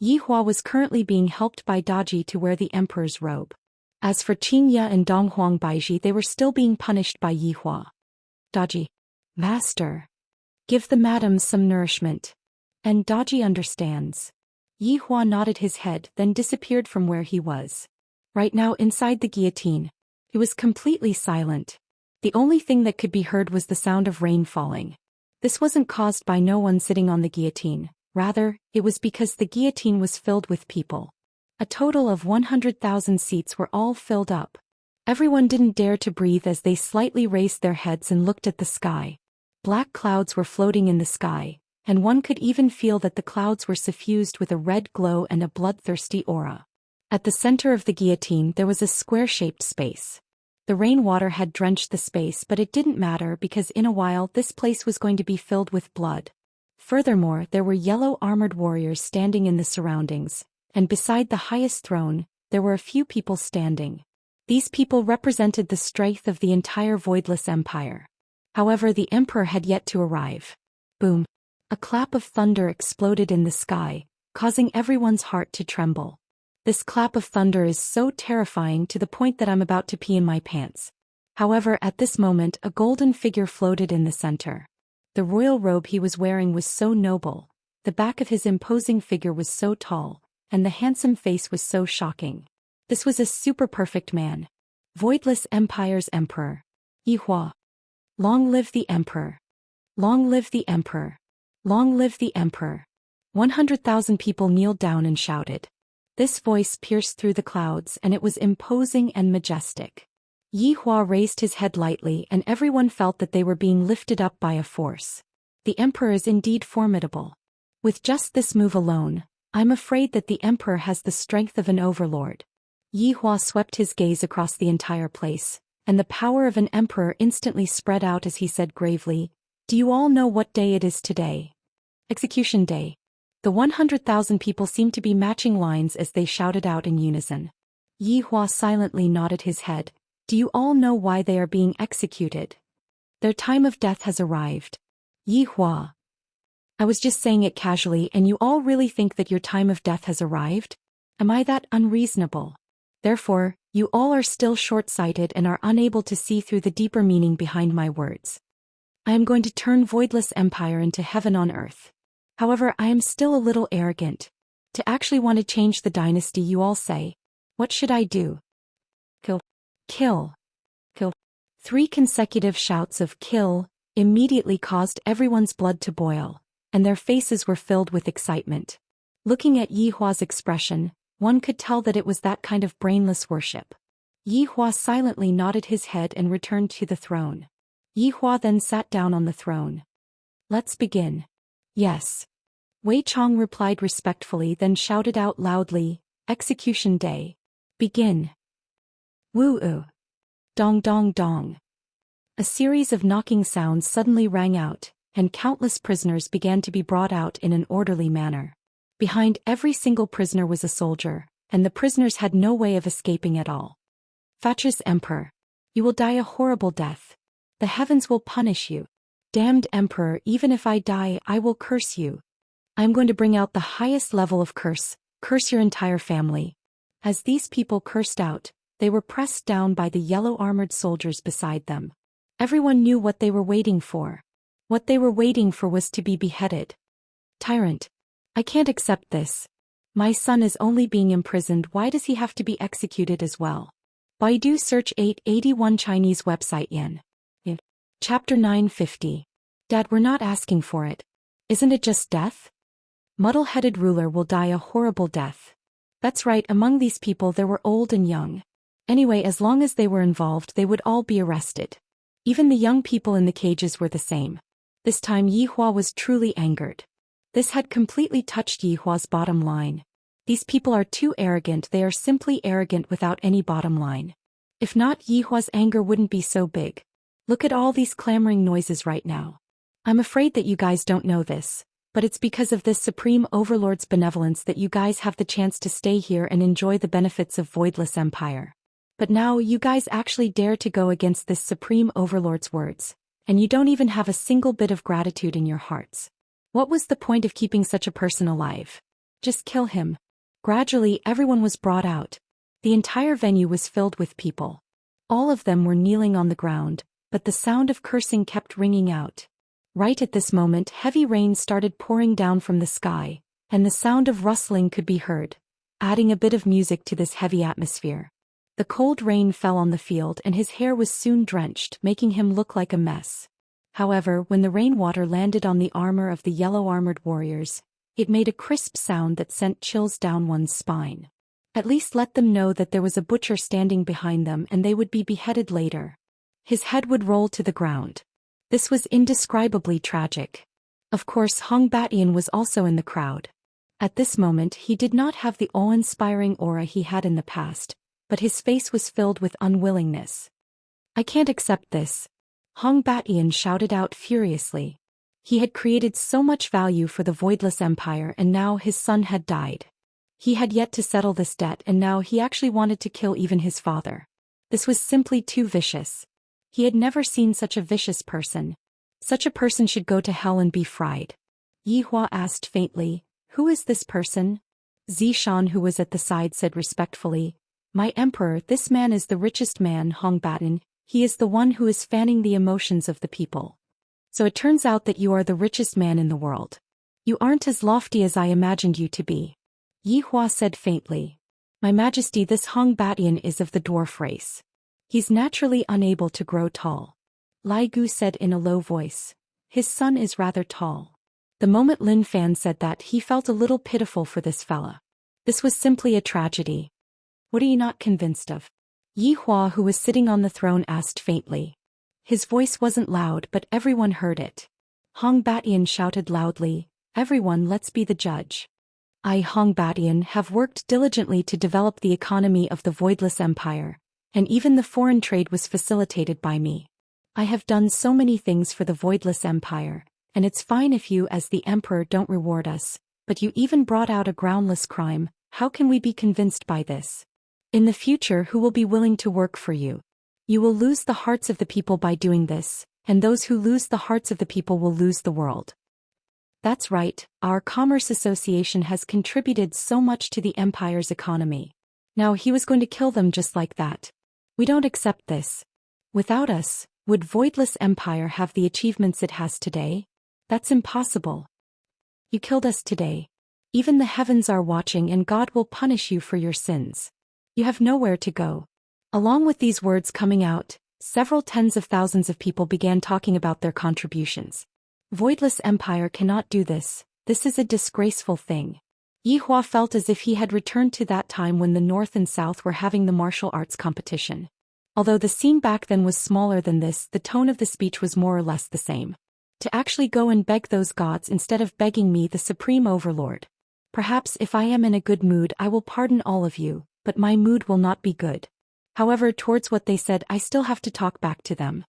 Yi Hua was currently being helped by Daji to wear the emperor's robe. As for Qingya and Donghuang Baiji, they were still being punished by Yi Hua. Daji. Master. Give the madam some nourishment. And Daji understands. Yi Hua nodded his head, then disappeared from where he was. Right now inside the guillotine, he was completely silent. The only thing that could be heard was the sound of rain falling. This wasn't caused by no one sitting on the guillotine. Rather, it was because the guillotine was filled with people. A total of 100,000 seats were all filled up. Everyone didn't dare to breathe as they slightly raised their heads and looked at the sky. Black clouds were floating in the sky, and one could even feel that the clouds were suffused with a red glow and a bloodthirsty aura. At the center of the guillotine there was a square-shaped space. The rainwater had drenched the space, but it didn't matter because in a while this place was going to be filled with blood. Furthermore, there were yellow armored warriors standing in the surroundings, and beside the highest throne, there were a few people standing. These people represented the strength of the entire voidless empire. However, the emperor had yet to arrive. Boom! A clap of thunder exploded in the sky, causing everyone's heart to tremble. This clap of thunder is so terrifying to the point that I'm about to pee in my pants. However, at this moment, a golden figure floated in the center. The royal robe he was wearing was so noble, the back of his imposing figure was so tall, and the handsome face was so shocking. This was a super perfect man. Voidless Empire's emperor. Yi Hua. Long live the emperor. Long live the emperor. Long live the emperor. 100,000 people kneeled down and shouted. This voice pierced through the clouds, and it was imposing and majestic. Yi Hua raised his head lightly, and everyone felt that they were being lifted up by a force. The emperor is indeed formidable. With just this move alone, I'm afraid that the emperor has the strength of an overlord. Yi Hua swept his gaze across the entire place, and the power of an emperor instantly spread out as he said gravely, "Do you all know what day it is today? Execution Day." The 100,000 people seemed to be matching lines as they shouted out in unison. Yi Hua silently nodded his head. Do you all know why they are being executed? Their time of death has arrived. Yi Hua. I was just saying it casually, and you all really think that your time of death has arrived? Am I that unreasonable? Therefore, you all are still short-sighted and are unable to see through the deeper meaning behind my words. I am going to turn Voidless Empire into heaven on earth. However, I am still a little arrogant. To actually want to change the dynasty, you all say. What should I do? Kill. Kill. Kill. 3 consecutive shouts of kill immediately caused everyone's blood to boil, and their faces were filled with excitement. Looking at Yi Hua's expression, one could tell that it was that kind of brainless worship. Yi Hua silently nodded his head and returned to the throne. Yi Hua then sat down on the throne. Let's begin. Yes. Wei Chong replied respectfully, then shouted out loudly, Execution Day. Begin. Woo-oo. Dong dong dong. A series of knocking sounds suddenly rang out, and countless prisoners began to be brought out in an orderly manner. Behind every single prisoner was a soldier, and the prisoners had no way of escaping at all. Fatuous Emperor. You will die a horrible death. The heavens will punish you. Damned Emperor, even if I die, I will curse you. I am going to bring out the highest level of curse, Curse your entire family." As these people cursed out, they were pressed down by the yellow-armored soldiers beside them. Everyone knew what they were waiting for. What they were waiting for was to be beheaded. "Tyrant. I can't accept this. My son is only being imprisoned. Why does he have to be executed as well?" Baidu Search 881 Chinese website Yan. Chapter 950. Dad, we're not asking for it. Isn't it just death? Muddle-headed ruler will die a horrible death. That's right, among these people there were old and young. Anyway, as long as they were involved they would all be arrested. Even the young people in the cages were the same. This time Yi Hua was truly angered. This had completely touched Yi Hua's bottom line. These people are too arrogant. They are simply arrogant without any bottom line. If not, Yi Hua's anger wouldn't be so big. Look at all these clamoring noises right now. I'm afraid that you guys don't know this, but it's because of this Supreme Overlord's benevolence that you guys have the chance to stay here and enjoy the benefits of Voidless Empire. But now you guys actually dare to go against this Supreme Overlord's words, and you don't even have a single bit of gratitude in your hearts. What was the point of keeping such a person alive? Just kill him. Gradually everyone was brought out. The entire venue was filled with people. All of them were kneeling on the ground, but the sound of cursing kept ringing out. Right at this moment heavy rain started pouring down from the sky, and the sound of rustling could be heard, adding a bit of music to this heavy atmosphere. The cold rain fell on the field and his hair was soon drenched, making him look like a mess. However, when the rainwater landed on the armor of the yellow-armored warriors, it made a crisp sound that sent chills down one's spine. At least let them know that there was a butcher standing behind them and they would be beheaded later. His head would roll to the ground. This was indescribably tragic. Of course, Hong Batian was also in the crowd. At this moment he did not have the awe-inspiring aura he had in the past, but his face was filled with unwillingness. "I can't accept this," Hong Batian shouted out furiously. He had created so much value for the Voidless Empire and now his son had died. He had yet to settle this debt and now he actually wanted to kill even his father. This was simply too vicious. He had never seen such a vicious person. Such a person should go to hell and be fried. Yi Hua asked faintly, "Who is this person?" Zhou Xian, who was at the side, said respectfully, "My emperor, this man is the richest man, Hong Batian. He is the one who is fanning the emotions of the people. So it turns out that you are the richest man in the world. You aren't as lofty as I imagined you to be." Yi Hua said faintly, "My Majesty, this Hong Batian is of the dwarf race. He's naturally unable to grow tall." Lai Gu said in a low voice, "His son is rather tall." The moment Lin Fan said that, he felt a little pitiful for this fella. This was simply a tragedy. "What are you not convinced of?" Yi Hua, who was sitting on the throne, asked faintly. His voice wasn't loud but everyone heard it. Hong Batian shouted loudly, "Everyone, let's be the judge. I, Hong Batian, have worked diligently to develop the economy of the Voidless Empire, and even the foreign trade was facilitated by me. I have done so many things for the Voidless Empire, and it's fine if you as the Emperor don't reward us, but you even brought out a groundless crime. How can we be convinced by this? In the future, who will be willing to work for you? You will lose the hearts of the people by doing this, and those who lose the hearts of the people will lose the world." That's right, our Commerce Association has contributed so much to the Empire's economy. Now he was going to kill them just like that. We don't accept this. Without us, would Voidless Empire have the achievements it has today? That's impossible. You killed us today. Even the heavens are watching and God will punish you for your sins. You have nowhere to go. Along with these words coming out, several tens of thousands of people began talking about their contributions. Voidless Empire cannot do this. This is a disgraceful thing. Yi Hua felt as if he had returned to that time when the North and South were having the martial arts competition. Although the scene back then was smaller than this, the tone of the speech was more or less the same. To actually go and beg those gods instead of begging me, the Supreme Overlord. Perhaps if I am in a good mood I will pardon all of you, but my mood will not be good. However, towards what they said I still have to talk back to them.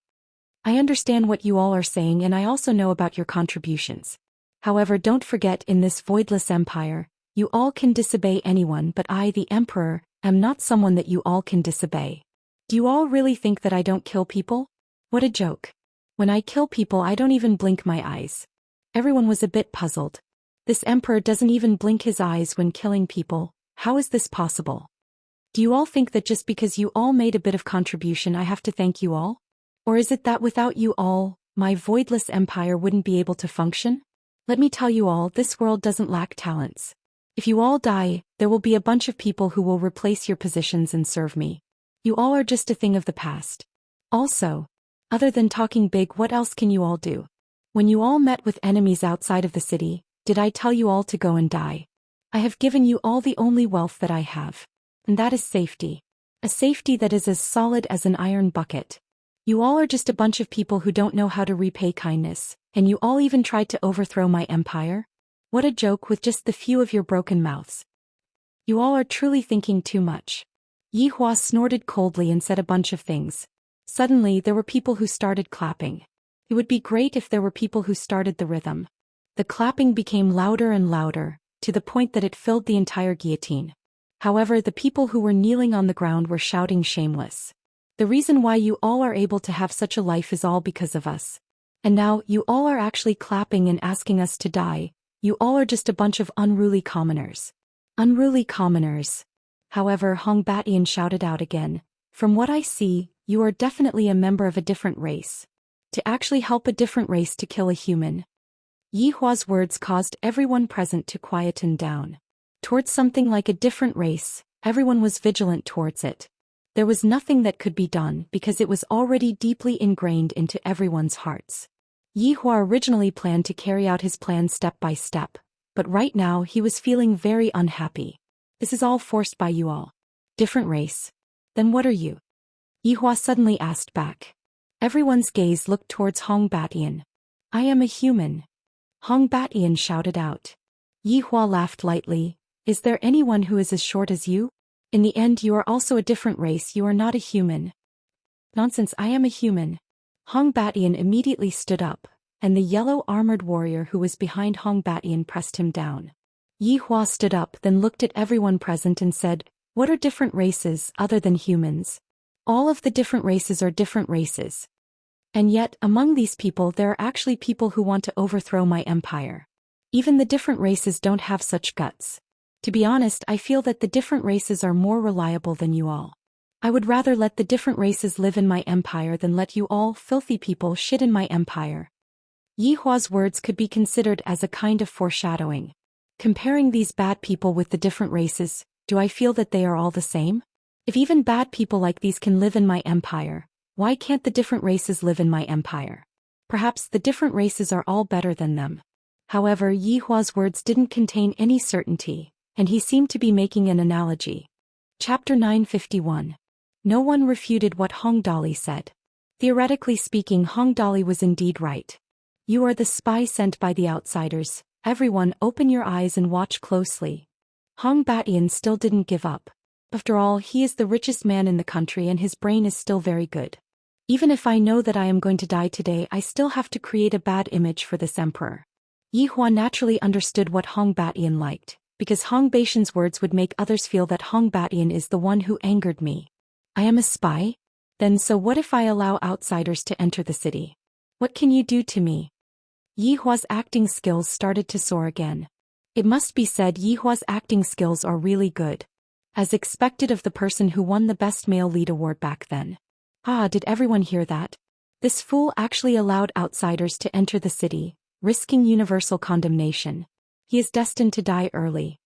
I understand what you all are saying and I also know about your contributions. However, don't forget, in this Voidless Empire, you all can disobey anyone, but I, the Emperor, am not someone that you all can disobey. Do you all really think that I don't kill people? What a joke. When I kill people I don't even blink my eyes. Everyone was a bit puzzled. This emperor doesn't even blink his eyes when killing people. How is this possible? Do you all think that just because you all made a bit of contribution I have to thank you all? Or is it that without you all, my voidless empire wouldn't be able to function? Let me tell you all, this world doesn't lack talents. If you all die, there will be a bunch of people who will replace your positions and serve me. You all are just a thing of the past. Also, other than talking big, what else can you all do? When you all met with enemies outside of the city, did I tell you all to go and die? I have given you all the only wealth that I have. And that is safety. A safety that is as solid as an iron bucket. You all are just a bunch of people who don't know how to repay kindness, and you all even tried to overthrow my empire? What a joke with just the few of your broken mouths. You all are truly thinking too much. Yi Hua snorted coldly and said a bunch of things. Suddenly there were people who started clapping. It would be great if there were people who started the rhythm. The clapping became louder and louder, to the point that it filled the entire guillotine. However, the people who were kneeling on the ground were shouting shameless. The reason why you all are able to have such a life is all because of us. And now, you all are actually clapping and asking us to die. You all are just a bunch of unruly commoners. Unruly commoners. However, Hong Batian shouted out again. From what I see, you are definitely a member of a different race. To actually help a different race to kill a human. Yi Hua's words caused everyone present to quieten down. Towards something like a different race, everyone was vigilant towards it. There was nothing that could be done because it was already deeply ingrained into everyone's hearts. Yi Hua originally planned to carry out his plan step by step, but right now he was feeling very unhappy. This is all forced by you all. Different race? Then what are you? Yi Hua suddenly asked back. Everyone's gaze looked towards Hong Batian. I am a human. Hong Batian shouted out. Yi Hua laughed lightly. Is there anyone who is as short as you? In the end you are also a different race, you are not a human. Nonsense, I am a human. Hong Batian immediately stood up, and the yellow armored warrior who was behind Hong Batian pressed him down. Yi Hua stood up, then looked at everyone present and said, what are different races other than humans? All of the different races are different races. And yet, among these people there are actually people who want to overthrow my empire. Even the different races don't have such guts. To be honest, I feel that the different races are more reliable than you all. I would rather let the different races live in my empire than let you all filthy people shit in my empire. Yi Hua's words could be considered as a kind of foreshadowing. Comparing these bad people with the different races, do I feel that they are all the same? If even bad people like these can live in my empire, why can't the different races live in my empire? Perhaps the different races are all better than them. However, Yi Hua's words didn't contain any certainty, and he seemed to be making an analogy. Chapter 951. No one refuted what Hong Dali said. Theoretically speaking, Hong Dali was indeed right. You are the spy sent by the outsiders. Everyone open your eyes and watch closely. Hong Batian still didn't give up. After all, he is the richest man in the country and his brain is still very good. Even if I know that I am going to die today, I still have to create a bad image for this emperor. Yi Hua naturally understood what Hong Batian liked, because Hong Batian's words would make others feel that Hong Batian is the one who angered me. I am a spy? Then so what if I allow outsiders to enter the city? What can you do to me? Yi Hua's acting skills started to soar again. It must be said Yi Hua's acting skills are really good. As expected of the person who won the Best Male Lead award back then. Ah, did everyone hear that? This fool actually allowed outsiders to enter the city, risking universal condemnation. He is destined to die early.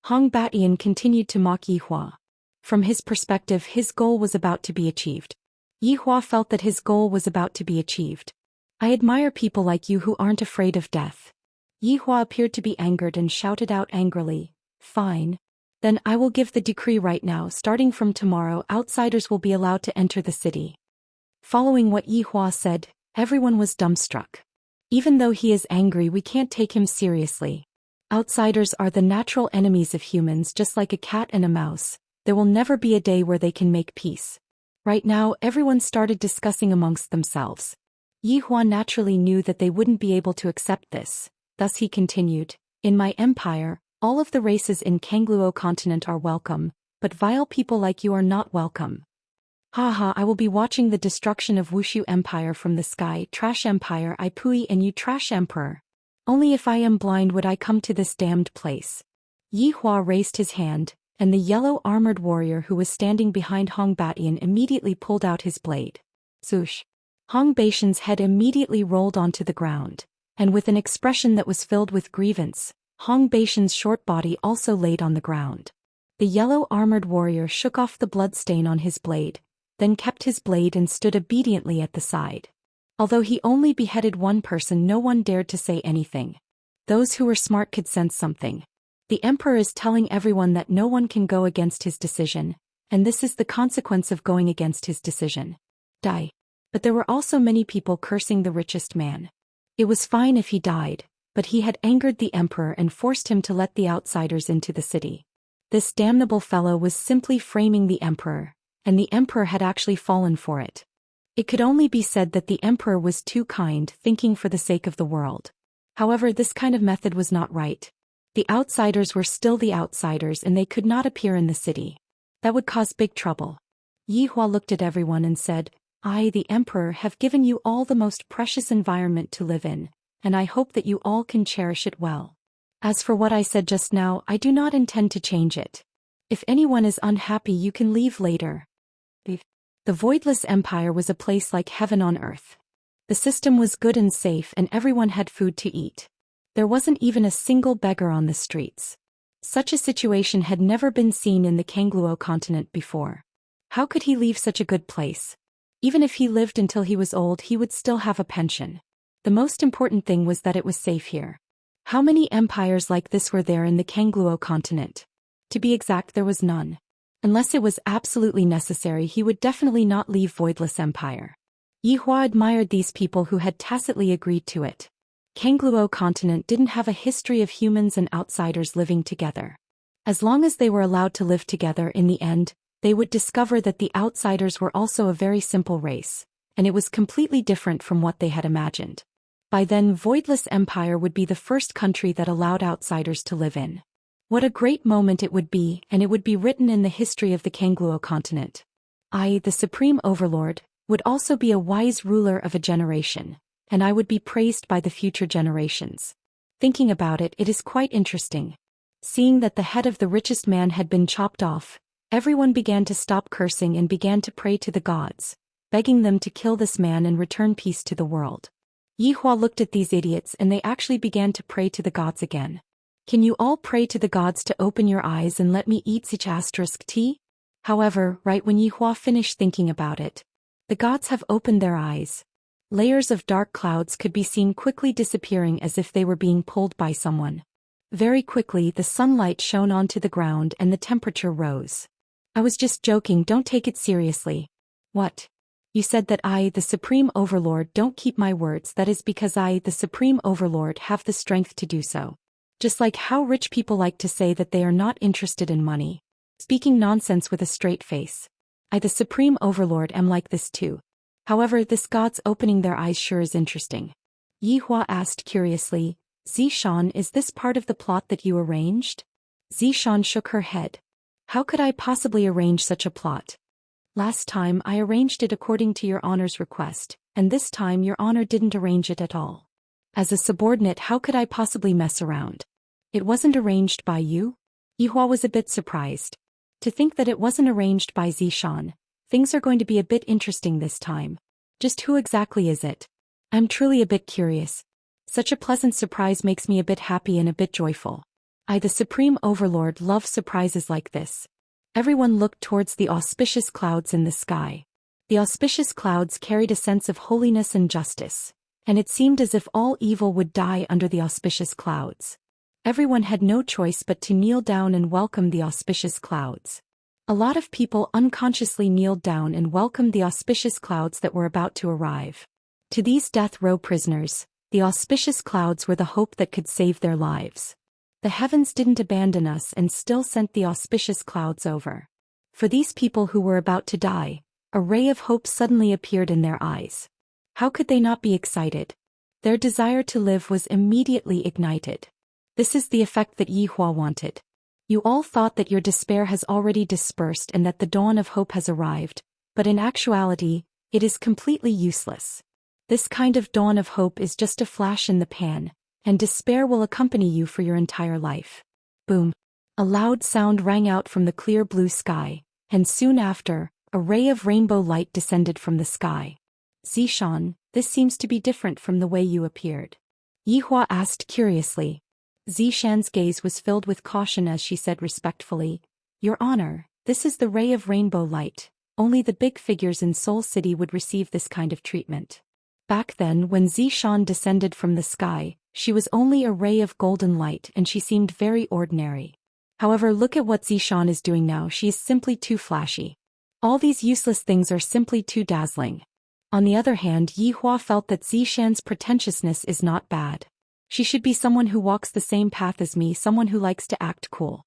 Hong Batian continued to mock Yi Hua. From his perspective, his goal was about to be achieved. Yi Hua felt that his goal was about to be achieved. I admire people like you who aren't afraid of death. Yi Hua appeared to be angered and shouted out angrily, Fine. Then I will give the decree right now. Starting from tomorrow, outsiders will be allowed to enter the city. Following what Yi Hua said, everyone was dumbstruck. Even though he is angry, we can't take him seriously. Outsiders are the natural enemies of humans, just like a cat and a mouse. There will never be a day where they can make peace. Right now, everyone started discussing amongst themselves. Yi Hua naturally knew that they wouldn't be able to accept this. Thus he continued, In my empire, all of the races in Kangluo continent are welcome, but vile people like you are not welcome. Haha, I will be watching the destruction of Wuxia Empire from the sky. Trash Empire, I pooey, and you trash emperor. Only if I am blind would I come to this damned place. Yi Hua raised his hand, and the yellow armored warrior who was standing behind Hong Batian immediately pulled out his blade. Swoosh! Hong Batian's head immediately rolled onto the ground, and with an expression that was filled with grievance, Hong Batian's short body also laid on the ground. The yellow armored warrior shook off the blood stain on his blade, then kept his blade and stood obediently at the side. Although he only beheaded one person, no one dared to say anything. Those who were smart could sense something. The emperor is telling everyone that no one can go against his decision, and this is the consequence of going against his decision. Die. But there were also many people cursing the richest man. It was fine if he died, but he had angered the emperor and forced him to let the outsiders into the city. This damnable fellow was simply framing the emperor, and the emperor had actually fallen for it. It could only be said that the emperor was too kind, thinking for the sake of the world. However, this kind of method was not right. The outsiders were still the outsiders and they could not appear in the city. That would cause big trouble. Yi Hua looked at everyone and said, I, the emperor, have given you all the most precious environment to live in, and I hope that you all can cherish it well. As for what I said just now, I do not intend to change it. If anyone is unhappy, you can leave later. The Voidless Empire was a place like heaven on earth. The system was good and safe and everyone had food to eat. There wasn't even a single beggar on the streets. Such a situation had never been seen in the Kangluo continent before. How could he leave such a good place? Even if he lived until he was old, he would still have a pension. The most important thing was that it was safe here. How many empires like this were there in the Kangluo continent? To be exact, there was none. Unless it was absolutely necessary, he would definitely not leave Voidless Empire. Yi Hua admired these people who had tacitly agreed to it. Kangluo continent didn't have a history of humans and outsiders living together. As long as they were allowed to live together, in the end, they would discover that the outsiders were also a very simple race, and it was completely different from what they had imagined. By then, Voidless Empire would be the first country that allowed outsiders to live in. What a great moment it would be, and it would be written in the history of the Kangluo continent. I, the Supreme Overlord, would also be a wise ruler of a generation, and I would be praised by the future generations. Thinking about it, it is quite interesting. Seeing that the head of the richest man had been chopped off, everyone began to stop cursing and began to pray to the gods, begging them to kill this man and return peace to the world. Yi Hua looked at these idiots and they actually began to pray to the gods again. Can you all pray to the gods to open your eyes and let me eat such *t? However, right when Yi Hua finished thinking about it, the gods have opened their eyes. Layers of dark clouds could be seen quickly disappearing as if they were being pulled by someone. Very quickly the sunlight shone onto the ground and the temperature rose. I was just joking, don't take it seriously. What? You said that I, the Supreme Overlord, don't keep my words. That is because I, the Supreme Overlord, have the strength to do so. Just like how rich people like to say that they are not interested in money. Speaking nonsense with a straight face. I, the Supreme Overlord, am like this too. However, this god's opening their eyes sure is interesting. Yi Hua asked curiously, Zhou Xian, is this part of the plot that you arranged? Zhou Xian shook her head. How could I possibly arrange such a plot? Last time I arranged it according to your honor's request, and this time your honor didn't arrange it at all. As a subordinate, how could I possibly mess around? It wasn't arranged by you? Yi Hua was a bit surprised. To think that it wasn't arranged by Zhou Xian. Things are going to be a bit interesting this time. Just who exactly is it? I'm truly a bit curious. Such a pleasant surprise makes me a bit happy and a bit joyful. I, the Supreme Overlord, love surprises like this. Everyone looked towards the auspicious clouds in the sky. The auspicious clouds carried a sense of holiness and justice, and it seemed as if all evil would die under the auspicious clouds. Everyone had no choice but to kneel down and welcome the auspicious clouds. A lot of people unconsciously kneeled down and welcomed the auspicious clouds that were about to arrive. To these death row prisoners, the auspicious clouds were the hope that could save their lives. The heavens didn't abandon us and still sent the auspicious clouds over. For these people who were about to die, a ray of hope suddenly appeared in their eyes. How could they not be excited? Their desire to live was immediately ignited. This is the effect that Yi Hua wanted. You all thought that your despair has already dispersed and that the dawn of hope has arrived, but in actuality, it is completely useless. This kind of dawn of hope is just a flash in the pan, and despair will accompany you for your entire life. Boom. A loud sound rang out from the clear blue sky, and soon after, a ray of rainbow light descended from the sky. Zishan, this seems to be different from the way you appeared. Yihua asked curiously. Zishan's gaze was filled with caution as she said respectfully, Your Honor, this is the ray of rainbow light. Only the big figures in Soul City would receive this kind of treatment. Back then when Zishan descended from the sky, she was only a ray of golden light and she seemed very ordinary. However, look at what Zishan is doing now. She is simply too flashy. All these useless things are simply too dazzling. On the other hand, Yihua felt that Zishan's pretentiousness is not bad. She should be someone who walks the same path as me, someone who likes to act cool.